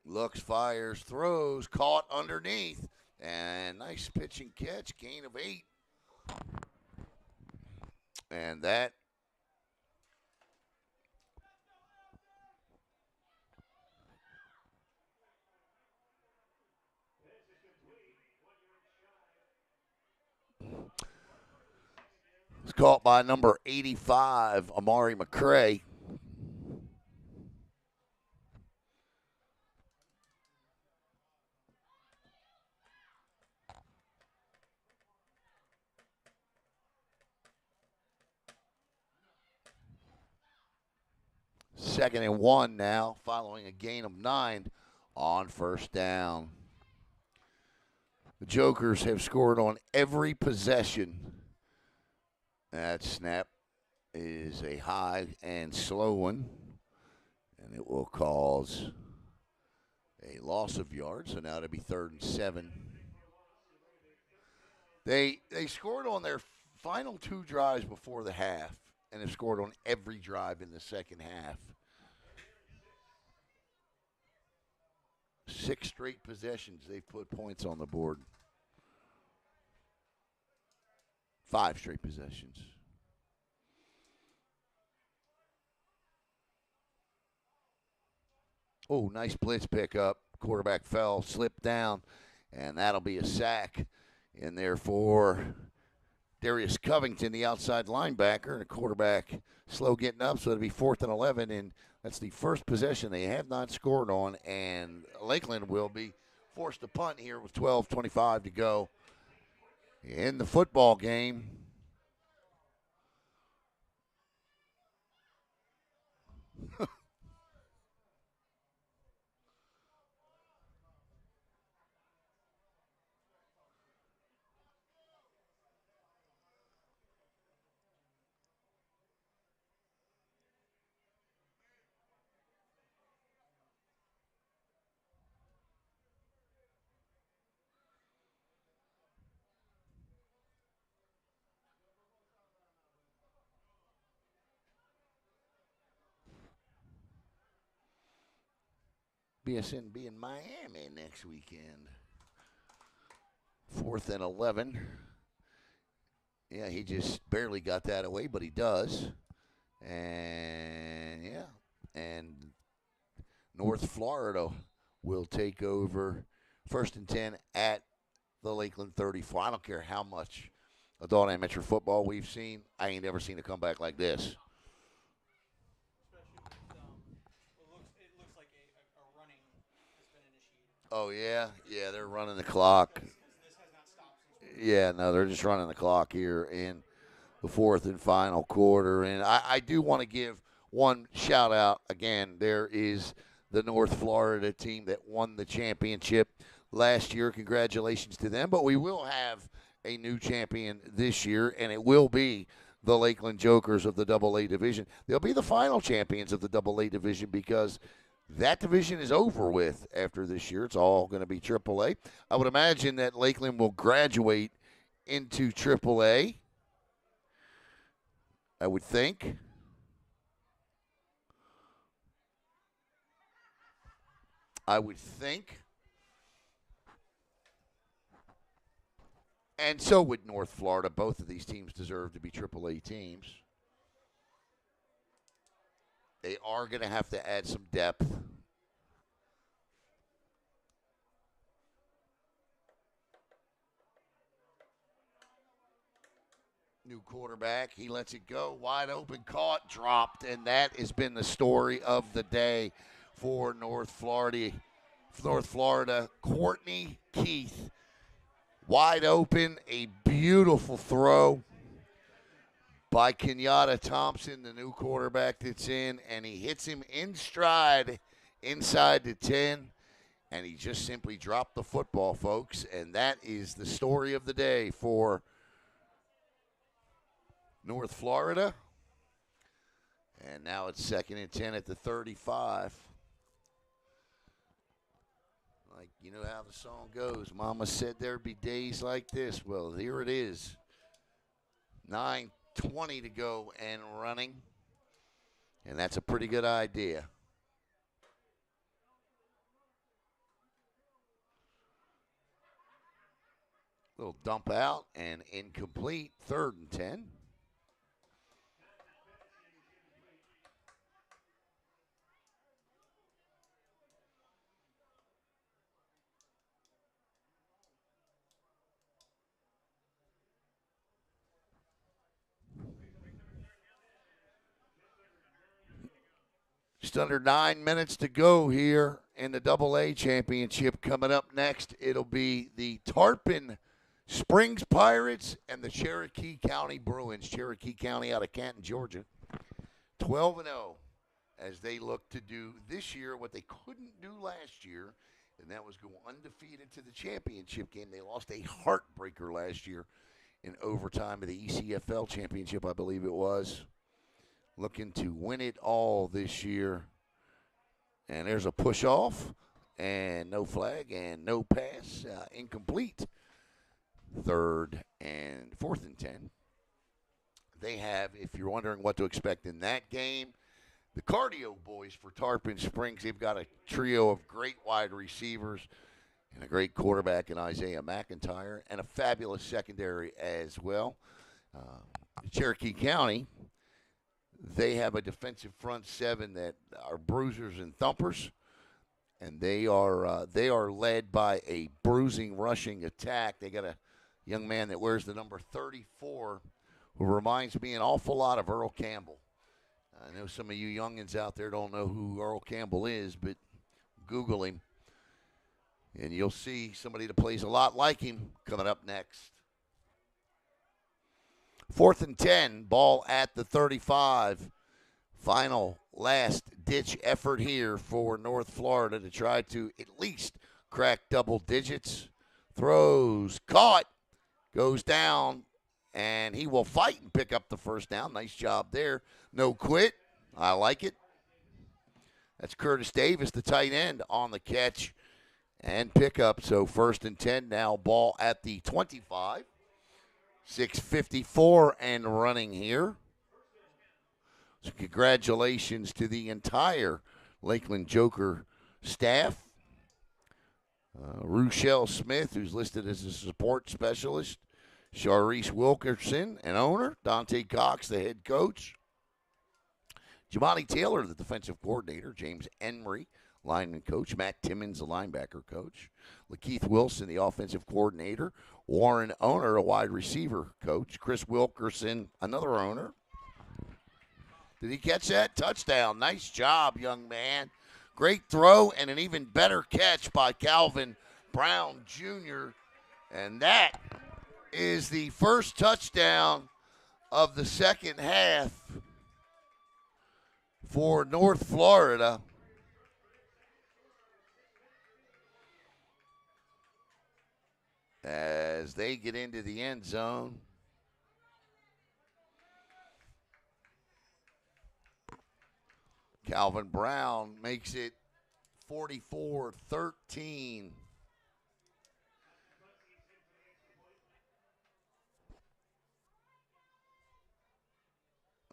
Looks, fires, throws, caught underneath. And nice pitch and catch, gain of 8. And that was caught by number 85, Amari McCray. Second and 1 now, following a gain of 9 on first down. The Jokers have scored on every possession. That snap is a high and slow one, and it will cause a loss of yards. So now it'll be 3rd and 7. They scored on their final 2 drives before the half, and have scored on every drive in the second half. 6 straight possessions, they've put points on the board. 5 straight possessions. Oh, nice blitz pickup. Quarterback fell, slipped down, and that'll be a sack in there for Darius Covington, the outside linebacker, and a quarterback slow getting up, so it'll be 4th and 11, and that's the first possession they have not scored on, and Lakeland will be forced to punt here with 12:25 to go in the football game. BSN be in Miami next weekend. 4th and 11. Yeah, he just barely got that away, but he does. And, yeah, and North Florida will take over 1st and 10 at the Lakeland 34. I don't care how much adult amateur football we've seen. I ain't ever seen a comeback like this. Oh, yeah? Yeah, they're running the clock. Yeah, no, they're just running the clock here in the 4th and final quarter. And I do want to give one shout-out. Again, there is the North Florida team that won the championship last year. Congratulations to them. But we will have a new champion this year, and it will be the Lakeland Jokers of the AA division. They'll be the final champions of the AA division because that division is over with after this year. It's all going to be AAA. I would imagine that Lakeland will graduate into AAA. I would think. And so would North Florida. Both of these teams deserve to be AAA teams. They are going to have to add some depth. New quarterback. He lets it go. Wide open, caught, dropped, and that has been the story of the day for North Florida. Courtney Keith. Wide open, a beautiful throw by Kenyatta Thompson, the new quarterback that's in, and he hits him in stride inside the 10, and he just simply dropped the football, folks. And that is the story of the day for North Florida. And now it's 2nd and 10 at the 35. Like, you know how the song goes. Mama said there'd be days like this. Well, here it is. 9:20 to go and running. And that's a pretty good idea. Little dump out and incomplete. 3rd and 10. Just under 9 minutes to go here in the AA championship. Coming up next, it'll be the Tarpon Springs Pirates and the Cherokee County Bruins. Cherokee County out of Canton, Georgia. 12-0 as they look to do this year what they couldn't do last year, and that was go undefeated to the championship game. They lost a heartbreaker last year in overtime of the ECFL championship, I believe it was. Looking to win it all this year. And there's a push off and no flag and no pass. Incomplete. 3rd and 4th and 10. They have, if you're wondering what to expect in that game, the cardio boys for Tarpon Springs. They've got a trio of great wide receivers and a great quarterback in Isaiah McIntyre and a fabulous secondary as well. Cherokee County, they have a defensive front seven that are bruisers and thumpers, and they are led by a bruising rushing attack. They got a young man that wears the number 34 who reminds me an awful lot of Earl Campbell. I know some of you youngins out there don't know who Earl Campbell is, but Google him, and you'll see somebody that plays a lot like him coming up next. 4th and 10, ball at the 35. Final last-ditch effort here for North Florida to try to at least crack double digits. Throws, caught, goes down, and he will fight and pick up the first down. Nice job there. No quit. I like it. That's Curtis Davis, the tight end, on the catch and pickup. So 1st and 10 now, ball at the 25. 6:54 and running here. So congratulations to the entire Lakeland Joker staff. Rochelle Smith, who's listed as a support specialist. Sharice Wilkerson, an owner. Dante Cox, the head coach. Jamani Taylor, the defensive coordinator. James Emery, lineman coach. Matt Timmons, the linebacker coach. Lakeith Wilson, the offensive coordinator. Warren Owner, a wide receiver coach. Chris Wilkerson, another owner. Did he catch that? Touchdown. Nice job, young man. Great throw and an even better catch by Calvin Brown Jr. And that is the first touchdown of the second half for North Florida. As they get into the end zone. Calvin Brown makes it 44-13.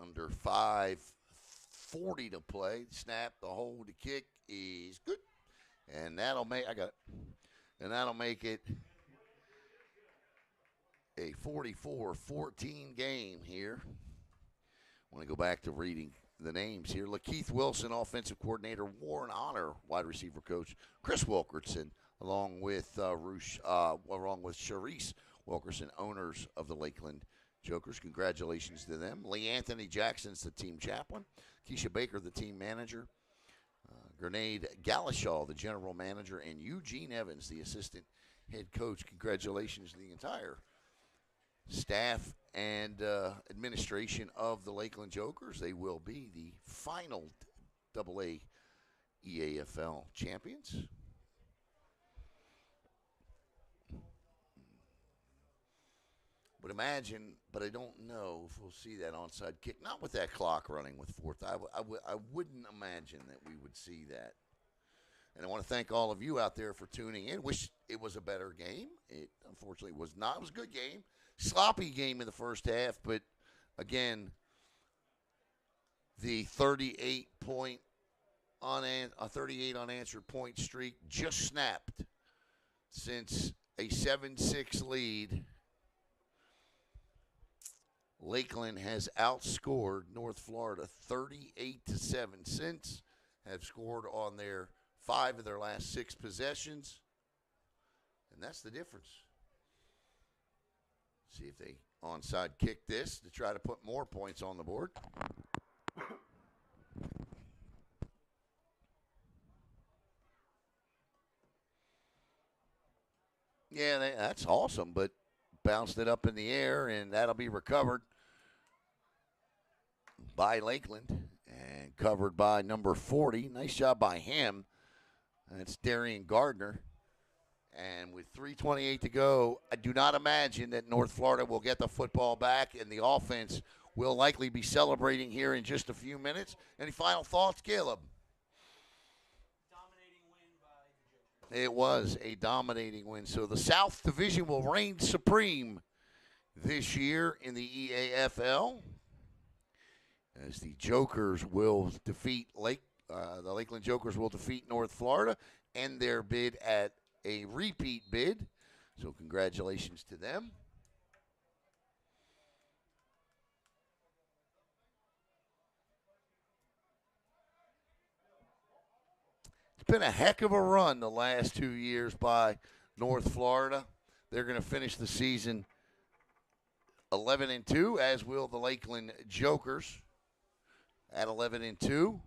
Under 5:40 to play. Snap, the hold, the kick is good. And that'll make it a 44-14 game here. I want to go back to reading the names here. Lakeith Wilson, offensive coordinator. Warren Honor, wide receiver coach. Chris Wilkerson, along with Sharice Wilkerson, owners of the Lakeland Jokers. Congratulations to them. Lee Anthony Jackson's the team chaplain. Keisha Baker, the team manager. Grenade Galashaw, the general manager. And Eugene Evans, the assistant head coach. Congratulations to the entire staff and administration of the Lakeland Jokers. They will be the final AA EAFL champions. would imagine, but I don't know if we'll see that onside kick. Not with that clock running with fourth. I wouldn't imagine that we would see that. And I want to thank all of you out there for tuning in. Wish it was a better game. It unfortunately was not. It was a good game. Sloppy game in the first half, but again, the 38 unanswered point streak just snapped since a 7-6 lead. Lakeland has outscored North Florida 38-7 since have scored on their 5 of their last 6 possessions, and that's the difference. See if they onside kick this to try to put more points on the board. Yeah, that's awesome, but bounced it up in the air, and that'll be recovered by Lakeland and covered by number 40. Nice job by him. That's Darian Gardner. And with 3:28 to go, I do not imagine that North Florida will get the football back, and the offense will likely be celebrating here in just a few minutes. Any final thoughts, Caleb? Dominating win by the Jokers. It was a dominating win. So the South Division will reign supreme this year in the EAFL, as the Jokers will defeat the Lakeland Jokers will defeat North Florida, end their bid at a repeat bid. So congratulations to them. It's been a heck of a run the last 2 years by North Florida. They're going to finish the season 11-2, as will the Lakeland Jokers at 11-2.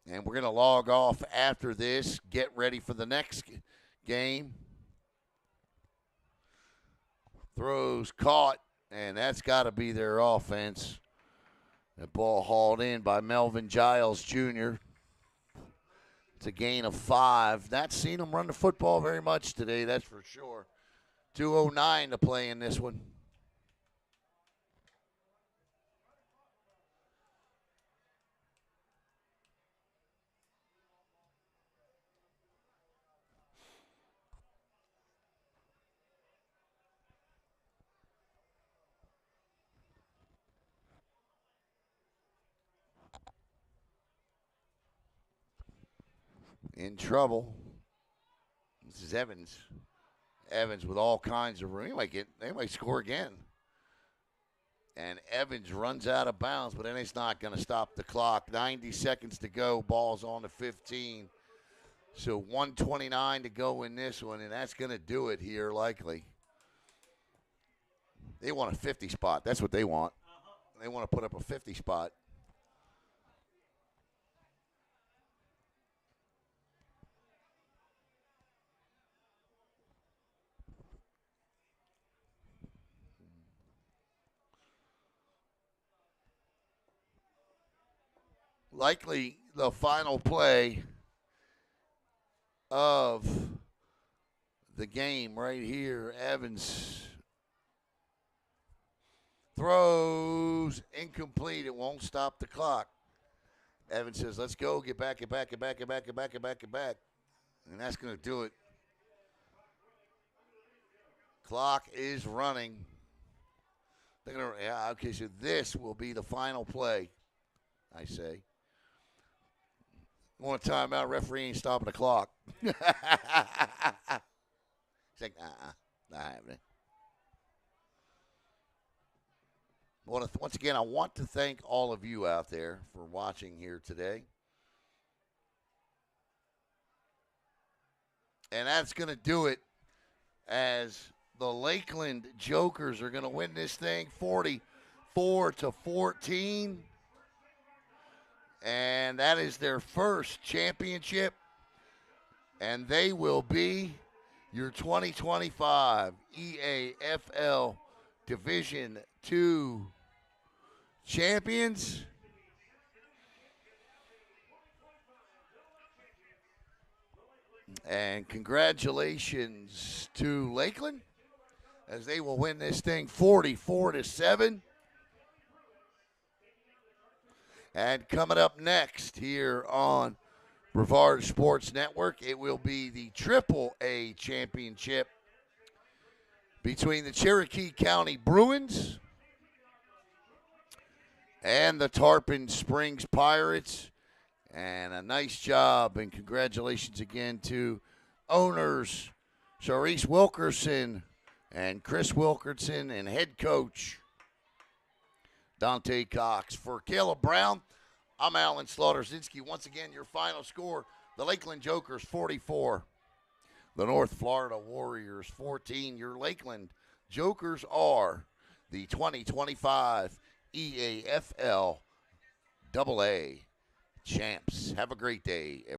And we're going to log off after this, get ready for the next game. Throws caught, and that's got to be their offense. That ball hauled in by Melvin Giles Jr. It's a gain of 5. Not seen him run the football very much today, that's for sure. 2:09 to play in this one. In trouble. This is Evans. Evans with all kinds of room. They might score again. And Evans runs out of bounds, but then it's not going to stop the clock. 90 seconds to go. Ball's on the 15. So 1:29 to go in this one, and that's going to do it here likely. They want a 50 spot. That's what they want. They want to put up a 50 spot. Likely the final play of the game right here. Evans throws incomplete. It won't stop the clock. Evans says, let's go, get back. And that's going to do it. Clock is running. Okay, so this will be the final play, I say. Want a timeout? Referee ain't stopping the clock. He's like, not happening. Once again, I want to thank all of you out there for watching here today. And that's going to do it, as the Lakeland Jokers are going to win this thing 44-14. And that is their first championship. And they will be your 2025 EAFL Division II champions. And congratulations to Lakeland. as they will win this thing 44-7. And coming up next here on Brevard Sports Network, it will be the Triple-A Championship between the Cherokee County Bruins and the Tarpon Springs Pirates. And a nice job and congratulations again to owners Sharice Wilkerson and Chris Wilkerson and head coach Dante Cox. For Caleb Brown, I'm Alan Slaughter-Zinski. Once again, your final score, the Lakeland Jokers 44, the North Florida Warriors 14. Your Lakeland Jokers are the 2025 EAFL AA champs. Have a great day, everyone.